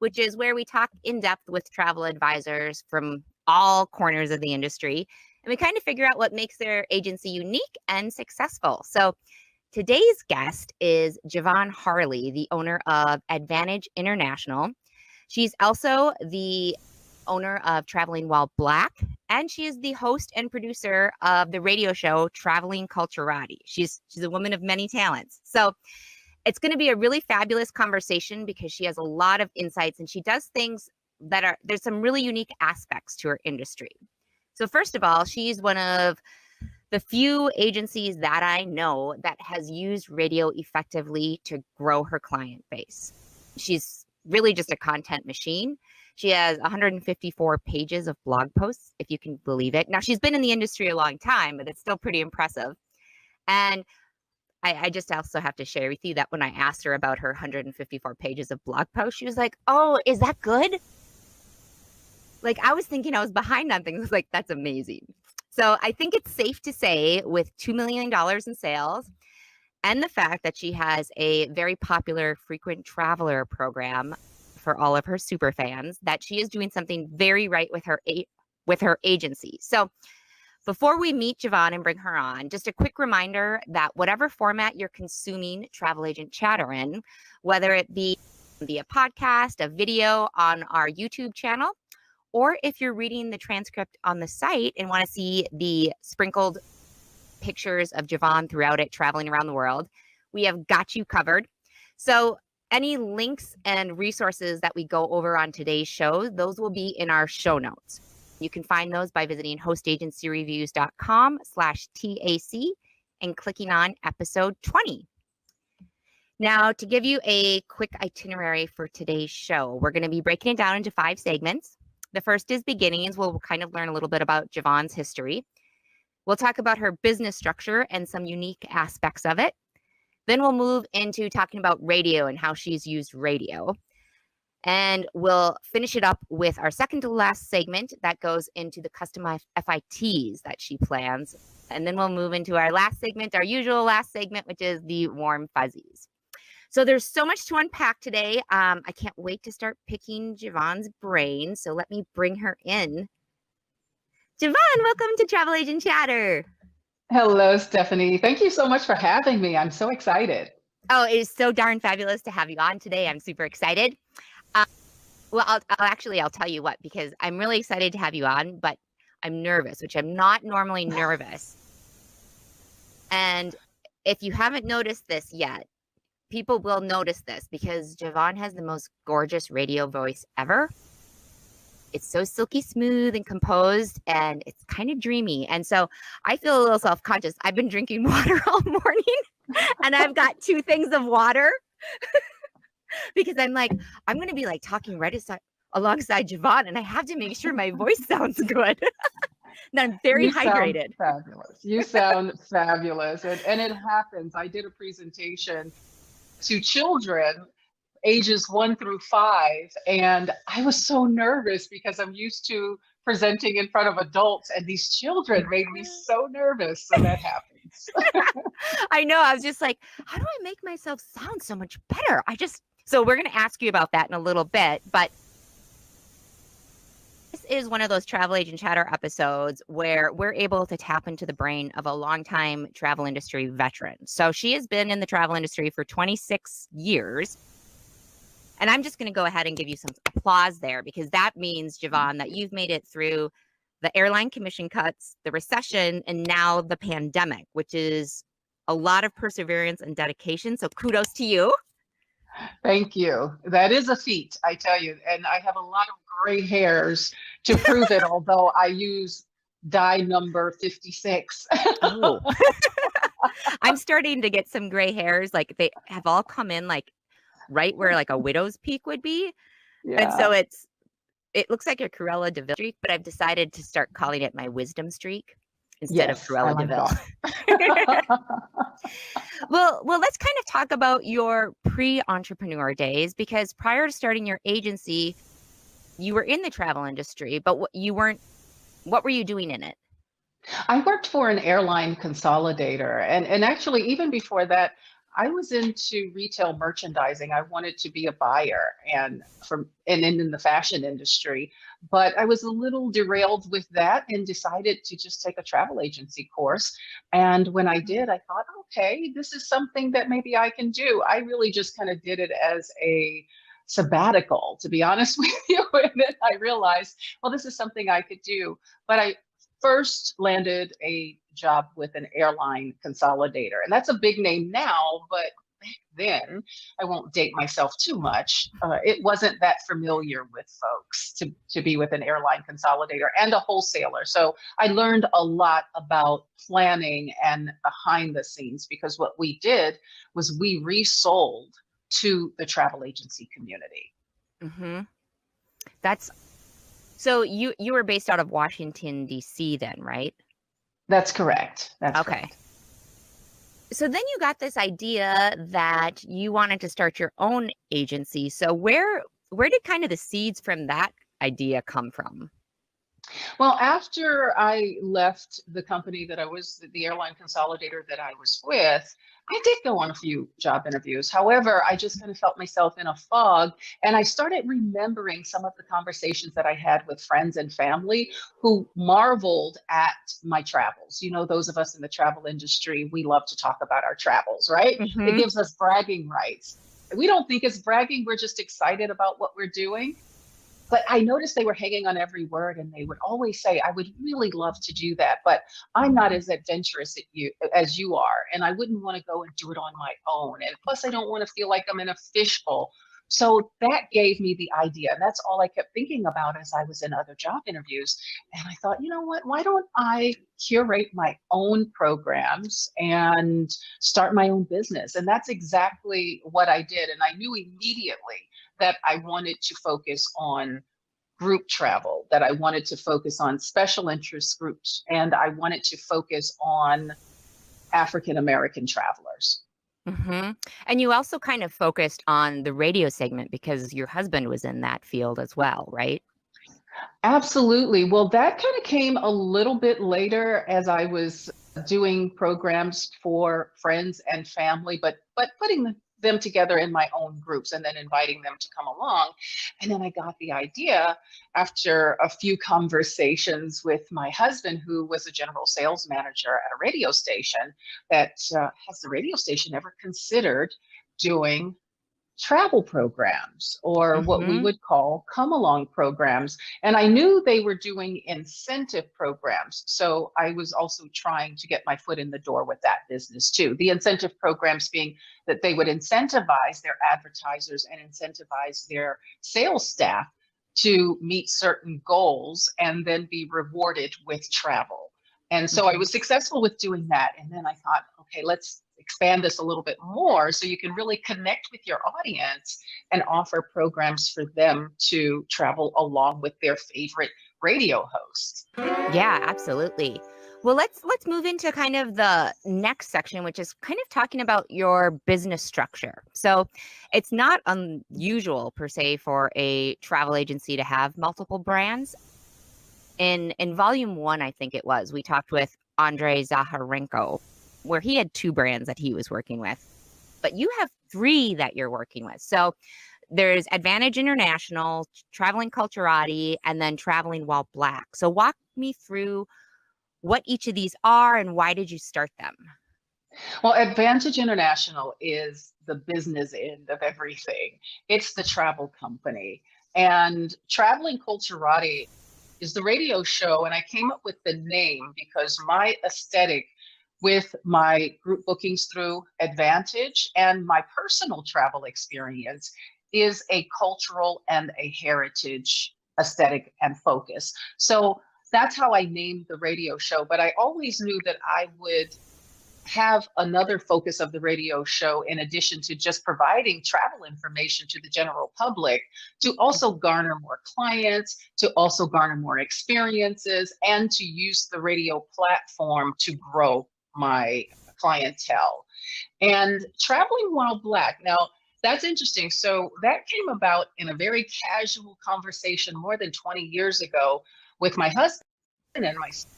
which is where we talk in depth with travel advisors from all corners of the industry, and we kind of figure out what makes their agency unique and successful. So today's guest is Javon Harley, the owner of Advantage International. She's also the owner of Traveling While Black, and she is the host and producer of the radio show Traveling Culturati. She's a woman of many talents. So it's going to be a really fabulous conversation because she has a lot of insights and she does things there's some really unique aspects to her industry. So first of all, she's one of the few agencies that I know that has used radio effectively to grow her client base. She's really just a content machine. She has 154 pages of blog posts, if you can believe it. Now, she's been in the industry a long time, but it's still pretty impressive. And I just also have to share with you that when I asked her about her 154 pages of blog posts, she was like, oh, is that good? Like, I was thinking I was behind on things. I was like, that's amazing. So I think it's safe to say with $2 million in sales and the fact that she has a very popular frequent traveler program for all of her super fans, that she is doing something very right with her agency. So before we meet Javon and bring her on, just a quick reminder that whatever format you're consuming Travel Agent Chatter in, whether it be via podcast, a video on our YouTube channel, or if you're reading the transcript on the site and want to see the sprinkled pictures of Javon throughout it, traveling around the world, we have got you covered. So any links and resources that we go over on today's show, those will be in our show notes. You can find those by visiting hostagencyreviews.com/TAC and clicking on episode 20. Now, to give you a quick itinerary for today's show, we're going to be breaking it down into 5 segments. The first is beginnings. We'll kind of learn a little bit about Javon's history. We'll talk about her business structure and some unique aspects of it. Then we'll move into talking about radio and how she's used radio. And we'll finish it up with our second to last segment that goes into the customized FITs that she plans. And then we'll move into our last segment, our usual last segment, which is the warm fuzzies. So there's so much to unpack today. I can't wait to start picking Javon's brain. So let me bring her in. Javon, welcome to Travel Agent Chatter. Hello, Stephanie. Thank you so much for having me. I'm so excited. Oh, it is so darn fabulous to have you on today. I'm super excited. Well, I'll tell you what, because I'm really excited to have you on, but I'm nervous, which I'm not normally nervous. And if you haven't noticed this yet, people will notice this because Javon has the most gorgeous radio voice ever. it's so silky smooth and composed, and it's kind of dreamy. And so I feel a little self-conscious. I've been drinking water all morning and I've got 2 things of water because I'm like, I'm going to be like talking alongside Javon, and I have to make sure my voice sounds good. And I'm very hydrated. Fabulous. You sound fabulous. And it happens. I did a presentation to children ages 1 through 5, and I was so nervous because I'm used to presenting in front of adults, and these children made me so nervous. So that happens. I know. I was just like, how do I make myself sound so much better? So we're going to ask you about that in a little bit, but this is one of those Travel Agent Chatter episodes where we're able to tap into the brain of a longtime travel industry veteran. So she has been in the travel industry for 26 years. And I'm just going to go ahead and give you some applause there, because that means, Javon, that you've made it through the airline commission cuts, the recession, and now the pandemic, which is a lot of perseverance and dedication. So kudos to you. Thank you. That is a feat, I tell you. And I have a lot of gray hairs to prove it, although I use dye number 56. Oh. I'm starting to get some gray hairs. Like, they have all come in like right where like a widow's peak would be. Yeah. And so it looks like a Cruella de Vil streak, but I've decided to start calling it my wisdom streak instead of Cruella de Vil. Well, let's kind of talk about your pre-entrepreneur days, because prior to starting your agency, you were in the travel industry, but what were you doing in it? I worked for an airline consolidator, and actually even before that, I was into retail merchandising. I wanted to be a buyer and in the fashion industry, but I was a little derailed with that and decided to just take a travel agency course. And when I did, I thought, okay, this is something that maybe I can do. I really just kind of did it as a sabbatical, to be honest with you. And then I realized, well, this is something I could do. But I first landed a job with an airline consolidator, and that's a big name now, but back then, I won't date myself too much, it wasn't that familiar with folks to be with an airline consolidator and a wholesaler. So I learned a lot about planning and behind the scenes, because what we did was we resold to the travel agency community. Mm-hmm. So you were based out of Washington, D.C. then, right? That's correct. That's okay. Correct. So then you got this idea that you wanted to start your own agency. So where did kind of the seeds from that idea come from? Well, after I left the company that I was, the airline consolidator that I was with, I did go on a few job interviews. However, I just kind of felt myself in a fog, and I started remembering some of the conversations that I had with friends and family who marveled at my travels. You know, those of us in the travel industry, we love to talk about our travels, right? Mm-hmm. It gives us bragging rights. We don't think it's bragging. We're just excited about what we're doing. But I noticed they were hanging on every word, and they would always say, I would really love to do that, but I'm not as adventurous as you are, and I wouldn't want to go and do it on my own. And plus, I don't want to feel like I'm in a fishbowl. So that gave me the idea. And that's all I kept thinking about as I was in other job interviews. And I thought, you know what, why don't I curate my own programs and start my own business? And that's exactly what I did. And I knew immediately that I wanted to focus on group travel, that I wanted to focus on special interest groups, and I wanted to focus on African American travelers. Mm-hmm. And you also kind of focused on the radio segment because your husband was in that field as well, right? Absolutely. Well, that kind of came a little bit later as I was doing programs for friends and family, but putting them together in my own groups and then inviting them to come along. And then I got the idea after a few conversations with my husband, who was a general sales manager at a radio station, that has the radio station ever considered doing travel programs, or what we would call come along programs? And I knew they were doing incentive programs. So I was also trying to get my foot in the door with that business too. The incentive programs being that they would incentivize their advertisers and incentivize their sales staff to meet certain goals and then be rewarded with travel. And so I was successful with doing that. And then I thought, okay, let's expand this a little bit more so you can really connect with your audience and offer programs for them to travel along with their favorite radio host. Yeah, absolutely. Well, let's move into kind of the next section, which is kind of talking about your business structure. So it's not unusual per se for a travel agency to have multiple brands. In volume 1, I think it was, we talked with Andrei Zaharenko, where he had 2 brands that he was working with, but you have 3 that you're working with. So there's Advantage International, Traveling Culturati, and then Traveling While Black. So walk me through what each of these are and why did you start them? Well, Advantage International is the business end of everything. It's the travel company. And Traveling Culturati is the radio show. And I came up with the name because my aesthetic with my group bookings through Advantage and my personal travel experience is a cultural and a heritage aesthetic and focus. So that's how I named the radio show. But I always knew that I would have another focus of the radio show, in addition to just providing travel information to the general public, to also garner more clients, to also garner more experiences, and to use the radio platform to grow my clientele. And Traveling While Black, now that's interesting. So that came about in a very casual conversation more than 20 years ago with my husband and myself.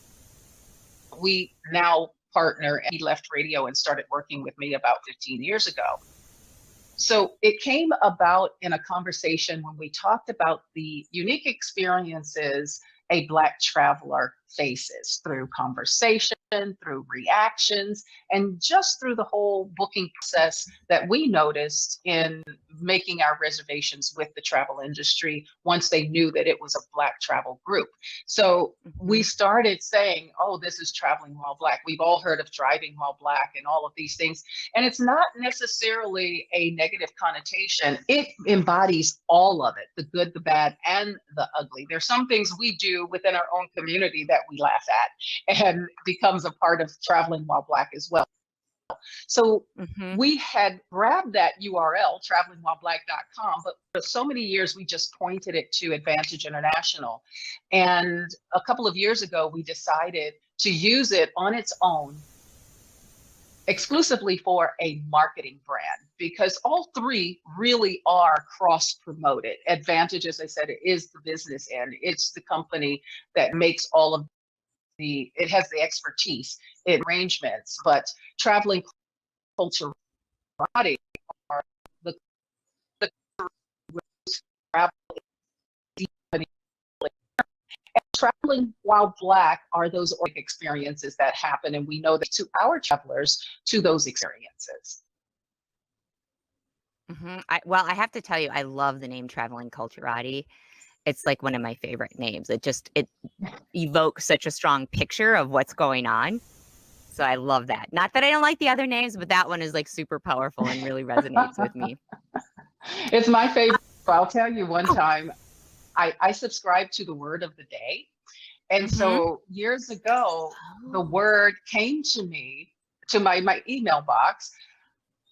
We now partner, and he left radio and started working with me about 15 years ago. So it came about in a conversation when we talked about the unique experiences a Black traveler faces through conversation, through reactions, and just through the whole booking process that we noticed in making our reservations with the travel industry once they knew that it was a Black travel group. So we started saying, oh, this is Traveling While Black. We've all heard of Driving While Black and all of these things. And it's not necessarily a negative connotation. It embodies all of it, the good, the bad, and the ugly. There's some things we do within our own community that we laugh at and becomes a part of Traveling While Black as well. So we had grabbed that URL, travelingwhileblack.com, but for so many years, we just pointed it to Advantage International. And a couple of years ago, we decided to use it on its own exclusively for a marketing brand, because all 3 really are cross-promoted. Advantage, as I said, it is the business end. It's the company that makes all of it has the expertise in arrangements, but Traveling Culturati are the travel. And Traveling While Black are those experiences that happen, and we know that to our travelers, to those experiences. I have to tell you, I love the name Traveling Culturati. It's like one of my favorite names. It evokes such a strong picture of what's going on. So I love that. Not that I don't like the other names, but that one is like super powerful and really resonates with me. It's my favorite. I'll tell you one time, I subscribed to the word of the day. And so years ago, the word came to me, to my email box,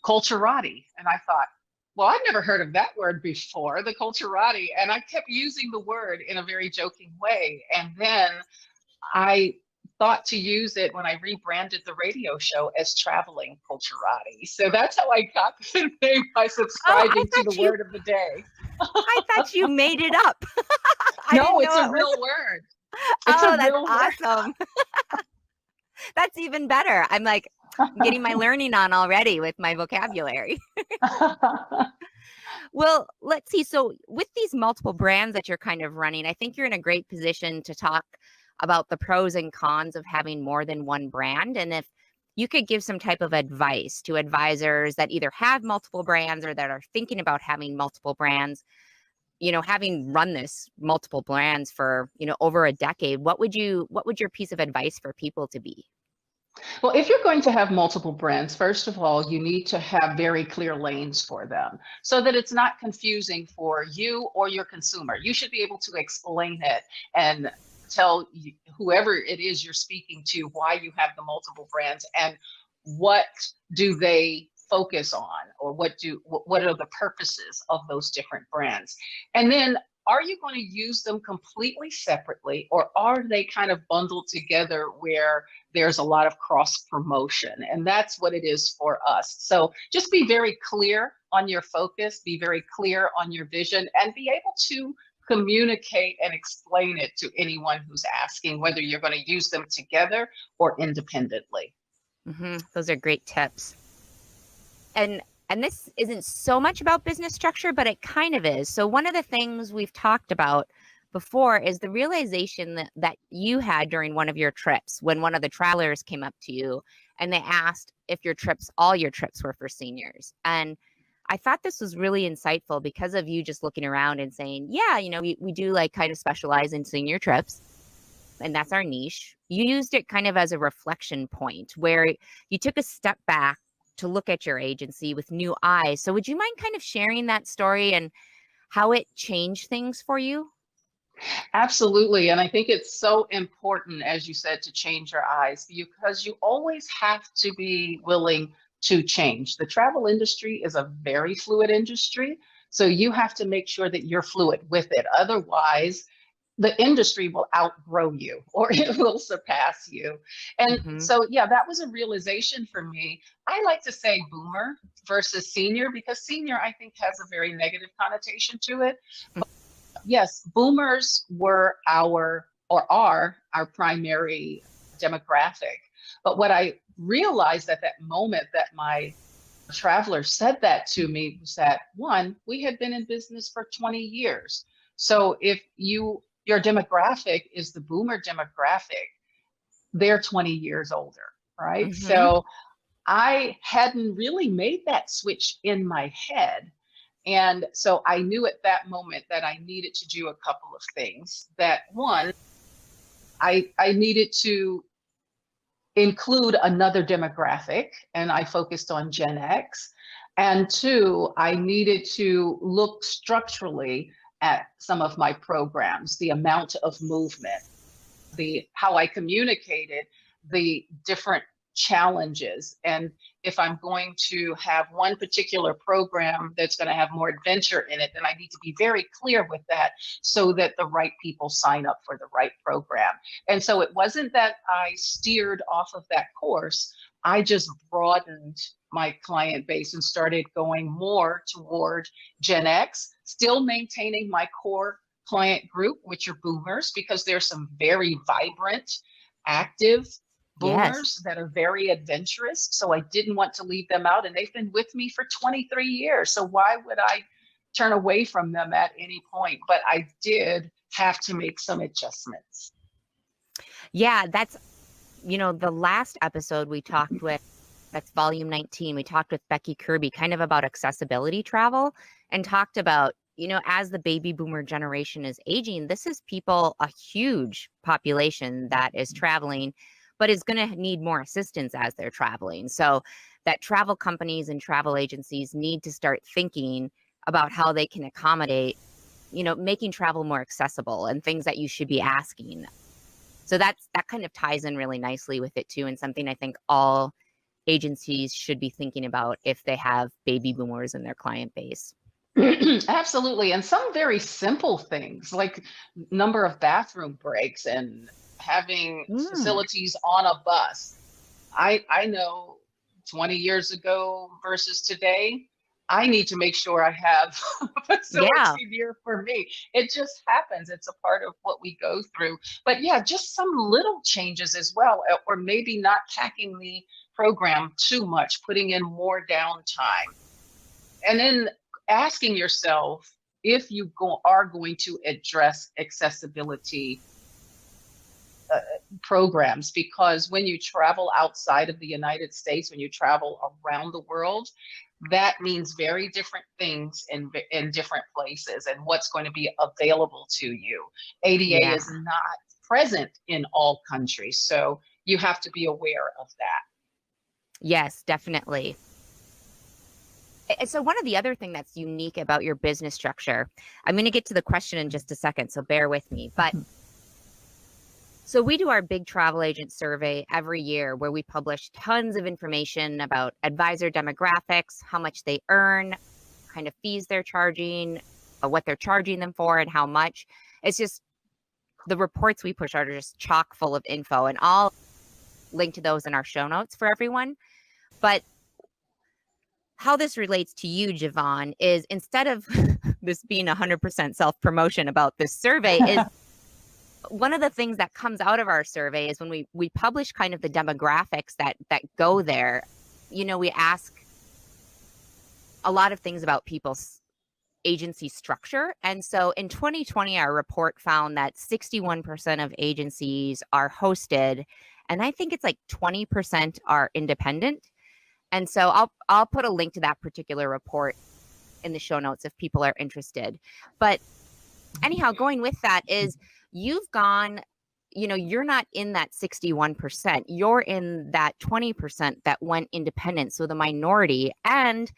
culturati. And I thought, well, I've never heard of that word before, the culturati. And I kept using the word in a very joking way. And then I thought to use it when I rebranded the radio show as Traveling Culturati. So that's how I got the name by subscribing to the word of the day. I thought you made it up. No, it's a real word. It's that's awesome. That's even better. I'm like, getting my learning on already with my vocabulary. Well, let's see. So with these multiple brands that you're kind of running, I think you're in a great position to talk about the pros and cons of having more than one brand. And if you could give some type of advice to advisors that either have multiple brands or that are thinking about having multiple brands, having run this multiple brands for, over a decade, what would your piece of advice for people to be? Well, if you're going to have multiple brands, first of all, you need to have very clear lanes for them so that it's not confusing for you or your consumer. You should be able to explain it and tell whoever it is you're speaking to why you have the multiple brands and what do they focus on, or what are the purposes of those different brands. And then, are you going to use them completely separately, or are they kind of bundled together where there's a lot of cross promotion? And that's what it is for us. So just be very clear on your focus, be very clear on your vision, and be able to communicate and explain it to anyone who's asking, whether you're going to use them together or independently. Those are great tips. And this isn't so much about business structure, but it kind of is. So one of the things we've talked about before is the realization that you had during one of your trips, when one of the travelers came up to you and they asked if all your trips were for seniors. And I thought this was really insightful because of you just looking around and saying, yeah, we do like kind of specialize in senior trips, and that's our niche. You used it kind of as a reflection point where you took a step back to look at your agency with new eyes. So would you mind kind of sharing that story and how it changed things for you? Absolutely. And I think it's so important, as you said, to change your eyes, because you always have to be willing to change. The travel industry is a very fluid industry. So you have to make sure that you're fluid with it. Otherwise, the industry will outgrow you or it will surpass you. And so, yeah, that was a realization for me. I like to say boomer versus senior because senior, I think, has a very negative connotation to it. But yes, boomers were are our primary demographic. But what I realized at that moment that my traveler said that to me was that, one, we had been in business for 20 years. So if your demographic is the boomer demographic, they're 20 years older, right? So I hadn't really made that switch in my head. And so I knew at that moment that I needed to do a couple of things. That one, I needed to include another demographic, and I focused on Gen X. And two, I needed to look structurally at some of my programs, the amount of movement, how I communicated, the different challenges. And if I'm going to have one particular program that's going to have more adventure in it, then I need to be very clear with that so that the right people sign up for the right program. And so it wasn't that I steered off of that course. I just broadened my client base and started going more toward Gen X, still maintaining my core client group, which are boomers, because there's some very vibrant, active boomers that are very adventurous. So I didn't want to leave them out. And they've been with me for 23 years. So why would I turn away from them at any point? But I did have to make some adjustments. Yeah, that's, the last episode we talked with, that's volume 19, we talked with Becky Kirby kind of about accessibility travel and talked about, as the baby boomer generation is aging, this is a huge population that is traveling, but is going to need more assistance as they're traveling. So that travel companies and travel agencies need to start thinking about how they can accommodate, making travel more accessible and things that you should be asking. So that kind of ties in really nicely with it too, and something I think all agencies should be thinking about if they have baby boomers in their client base. Absolutely. And some very simple things like number of bathroom breaks and having facilities on a bus. I know 20 years ago versus today, I need to make sure I have a facility near for me. It just happens. It's a part of what we go through. But yeah, just some little changes as well, or maybe not packing the program too much, putting in more downtime. And then asking yourself if you are going to address accessibility programs, because when you travel outside of the United States, when you travel around the world, that means very different things in different places and what's going to be available to you. ADA is not present in all countries. So you have to be aware of that. Yes, definitely. So one of the other thing that's unique about your business structure, I'm going to get to the question in just a second, so bear with me. But so we do our big travel agent survey every year where we publish tons of information about advisor demographics, how much they earn, kind of fees they're charging, what they're charging them for, and how much. It's just the reports we push are just chock full of info, and I'll link to those in our show notes for everyone. But how this relates to you, Javon, is instead of this being 100% self-promotion about this survey, is one of the things that comes out of our survey is when we publish kind of the demographics that go there. You know, we ask a lot of things about people's agency structure. And so in 2020, our report found that 61% of agencies are hosted, and I think it's like 20% are independent. And so I'll put a link to that particular report in the show notes if people are interested. But anyhow, going with that is you've gone, you know, you're not in that 61%. You're in that 20% that went independent. So the minority. And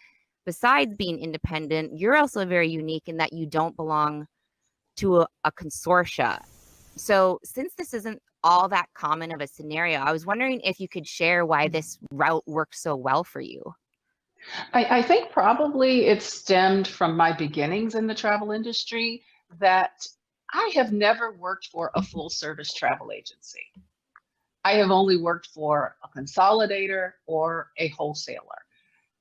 besides being independent, you're also very unique in that you don't belong to a consortia. So since this isn't all that common of a scenario, I was wondering if you could share why this route works so well for you. I think probably it stemmed from my beginnings in the travel industry that I have never worked for a full service travel agency. I have only worked for a consolidator or a wholesaler.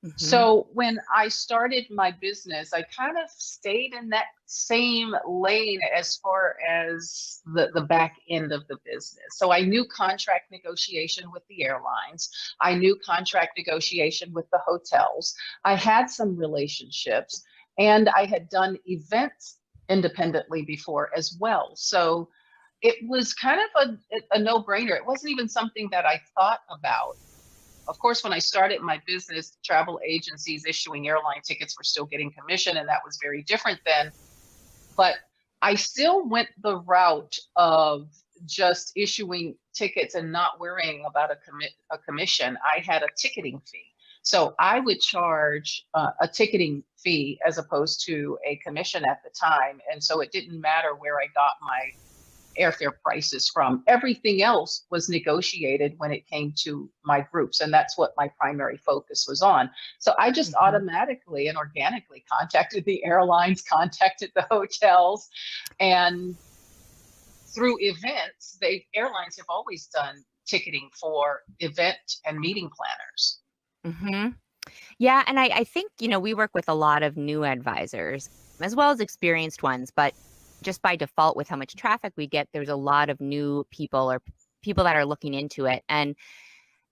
Mm-hmm. So when I started my business, I kind of stayed in that same lane as far as the back end of the business. So I knew contract negotiation with the airlines. I knew contract negotiation with the hotels. I had some relationships, and I had done events independently before as well. So it was kind of a no-brainer. It wasn't even something that I thought about. Of course, when I started my business, travel agencies issuing airline tickets were still getting commission, and that was very different then. But I still went the route of just issuing tickets and not worrying about a commission. I had a ticketing fee. So I would charge a ticketing fee as opposed to a commission at the time. And so it didn't matter where I got my airfare prices from. Everything else was negotiated when it came to my groups, and that's what my primary focus was on. So I just automatically and organically contacted the airlines, contacted the hotels, and through events, airlines have always done ticketing for event and meeting planners. Mm-hmm. Yeah, and I think, you know, we work with a lot of new advisors as well as experienced ones, but just by default with how much traffic we get, there's a lot of new people or people that are looking into it. And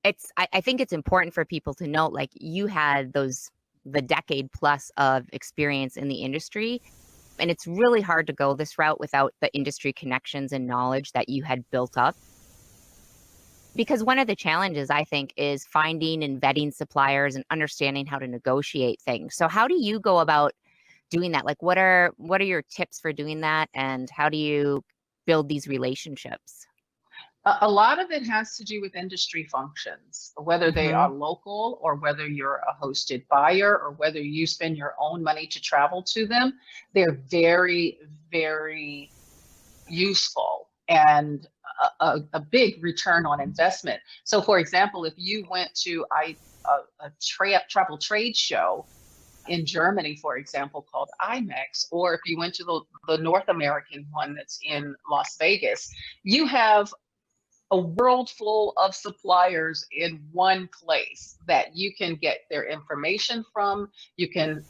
I think it's important for people to note, like, you had the decade plus of experience in the industry, and it's really hard to go this route without the industry connections and knowledge that you had built up. Because one of the challenges, I think, is finding and vetting suppliers and understanding how to negotiate things. So how do you go about doing that? Like, what are your tips for doing that, and how do you build these relationships? A lot of it has to do with industry functions, whether they are local or whether you're a hosted buyer or whether you spend your own money to travel to them. They're very, very useful and a big return on investment. So for example, if you went to a travel trade show in Germany, for example, called IMEX, or if you went to the North American one that's in Las Vegas, you have a world full of suppliers in one place that you can get their information from. You can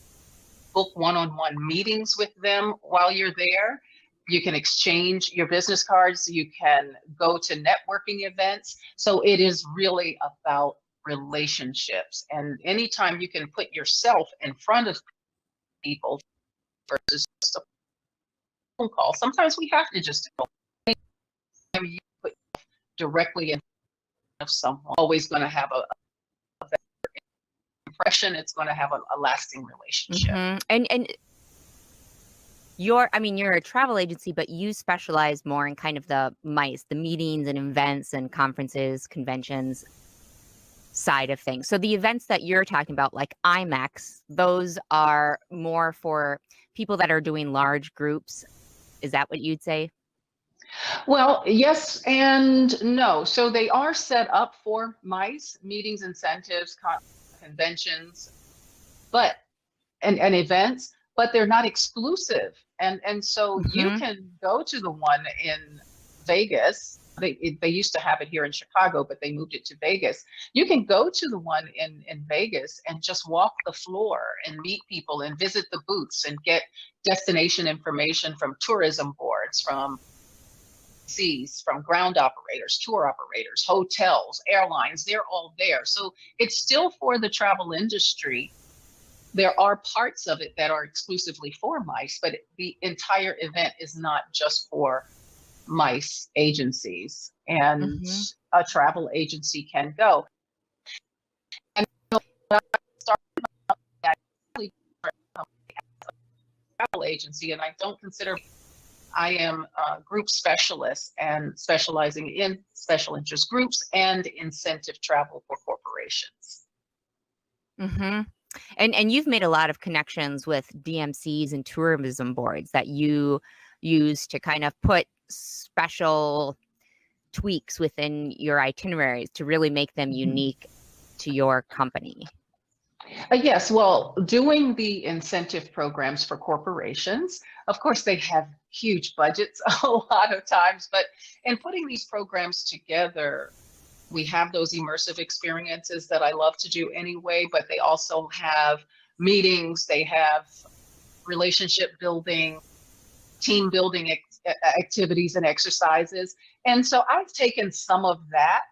book one-on-one meetings with them while you're there. You can exchange your business cards. You can go to networking events. So it is really about relationships. And anytime you can put yourself in front of people versus just a phone call, sometimes we have to just you put directly in front of someone, always going to have a better impression. It's going to have a lasting relationship. And you're a travel agency, but you specialize more in kind of the MICE, the meetings and events and conferences, conventions side of things. So the events that you're talking about, like IMEX, those are more for people that are doing large groups. Is that what you'd say? Well, yes and no. So they are set up for MICE, meetings, incentives, conventions, but and events, but they're not exclusive. And so you Mm-hmm. can go to the one in Vegas. They used to have it here in Chicago, but they moved it to Vegas. You can go to the one in Vegas and just walk the floor and meet people and visit the booths and get destination information from tourism boards, from seas, from ground operators, tour operators, hotels, airlines. They're all there. So it's still for the travel industry. There are parts of it that are exclusively for MICE, but the entire event is not just for MICE agencies, and Mm-hmm. a travel agency can go. And when I started, I really started as a travel agency, and I don't consider I am a group specialist and specializing in special interest groups and incentive travel for corporations. Mm-hmm. And you've made a lot of connections with DMCs and tourism boards that you use to kind of put special tweaks within your itineraries to really make them unique to your company. Yes, well, doing the incentive programs for corporations, of course, they have huge budgets a lot of times, but in putting these programs together, we have those immersive experiences that I love to do anyway, but they also have meetings, they have relationship building, team building activities and exercises. And so I've taken some of that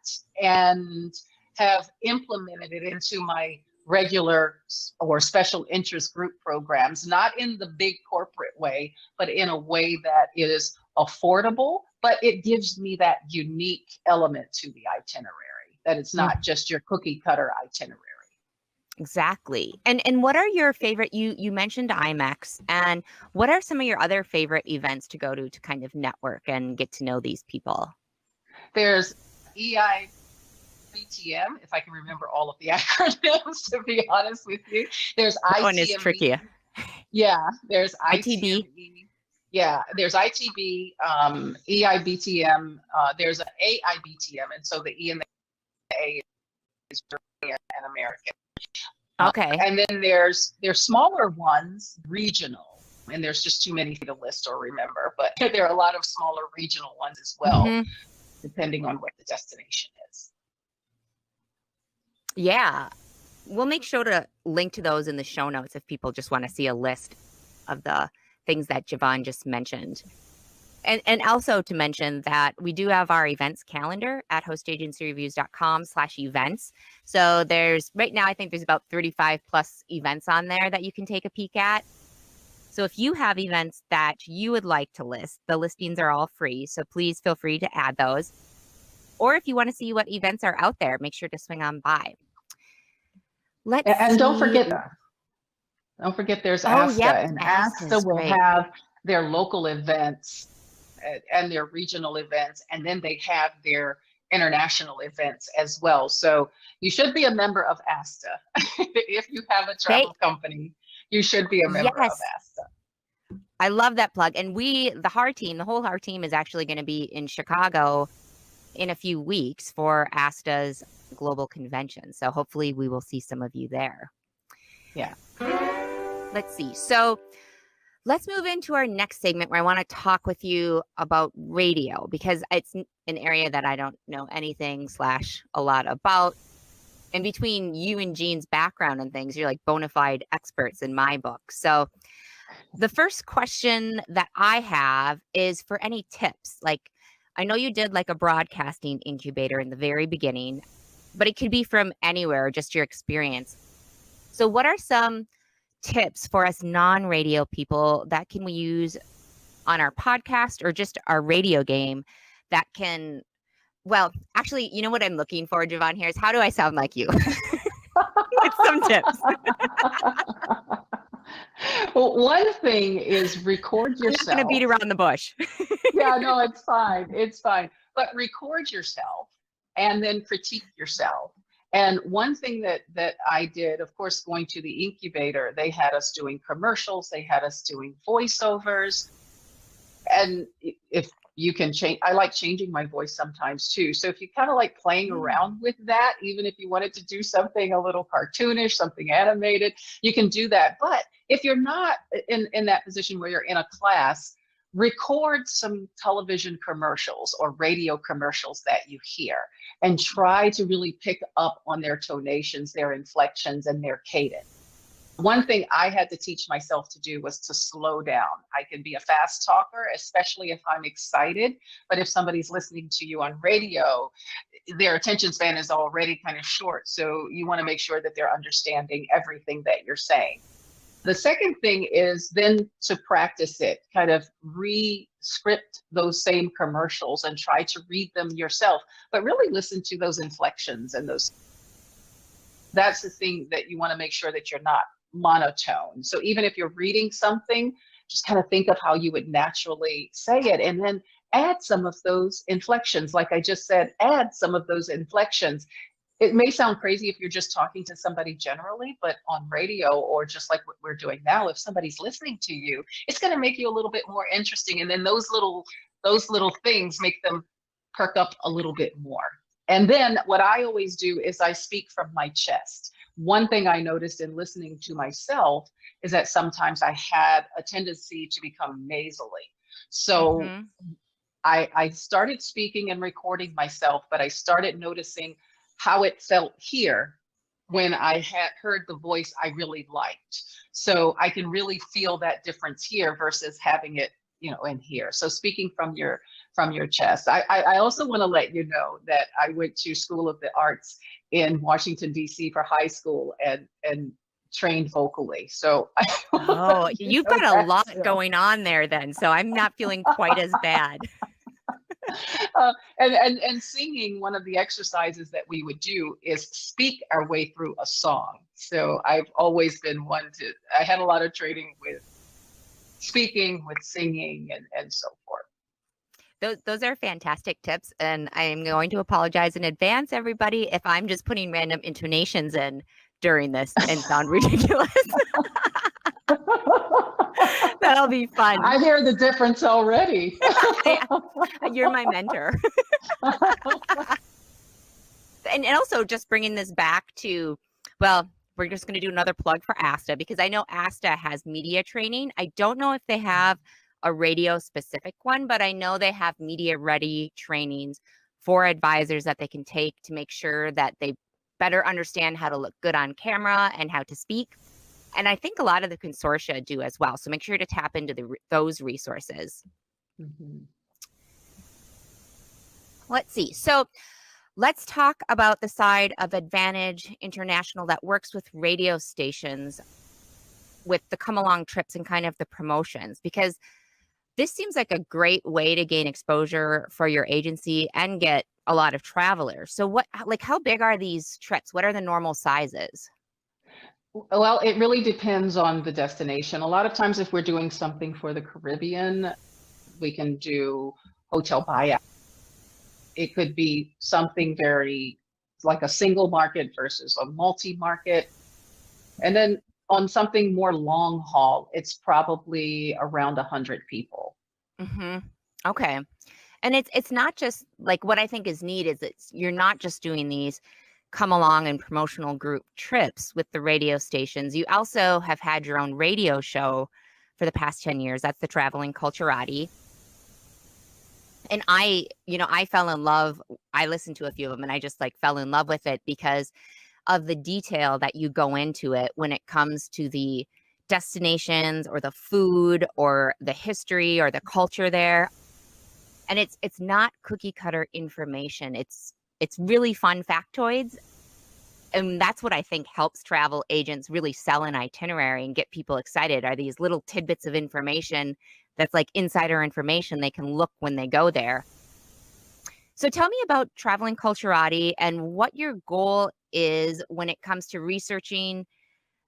and have implemented it into my regular or special interest group programs, not in the big corporate way, but in a way that is affordable, but it gives me that unique element to the itinerary, that it's not just your cookie cutter itinerary. Exactly. And what are your favorite, you mentioned IMEX, and what are some of your other favorite events to go to kind of network and get to know these people? There's EIBTM, if I can remember all of the acronyms, to be honest with you. There's That one is tricky. Yeah, there's ITB. ITME. Yeah, there's ITB, EIBTM, there's an AIBTM, and so the E and the A is European and American. Okay. And then there's smaller ones, regional, and there's just too many to list or remember, but there are a lot of smaller regional ones as well, depending on what the destination is. Yeah. We'll make sure to link to those in the show notes if people just want to see a list of the things that Javon just mentioned. And also to mention that we do have our events calendar at hostagencyreviews.com/events. So right now, I think there's about 35 plus events on there that you can take a peek at. So if you have events that you would like to list, the listings are all free. So please feel free to add those. Or if you want to see what events are out there, make sure to swing on by. Don't forget there's ASTA, yep. and ASTA will have their local events and their regional events, and then they have their international events as well. So you should be a member of ASTA. If you have a travel company, you should be a member of ASTA. I love that plug. And the whole HAR team is actually going to be in Chicago in a few weeks for ASTA's global convention. So hopefully we will see some of you there. Yeah. Let's see. So let's move into our next segment where I want to talk with you about radio, because it's an area that I don't know anything / a lot about. And between you and Jean's background and things, you're like bona fide experts in my book. So the first question that I have is for any tips. Like, I know you did like a broadcasting incubator in the very beginning, but it could be from anywhere, just your experience. So what are some tips for us non-radio people that can we use on our podcast or just our radio game that can, well, actually, you know what I'm looking for, Javon, here is how do I sound like you? With some tips. Well, one thing is record I'm not going to beat yourself. around the bush. Yeah, no, it's fine. It's fine. But record yourself and then critique yourself. And one thing that I did, of course, going to the incubator, they had us doing commercials, they had us doing voiceovers. And if you can change, I like changing my voice sometimes too. So if you kind of like playing around with that, even if you wanted to do something a little cartoonish, something animated, you can do that. But if you're not in that position where you're in a class, record some television commercials or radio commercials that you hear and try to really pick up on their tonations, their inflections, and their cadence. One thing I had to teach myself to do was to slow down. I can be a fast talker, especially if I'm excited, but if somebody's listening to you on radio, their attention span is already kind of short. So you want to make sure that they're understanding everything that you're saying. The second thing is then to practice it, kind of re-script those same commercials and try to read them yourself, but really listen to those inflections and those. That's the thing that you want to make sure that you're not monotone. So even if you're reading something, just kind of think of how you would naturally say it and then add some of those inflections. Like I just said, add some of those inflections. It may sound crazy if you're just talking to somebody generally, but on radio or just like what we're doing now, if somebody's listening to you, it's going to make you a little bit more interesting. And then those little things make them perk up a little bit more. And then what I always do is I speak from my chest. One thing I noticed in listening to myself is that sometimes I had a tendency to become nasally. So I started speaking and recording myself, but I started noticing how it felt here when I had heard the voice I really liked. So I can really feel that difference here versus having it, in here. So speaking from your chest. I also want to let you know that I went to School of the Arts in Washington, D.C. for high school and trained vocally. So oh, you've got a lot going on there then. So I'm not feeling quite as bad. And singing, one of the exercises that we would do is speak our way through a song. So I've always been I had a lot of training with speaking, with singing, and so forth. Those are fantastic tips. And I am going to apologize in advance, everybody, if I'm just putting random intonations in during this and sound ridiculous. That'll be fun. I hear the difference already. You're my mentor. and also just bringing this back to, well, we're just going to do another plug for ASTA because I know ASTA has media training. I don't know if they have a radio specific one, but I know they have media ready trainings for advisors that they can take to make sure that they better understand how to look good on camera and how to speak. And I think a lot of the consortia do as well. So make sure to tap into those resources. Let's see. So let's talk about the side of Advantage International that works with radio stations with the come along trips and kind of the promotions, because this seems like a great way to gain exposure for your agency and get a lot of travelers. So how big are these trips? What are the normal sizes? Well, it really depends on the destination. A lot of times if we're doing something for the Caribbean, we can do hotel buyout. It could be something very like a single market versus a multi-market. And then on something more long haul, it's probably around 100 people. Okay. And it's not just like, what I think is neat is you're not just doing these come along and promotional group trips with the radio stations. You also have had your own radio show for the past 10 years. That's the Traveling Culturati. And I fell in love. I listened to a few of them and I just fell in love with it because of the detail that you go into it when it comes to the destinations or the food or the history or the culture there. And it's not cookie cutter information. It's really fun factoids. And that's what I think helps travel agents really sell an itinerary and get people excited, are these little tidbits of information that's like insider information they can look when they go there. So tell me about Traveling Culturati and what your goal is when it comes to researching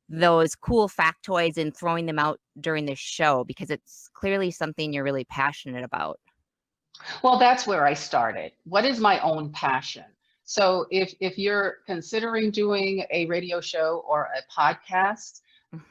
those cool factoids and throwing them out during the show, because it's clearly something you're really passionate about. Well, that's where I started. What is my own passion? So if you're considering doing a radio show or a podcast,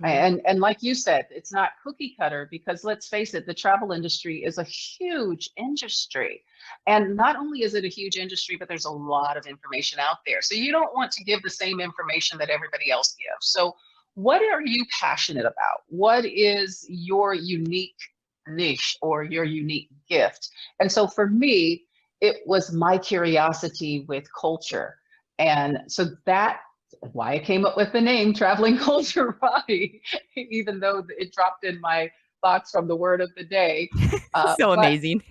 and like you said, it's not cookie cutter, because let's face it, the travel industry is a huge industry. And not only is it a huge industry, but there's a lot of information out there. So you don't want to give the same information that everybody else gives. So what are you passionate about? What is your unique niche or your unique gift? And so for me, it was my curiosity with culture. And so that's why I came up with the name Traveling Culturati, even though it dropped in my box from the word of the day. So amazing.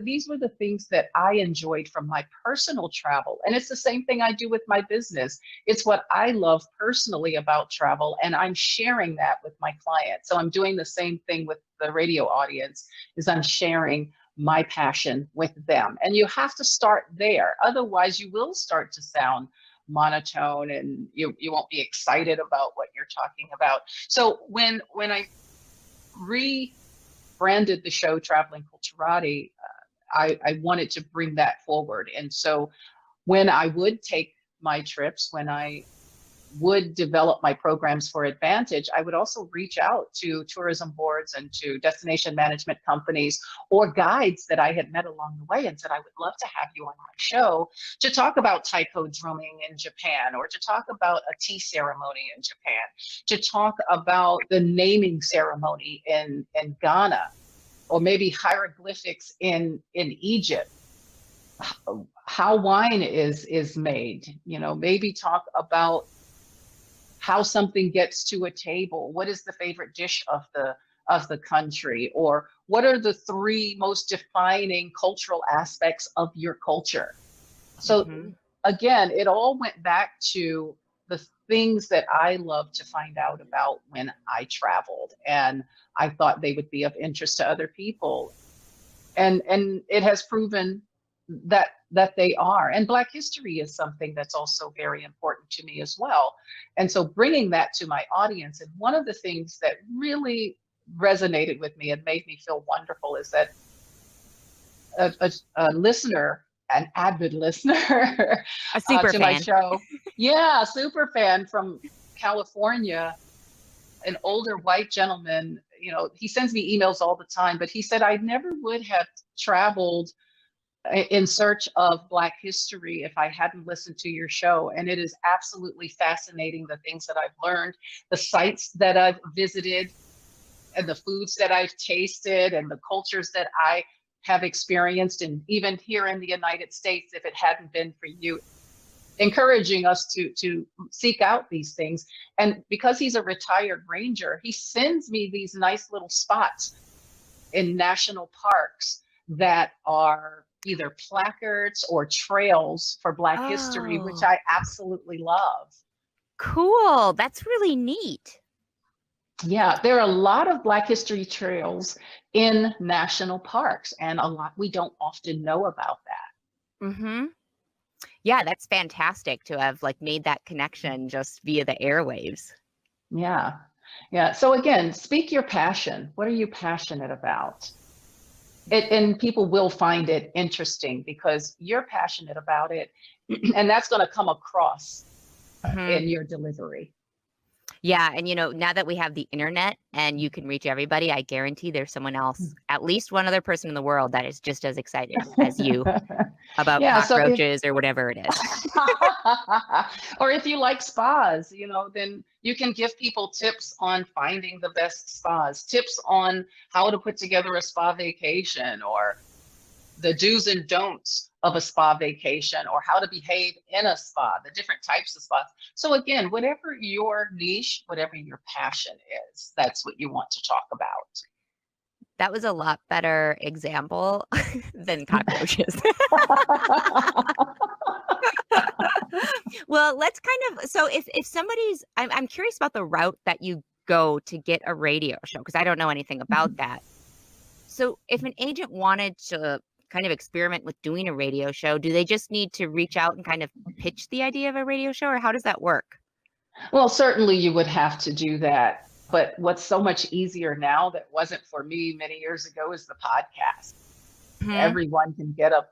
These were the things that I enjoyed from my personal travel. And it's the same thing I do with my business. It's what I love personally about travel, and I'm sharing that with my clients. So I'm doing the same thing with the radio audience, is I'm sharing my passion with them. And you have to start there. Otherwise, you will start to sound monotone, and you won't be excited about what you're talking about. So when I rebranded the show Traveling Culturati, I wanted to bring that forward. And so when I would take my trips, when I would develop my programs for Advantage, I would also reach out to tourism boards and to destination management companies or guides that I had met along the way and said, I would love to have you on my show to talk about taiko drumming in Japan, or to talk about a tea ceremony in Japan, to talk about the naming ceremony in Ghana, or maybe hieroglyphics in Egypt, how wine is made, maybe talk about how something gets to a table. What is the favorite dish of the country? Or what are the 3 most defining cultural aspects of your culture? So again, it all went back to the things that I love to find out about when I traveled. And I thought they would be of interest to other people. And it has proven that they are. And Black history is something that's also very important to me as well. And so bringing that to my audience, and one of the things that really resonated with me and made me feel wonderful is that a listener, an avid listener A super to fan. my show, super fan from California, an older white gentleman, he sends me emails all the time, but he said, I never would have traveled in search of Black history if I hadn't listened to your show. And it is absolutely fascinating, the things that I've learned, the sites that I've visited, and the foods that I've tasted, and the cultures that I have experienced. And even here in the United States, if it hadn't been for you encouraging us to seek out these things. And because he's a retired ranger, he sends me these nice little spots in national parks that are either placards or trails for Black history, which I absolutely love. Cool. That's really neat. Yeah, there are a lot of Black history trails in national parks, and a lot we don't often know about that. Yeah, that's fantastic to have made that connection just via the airwaves. Yeah. So again, speak your passion. What are you passionate about? And people will find it interesting because you're passionate about it, and that's going to come across in your delivery. Yeah. And, now that we have the internet and you can reach everybody, I guarantee there's someone else, at least one other person in the world, that is just as excited as you about cockroaches or whatever it is. Or if you like spas, then you can give people tips on finding the best spas, tips on how to put together a spa vacation, or the do's and don'ts of a spa vacation, or how to behave in a spa, the different types of spas. So again, whatever your niche, whatever your passion is, that's what you want to talk about. That was a lot better example than cockroaches. Well, let's so if somebody's, I'm curious about the route that you go to get a radio show, because I don't know anything about that. So if an agent wanted to kind of experiment with doing a radio show, do they just need to reach out and kind of pitch the idea of a radio show, or how does that work? Well, certainly you would have to do that. But what's so much easier now that wasn't for me many years ago is the podcast. Mhm. Everyone can get a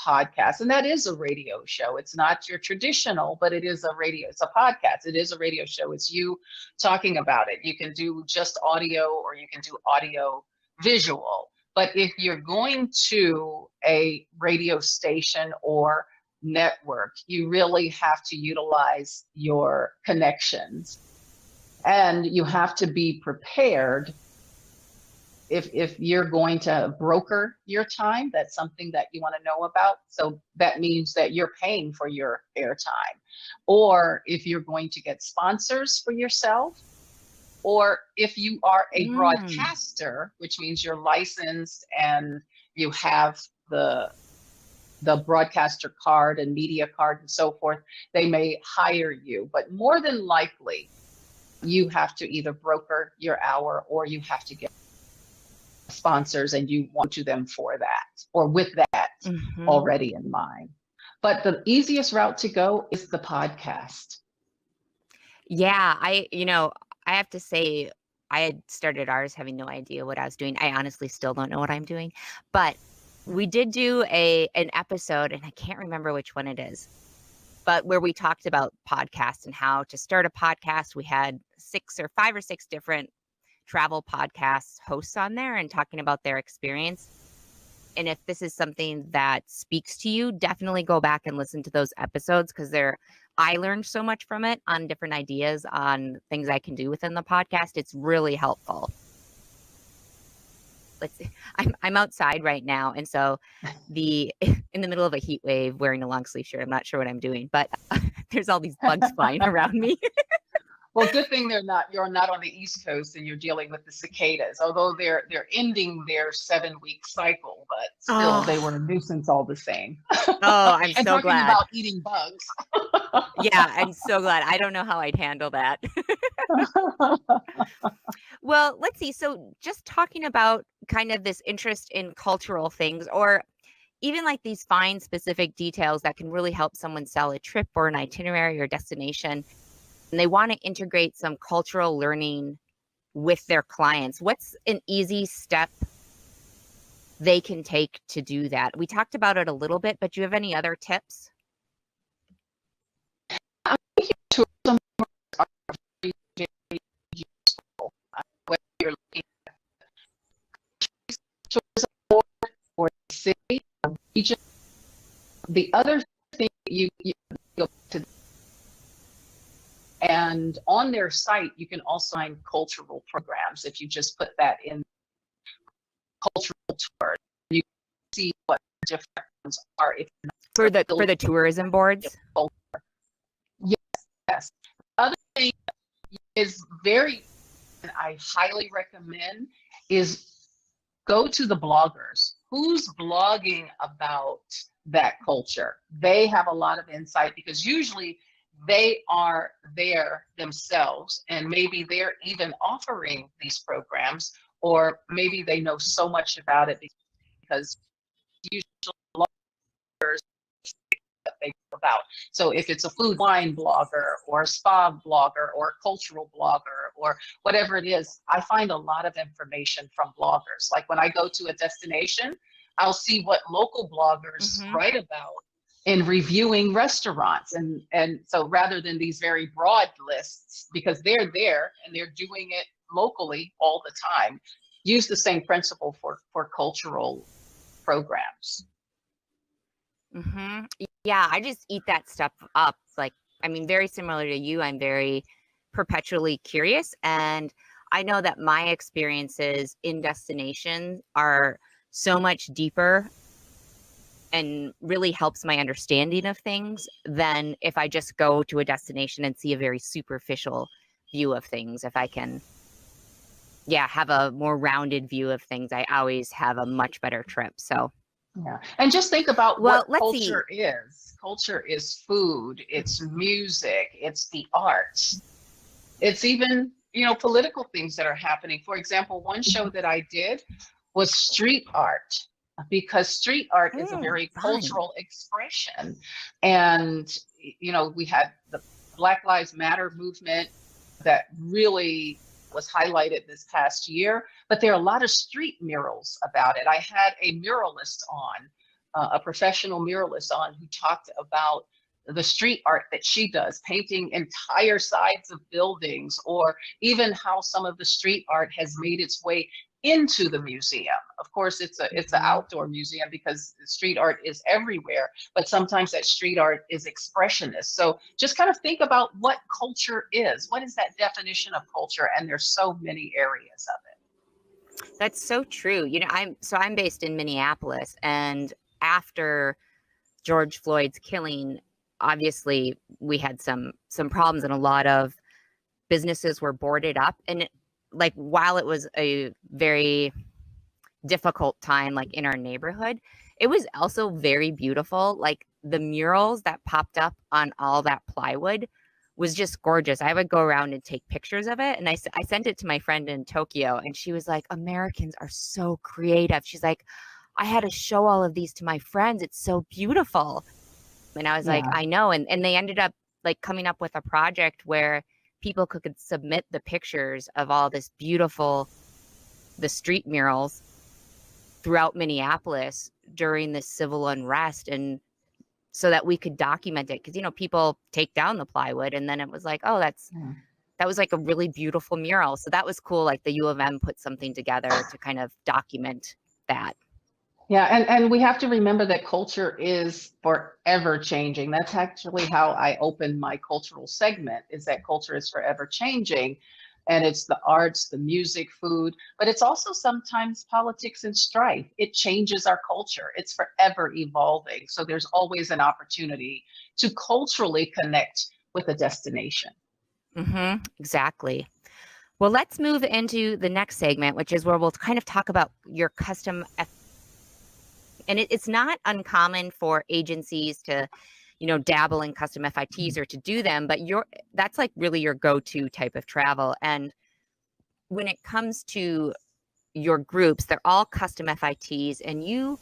podcast, and that is a radio show. It's not your traditional, but it's a podcast. It is a radio show. It's you talking about it. You can do just audio or you can do audio visual. But if you're going to a radio station or network, you really have to utilize your connections, and you have to be prepared. If you're going to broker your time, that's something that you want to know about. So that means that you're paying for your airtime. Or if you're going to get sponsors for yourself, or if you are a broadcaster, which means you're licensed and you have the broadcaster card and media card and so forth, they may hire you. But more than likely, you have to either broker your hour or you have to get sponsors, and you want to them for that or with that already in mind. But the easiest route to go is the podcast. Yeah, I have to say, I had started ours having no idea what I was doing. I honestly still don't know what I'm doing, but we did do an episode, and I can't remember which one it is, but where we talked about podcasts and how to start a podcast. We had 5 or 6 different travel podcast hosts on there and talking about their experience. And if this is something that speaks to you, definitely go back and listen to those episodes, because I learned so much from it on different ideas on things I can do within the podcast. It's really helpful. Let's see. I'm outside right now, and so in the middle of a heat wave wearing a long sleeve shirt. I'm not sure what I'm doing, but there's all these bugs flying around me. Well, good thing you're not on the East Coast and you're dealing with the cicadas, although they're ending their 7-week cycle, but still they were a nuisance all the same. Oh, I'm and so talking glad. about eating bugs. Yeah, I'm so glad. I don't know how I'd handle that. Well, let's see. So just talking about kind of this interest in cultural things, or even like these fine specific details that can really help someone sell a trip or an itinerary or destination, and they want to integrate some cultural learning with their clients. What's an easy step they can take to do that? We talked about it a little bit, but do you have any other tips? I think tourism are very, very useful. Whether you're looking at tourism or the city or region. The other thing you go to, and on their site, you can also find cultural programs. If you just put that in cultural tour, you can see what different ones are. For the tourism boards? Yes. The other thing is and I highly recommend, is go to the bloggers. Who's blogging about that culture? They have a lot of insight, because usually they are there themselves, and maybe they're even offering these programs, or maybe they know so much about it because usually bloggers that they know about. So if it's a food wine blogger or a spa blogger or a cultural blogger or whatever it is, I find a lot of information from bloggers. Like when I go to a destination, I'll see what local bloggers write about in reviewing restaurants. And so rather than these very broad lists, because they're there and they're doing it locally all the time, use the same principle for cultural programs. Yeah, I just eat that stuff up. Like, I mean, very similar to you, I'm very perpetually curious. And I know that my experiences in destinations are so much deeper and really helps my understanding of things than if I just go to a destination and see a very superficial view of things. If I can, have a more rounded view of things, I always have a much better trip. So, yeah. And just think about what culture see. is. Culture is food, it's music, it's the arts. It's even, political things that are happening. For example, one show that I did was street art, because street art is a very cultural expression. And, we had the Black Lives Matter movement that really was highlighted this past year, but there are a lot of street murals about it. I had a muralist on, a professional muralist on, who talked about the street art that she does, painting entire sides of buildings, or even how some of the street art has made its way into the museum. Of course, it's an outdoor museum because street art is everywhere, but sometimes that street art is expressionist. So just kind of think about what culture is. What is that definition of culture? And there's so many areas of it. That's so true. I'm based in Minneapolis, and after George Floyd's killing, obviously we had some problems, and a lot of businesses were boarded up. And while it was a very difficult time, in our neighborhood, it was also very beautiful. Like, the murals that popped up on all that plywood was just gorgeous. I would go around and take pictures of it. And I sent it to my friend in Tokyo, and she was like, Americans are so creative. She's like, I had to show all of these to my friends. It's so beautiful. And I was like, I know. And they ended up coming up with a project where people could submit the pictures of all this beautiful, the street murals throughout Minneapolis during the civil unrest, and so that we could document it. Because, people take down the plywood, and then it was like, oh, that was a really beautiful mural. So that was cool. The U of M put something together to kind of document that. Yeah, and we have to remember that culture is forever changing. That's actually how I open my cultural segment, is that culture is forever changing. And it's the arts, the music, food, but it's also sometimes politics and strife. It changes our culture. It's forever evolving. So there's always an opportunity to culturally connect with a destination. Exactly. Well, let's move into the next segment, which is where we'll kind of talk about your custom. And it's not uncommon for agencies to, dabble in custom FITs or to do them, but that's really your go-to type of travel. And when it comes to your groups, they're all custom FITs, and you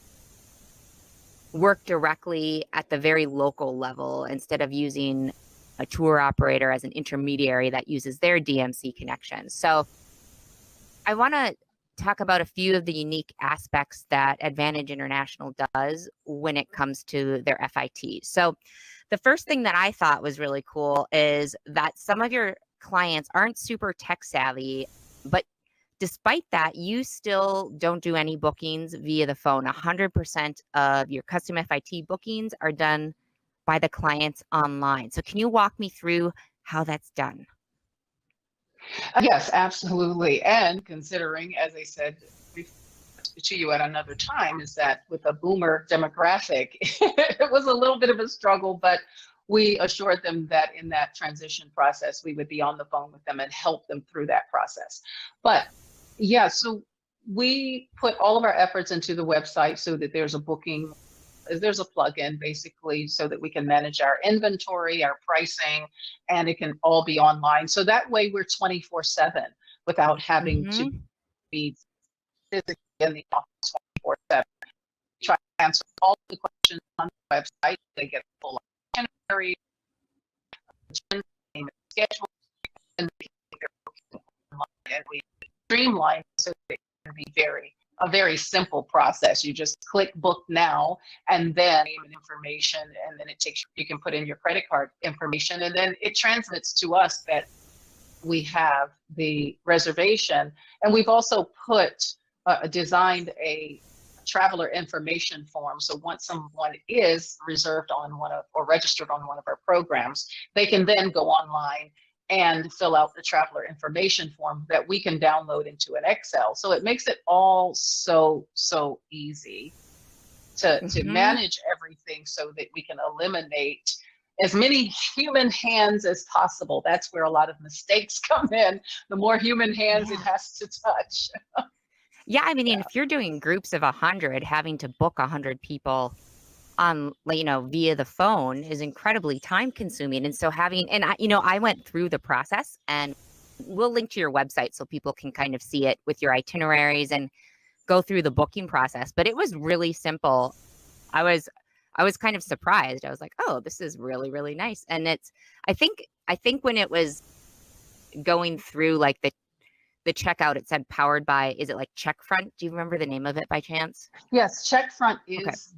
work directly at the very local level instead of using a tour operator as an intermediary that uses their DMC connections. So I want to talk about a few of the unique aspects that Advantage International does when it comes to their FITs. So the first thing that I thought was really cool is that some of your clients aren't super tech savvy, but despite that, you still don't do any bookings via the phone. 100% of your custom FIT bookings are done by the clients online. So can you walk me through how that's done? Yes, absolutely. And considering, as I said to you at another time, is that with a boomer demographic, it was a little bit of a struggle, but we assured them that in that transition process, we would be on the phone with them and help them through that process. But yeah, so we put all of our efforts into the website so that there's a booking, there's a plugin basically so that we can manage our inventory, our pricing, and it can all be online. So that way we're 24/7 without having to be physically in the office 24/7. We try to answer all the questions on the website. They get a full itinerary, schedule, and we streamline so that it can be a very simple process. You just click book now, and then name and information, and then you can put in your credit card information, and then it transmits to us that we have the reservation. And we've also designed a traveler information form. So once someone is reserved on or registered on one of our programs, they can then go online and fill out the traveler information form that we can download into an Excel. So it makes it all so easy to manage everything so that we can eliminate as many human hands as possible. That's where a lot of mistakes come in. The more human hands it has to touch. Yeah, I mean, if you're doing groups of 100, having to book 100 people on, via the phone is incredibly time consuming. And so I went through the process, and we'll link to your website so people can kind of see it with your itineraries and go through the booking process. But it was really simple. I was I was kind of surprised. I was like, oh, this is really, really nice. And I think when it was going through like the checkout, it said powered by, is it like Checkfront? Do you remember the name of it by chance? Yes, Checkfront Okay. is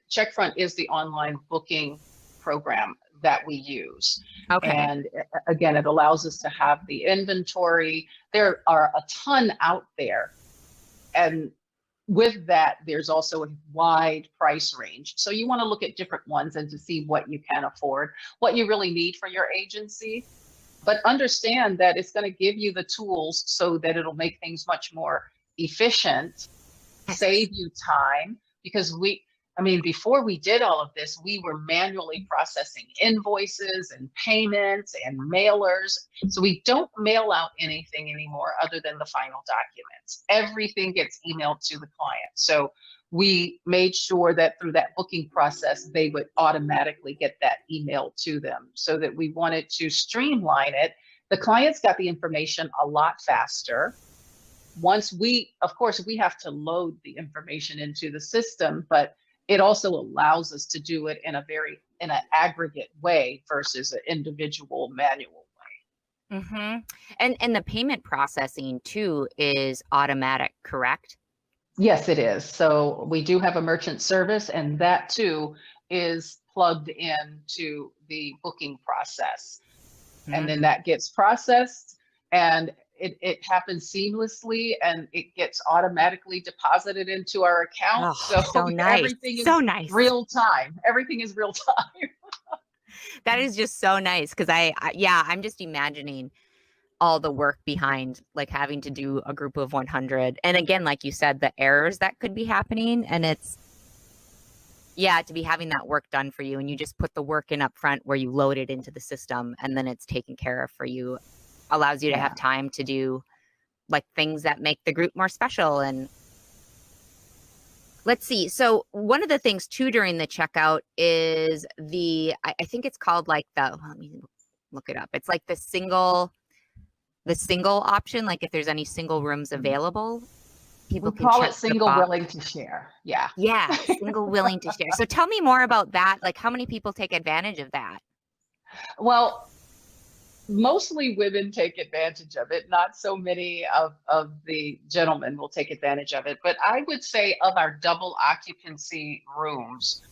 Checkfront is the online booking program that we use. Okay. And again, it allows us to have the inventory. There are a ton out there. And with that, there's also a wide price range. So you want to look at different ones and to see what you can afford, what you really need for your agency. But understand that it's going to give you the tools so that it'll make things much more efficient, save you time, because before we did all of this, we were manually processing invoices and payments and mailers. So we don't mail out anything anymore other than the final documents. Everything gets emailed to the client. So we made sure that through that booking process, they would automatically get that email to them, so that we wanted to streamline it. The clients got the information a lot faster. Of course, we have to load the information into the system, but it also allows us to do it in an aggregate way versus an individual manual way. Mm-hmm. And the payment processing too is automatic, correct? Yes, it is. So we do have a merchant service, and that too is plugged into the booking process. Mm-hmm. And then that gets processed, and it happens seamlessly, and it gets automatically deposited into our account. Oh, so nice. Everything is so nice. real time. Everything is real time. That is just so nice, because I'm just imagining all the work behind like having to do a group of 100, and again, like you said, the errors that could be happening, and to be having that work done for you, and you just put the work in up front where you load it into the system, and then it's taken care of for you, allows you to have time to do like things that make the group more special. And let's see. So one of the things too during the checkout is I think it's called like let me look it up. It's like the single option. Like if there's any single rooms available, people can call check it single willing to share. Yeah. Yeah. Single willing to share. So tell me more about that. Like how many people take advantage of that? Well, mostly women take advantage of it. Not so many of the gentlemen will take advantage of it. But I would say of our double occupancy rooms,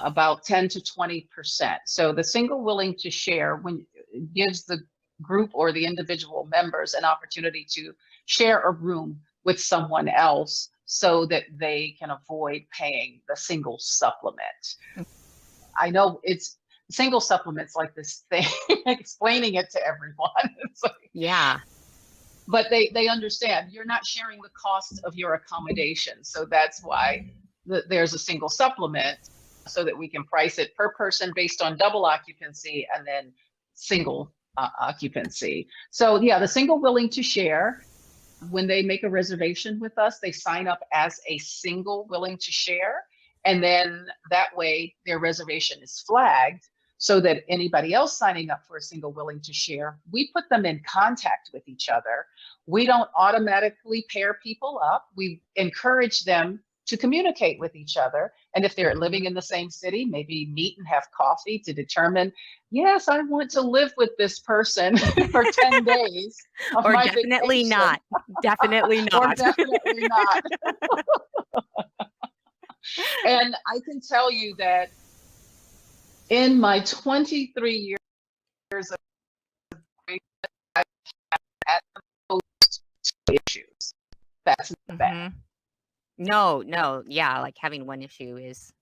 about 10 to 20%. So the single willing to share gives the group or the individual members an opportunity to share a room with someone else so that they can avoid paying the single supplement. I know it's single supplements like this thing, explaining it to everyone. Yeah. But they understand you're not sharing the cost of your accommodation. So that's why there's a single supplement, so that we can price it per person based on double occupancy and then single occupancy. So yeah, the single willing to share, when they make a reservation with us, they sign up as a single willing to share. And then that way their reservation is flagged, so that anybody else signing up for a single willing to share, we put them in contact with each other. We don't automatically pair people up. We encourage them to communicate with each other. And if they're living in the same city, maybe meet and have coffee to determine, yes, I want to live with this person for 10 days. Or definitely vacation. Not. Definitely not. Or definitely not. And I can tell you that in my 23 years of I've had most issues. That's not bad. No, yeah, like having one issue is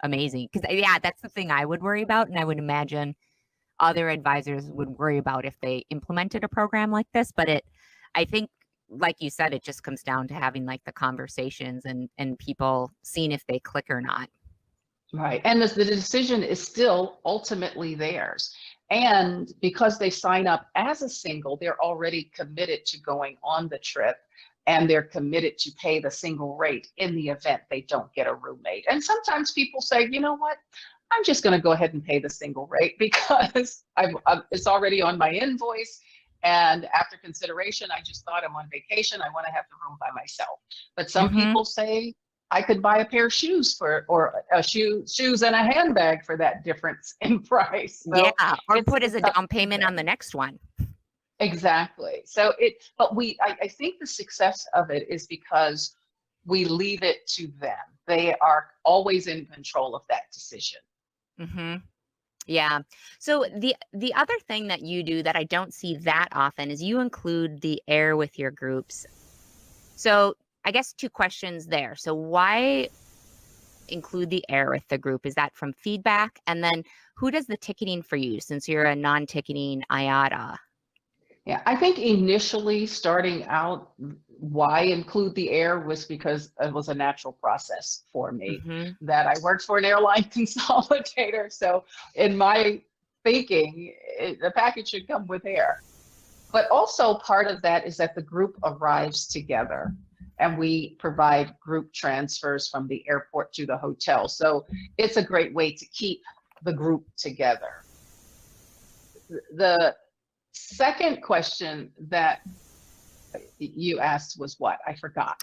amazing, because that's the thing I would worry about, and I would imagine other advisors would worry about if they implemented a program like this. But I think, like you said, it just comes down to having like the conversations and people seeing if they click or not. Right. And the decision is still ultimately theirs. And because they sign up as a single, they're already committed to going on the trip, and they're committed to pay the single rate in the event they don't get a roommate. And sometimes people say, you know what, I'm just going to go ahead and pay the single rate because it's already on my invoice. And after consideration, I just thought I'm on vacation. I want to have the room by myself. But some people say, I could buy a pair of shoes or shoes and a handbag for that difference in price. So Yeah, or put as a up down to payment them. on the next one. Exactly. So I think the success of it is because we leave it to them. They are always in control of that decision. Mm-hmm. Yeah. So the other thing that you do that I don't see that often is you include the air with your groups. So I guess two questions there. So why include the air with the group? Is that from feedback? And then who does the ticketing for you since you're a non-ticketing IATA? Yeah, I think initially starting out, why include the air was because it was a natural process for me Mm-hmm. that I worked for an airline consolidator. So in my thinking, the package should come with air. But also part of that is that the group arrives together and we provide group transfers from the airport to the hotel. So it's a great way to keep the group together. The second question that you asked was what? I forgot.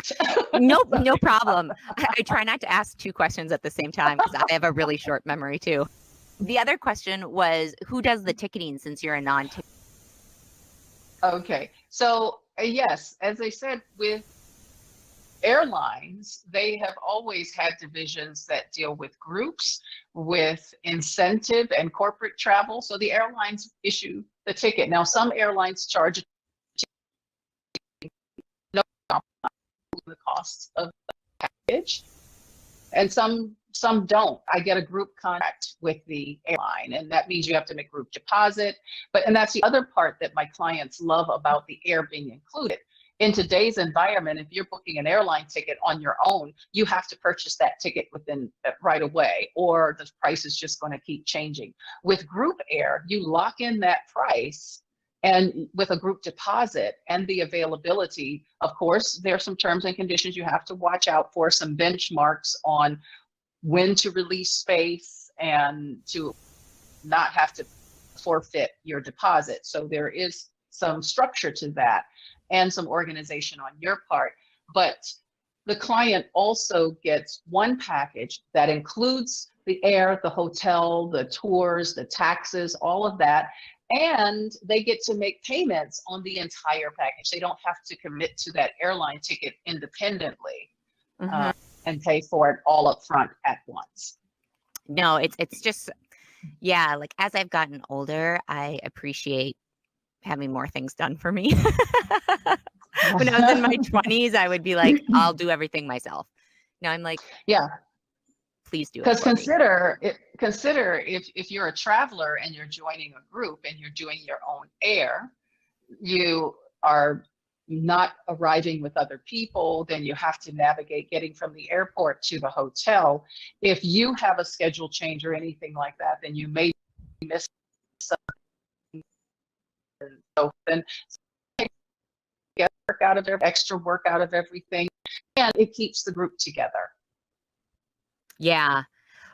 Nope, no problem. I try not to ask two questions at the same time because I have a really short memory too. The other question was who does the ticketing since you're a non-ticket? Okay, so yes, as I said, with airlines, they have always had divisions that deal with groups, with incentive and corporate travel. So the airlines issue the ticket. Now, some airlines charge no the cost of the package, and some don't. I get a group contract with the airline, and that means you have to make group deposit. And that's the other part that my clients love about the air being included. In today's environment, if you're booking an airline ticket on your own, you have to purchase that ticket within right away, or the price is just going to keep changing. With group air, you lock in that price, and with a group deposit and the availability, of course, there are some terms and conditions you have to watch out for, some benchmarks on when to release space and to not have to forfeit your deposit. So there is some structure to that and some organization on your part. But the client also gets one package that includes the air, the hotel, the tours, the taxes, all of that. And they get to make payments on the entire package. They don't have to commit to that airline ticket independently. Mm-hmm. And pay for it all up front at once. No, it's just, yeah, like as I've gotten older, I appreciate having more things done for me. When I was in my 20s, I would be like, I'll do everything myself. Now I'm like, yeah, please do it. Because consider if you're a traveler and you're joining a group and you're doing your own air, you are not arriving with other people, then you have to navigate getting from the airport to the hotel. If you have a schedule change or anything like that, then you may miss something. So then get work out of extra work out of everything, and it keeps the group together. Yeah.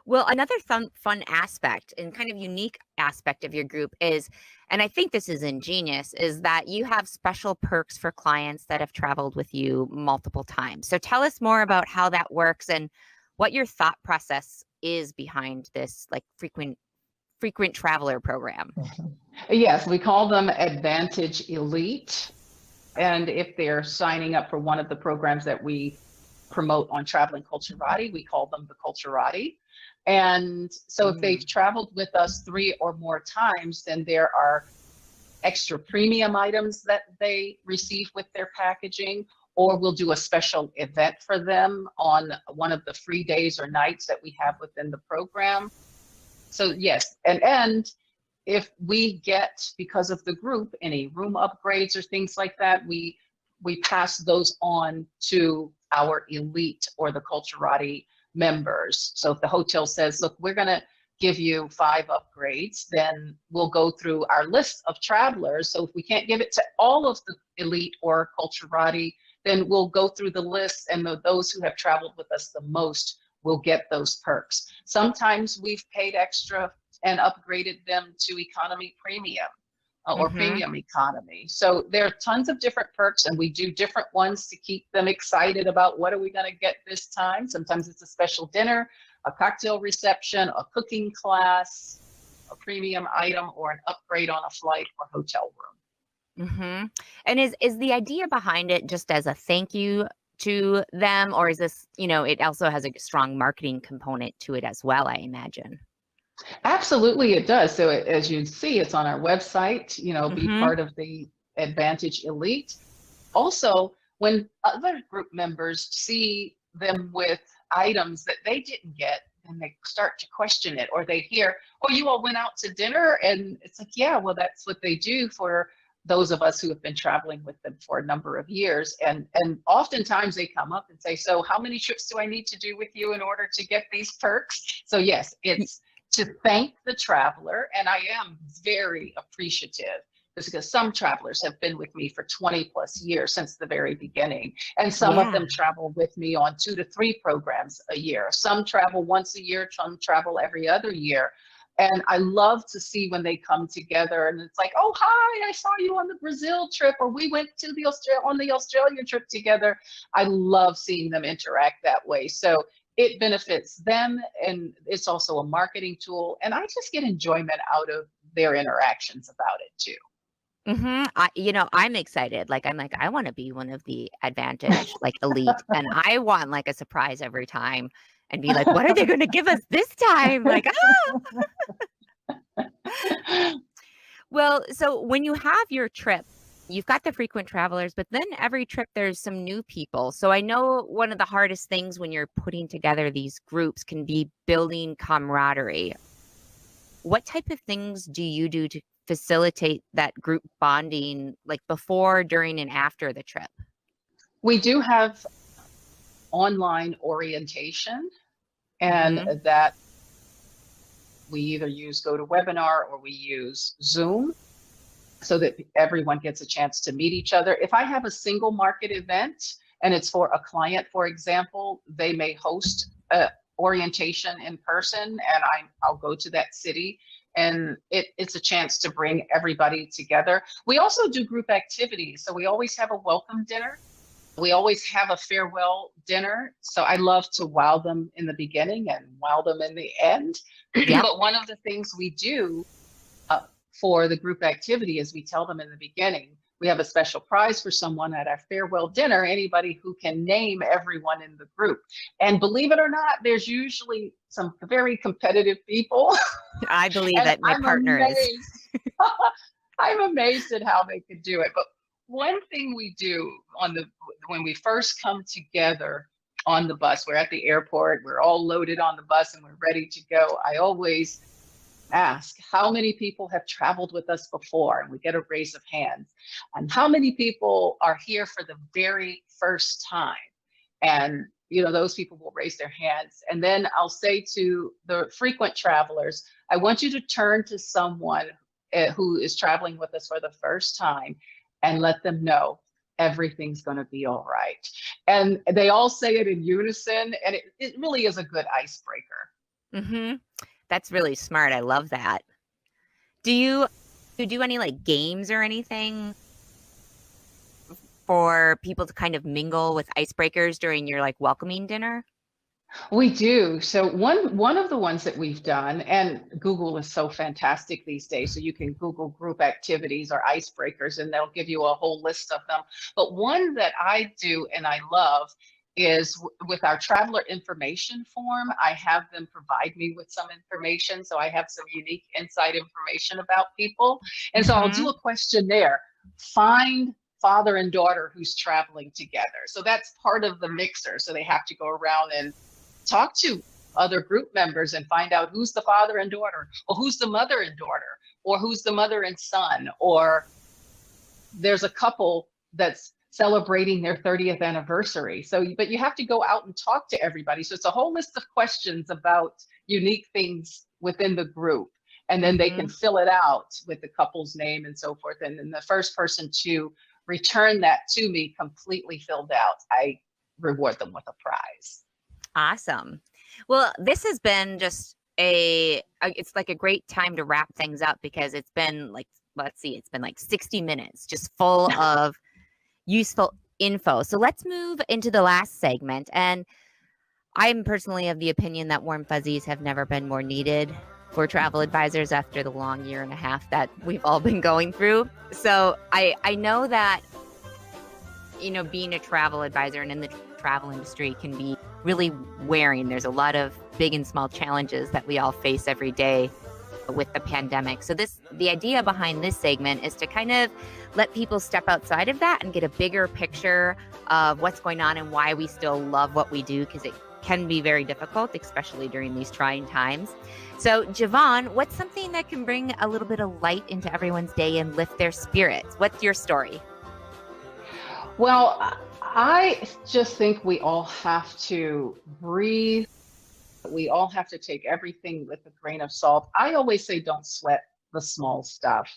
Well, another fun aspect and kind of unique aspect of your group is, and I think this is ingenious, is that you have special perks for clients that have traveled with you multiple times. So tell us more about how that works and what your thought process is behind this like frequent traveler program. Yes, we call them Advantage Elite. And if they're signing up for one of the programs that we promote on Traveling Culturati, we call them the Culturati. And so if they've traveled with us 3 or more times, then there are extra premium items that they receive with their packaging, or we'll do a special event for them on one of the free days or nights that we have within the program. So yes, and if we get, because of the group, any room upgrades or things like that, we pass those on to our elite or the Culturati members. So if the hotel says, look, we're going to give you 5 upgrades, then we'll go through our list of travelers. So if we can't give it to all of the elite or Culturati, then we'll go through the list, and those who have traveled with us the most will get those perks. Sometimes we've paid extra and upgraded them to economy premium. or Mm-hmm. premium economy. So there are tons of different perks, and we do different ones to keep them excited about what are we going to get this time. Sometimes it's a special dinner, a cocktail reception, a cooking class, a premium item, or an upgrade on a flight or hotel room. Mm-hmm. And is the idea behind it just as a thank you to them, or is this, it also has a strong marketing component to it as well, I imagine? Absolutely, it does. So as you see, it's on our website, be Mm-hmm. part of the Advantage Elite. Also, when other group members see them with items that they didn't get, and they start to question it, or they hear, oh, you all went out to dinner, and it's like, yeah, well, that's what they do for those of us who have been traveling with them for a number of years. And oftentimes they come up and say, so how many trips do I need to do with you in order to get these perks? So yes, it's to thank the traveler, and I am very appreciative because some travelers have been with me for 20 plus years since the very beginning, and some of Yeah. them travel with me on 2 to 3 programs a year. Some travel once a year, some travel every other year. And I love to see when they come together and it's like, oh, hi, I saw you on the Brazil trip, or we went to the Australia trip together. I love seeing them interact that way. So it benefits them, and it's also a marketing tool. And I just get enjoyment out of their interactions about it too. Mm-hmm. I'm excited. I want to be one of the Advantage, elite, and I want a surprise every time and be like, what are they going to give us this time? Well, so when you have your trip, you've got the frequent travelers, but then every trip there's some new people. So I know one of the hardest things when you're putting together these groups can be building camaraderie. What type of things do you do to facilitate that group bonding, before, during, and after the trip? We do have online orientation, and Mm-hmm. that we either use GoToWebinar or we use Zoom, so that everyone gets a chance to meet each other. If I have a single market event and it's for a client, for example, they may host a orientation in person, and I'll go to that city, and it's a chance to bring everybody together. We also do group activities. So we always have a welcome dinner. We always have a farewell dinner. So I love to wow them in the beginning and wow them in the end. Yep. But one of the things we do for the group activity is we tell them in the beginning, we have a special prize for someone at our farewell dinner, anybody who can name everyone in the group. And believe it or not, there's usually some very competitive people. I believe And that my partner is. I'm amazed at how they could do it. But one thing we do when we first come together on the bus, we're at the airport, we're all loaded on the bus and we're ready to go. I always ask how many people have traveled with us before, and we get a raise of hands, and how many people are here for the very first time. And those people will raise their hands, and then I'll say to the frequent travelers, I want you to turn to someone who is traveling with us for the first time and let them know everything's going to be all right. And they all say it in unison, and it really is a good icebreaker. Mm-hmm. That's really smart. I love that. Do you do any games or anything for people to kind of mingle with icebreakers during your welcoming dinner? We do. So one of the ones that we've done, and Google is so fantastic these days, so you can Google group activities or icebreakers and they'll give you a whole list of them. But one that I do and I love is with our traveler information form. I have them provide me with some information. So I have some unique inside information about people. And so I'll do a questionnaire. Find father and daughter who's traveling together. So that's part of the mixer. So they have to go around and talk to other group members and find out who's the father and daughter, or who's the mother and daughter, or who's the mother and son, or there's a couple that's celebrating their 30th anniversary. So, but you have to go out and talk to everybody. So it's a whole list of questions about unique things within the group. And then they can fill it out with the couple's name and so forth. And then the first person to return that to me completely filled out, I reward them with a prize. Awesome. Well, this has been just it's a great time to wrap things up, because it's been let's see, it's been like 60 minutes, just full of useful info. So let's move into the last segment. And I'm personally of the opinion that warm fuzzies have never been more needed for travel advisors after the long year and a half that we've all been going through. So I know that, being a travel advisor and in the travel industry can be really wearing. There's a lot of big and small challenges that we all face every day with the pandemic. So the idea behind this segment is to kind of let people step outside of that and get a bigger picture of what's going on and why we still love what we do, because it can be very difficult, especially during these trying times. So Javon, what's something that can bring a little bit of light into everyone's day and lift their spirits? What's your story? Well, I just think we all have to breathe. We all have to take everything with a grain of salt. I always say don't sweat the small stuff.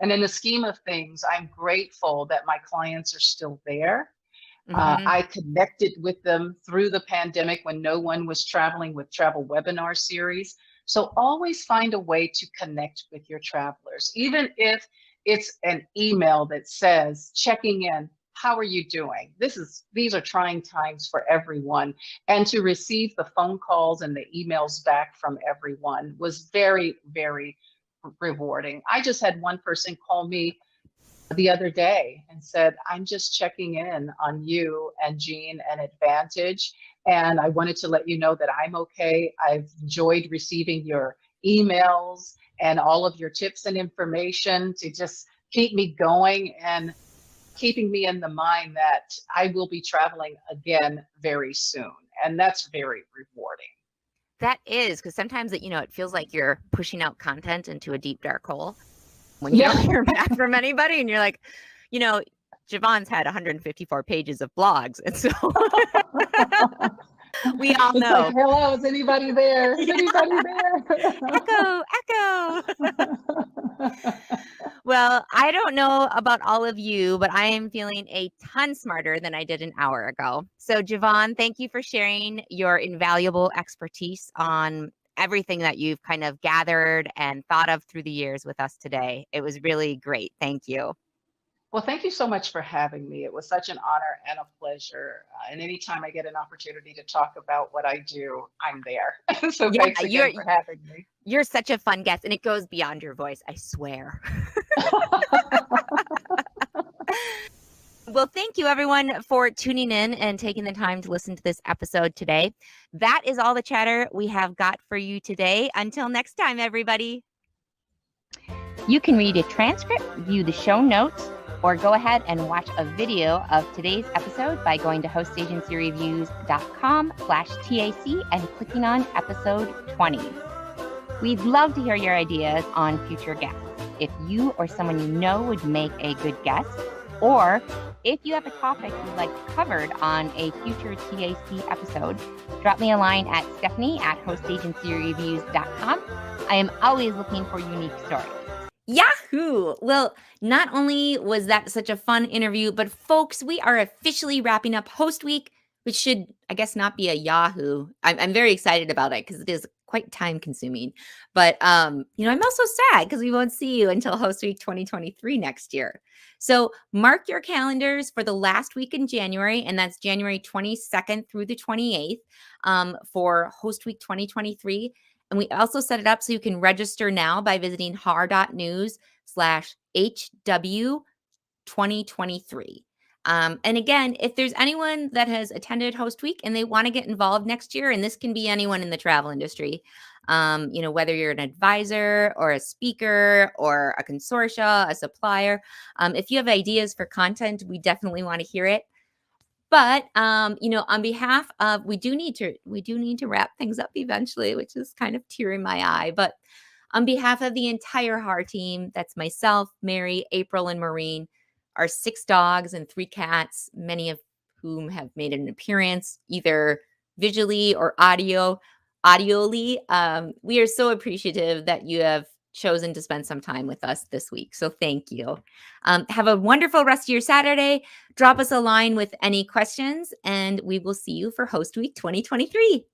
And in the scheme of things, I'm grateful that my clients are still there. I connected with them through the pandemic when no one was traveling with travel webinar series. So always find a way to connect with your travelers, even if it's an email that says, checking in, how are you doing? These are trying times for everyone. And to receive the phone calls and the emails back from everyone was very, very rewarding. I just had one person call me the other day and said, I'm just checking in on you and Jean and Advantage. And I wanted to let you know that I'm okay. I've enjoyed receiving your emails and all of your tips and information to just keep me going and keeping me in the mind that I will be traveling again very soon. And that's very rewarding. That is, because sometimes it feels like you're pushing out content into a deep, dark hole when you don't hear back from anybody. And you're like, Javon's had 154 pages of blogs. And so we all It's know. like, hello, is anybody there? Is anybody there? Echo. Well, I don't know about all of you, but I am feeling a ton smarter than I did an hour ago. So Javon, thank you for sharing your invaluable expertise on everything that you've kind of gathered and thought of through the years with us today. It was really great. Thank you. Well, thank you so much for having me. It was such an honor and a pleasure. And anytime I get an opportunity to talk about what I do, I'm there. So thanks again for having me. You're such a fun guest, and it goes beyond your voice, I swear. Well, thank you everyone for tuning in and taking the time to listen to this episode today. That is all the chatter we have got for you today. Until next time, everybody. You can read a transcript, view the show notes, or go ahead and watch a video of today's episode by going to hostagencyreviews.com/TAC and clicking on episode 20. We'd love to hear your ideas on future guests. If you or someone you know would make a good guest, or if you have a topic you'd like covered on a future TAC episode, drop me a line at stephanie@hostagencyreviews.com. I am always looking for unique stories. Yahoo! Well, not only was that such a fun interview, but folks, we are officially wrapping up Host Week, which should, I guess, not be a Yahoo. I'm very excited about it because it is quite time consuming. But, I'm also sad because we won't see you until Host Week 2023 next year. So mark your calendars for the last week in January, and that's January 22nd through the 28th for Host Week 2023. And we also set it up so you can register now by visiting HAR.news/HW2023. And again, if there's anyone that has attended Host Week and they want to get involved next year, and this can be anyone in the travel industry, whether you're an advisor or a speaker or a consortia, a supplier, if you have ideas for content, we definitely want to hear it. But, on behalf of, we do need to wrap things up eventually, which is kind of tearing my eye. But on behalf of the entire HAR team, that's myself, Mary, April, and Maureen, our 6 dogs and 3 cats, many of whom have made an appearance either visually or audioly. We are so appreciative that you have chosen to spend some time with us this week. So thank you. Have a wonderful rest of your Saturday. Drop us a line with any questions, and we will see you for Host Week 2023.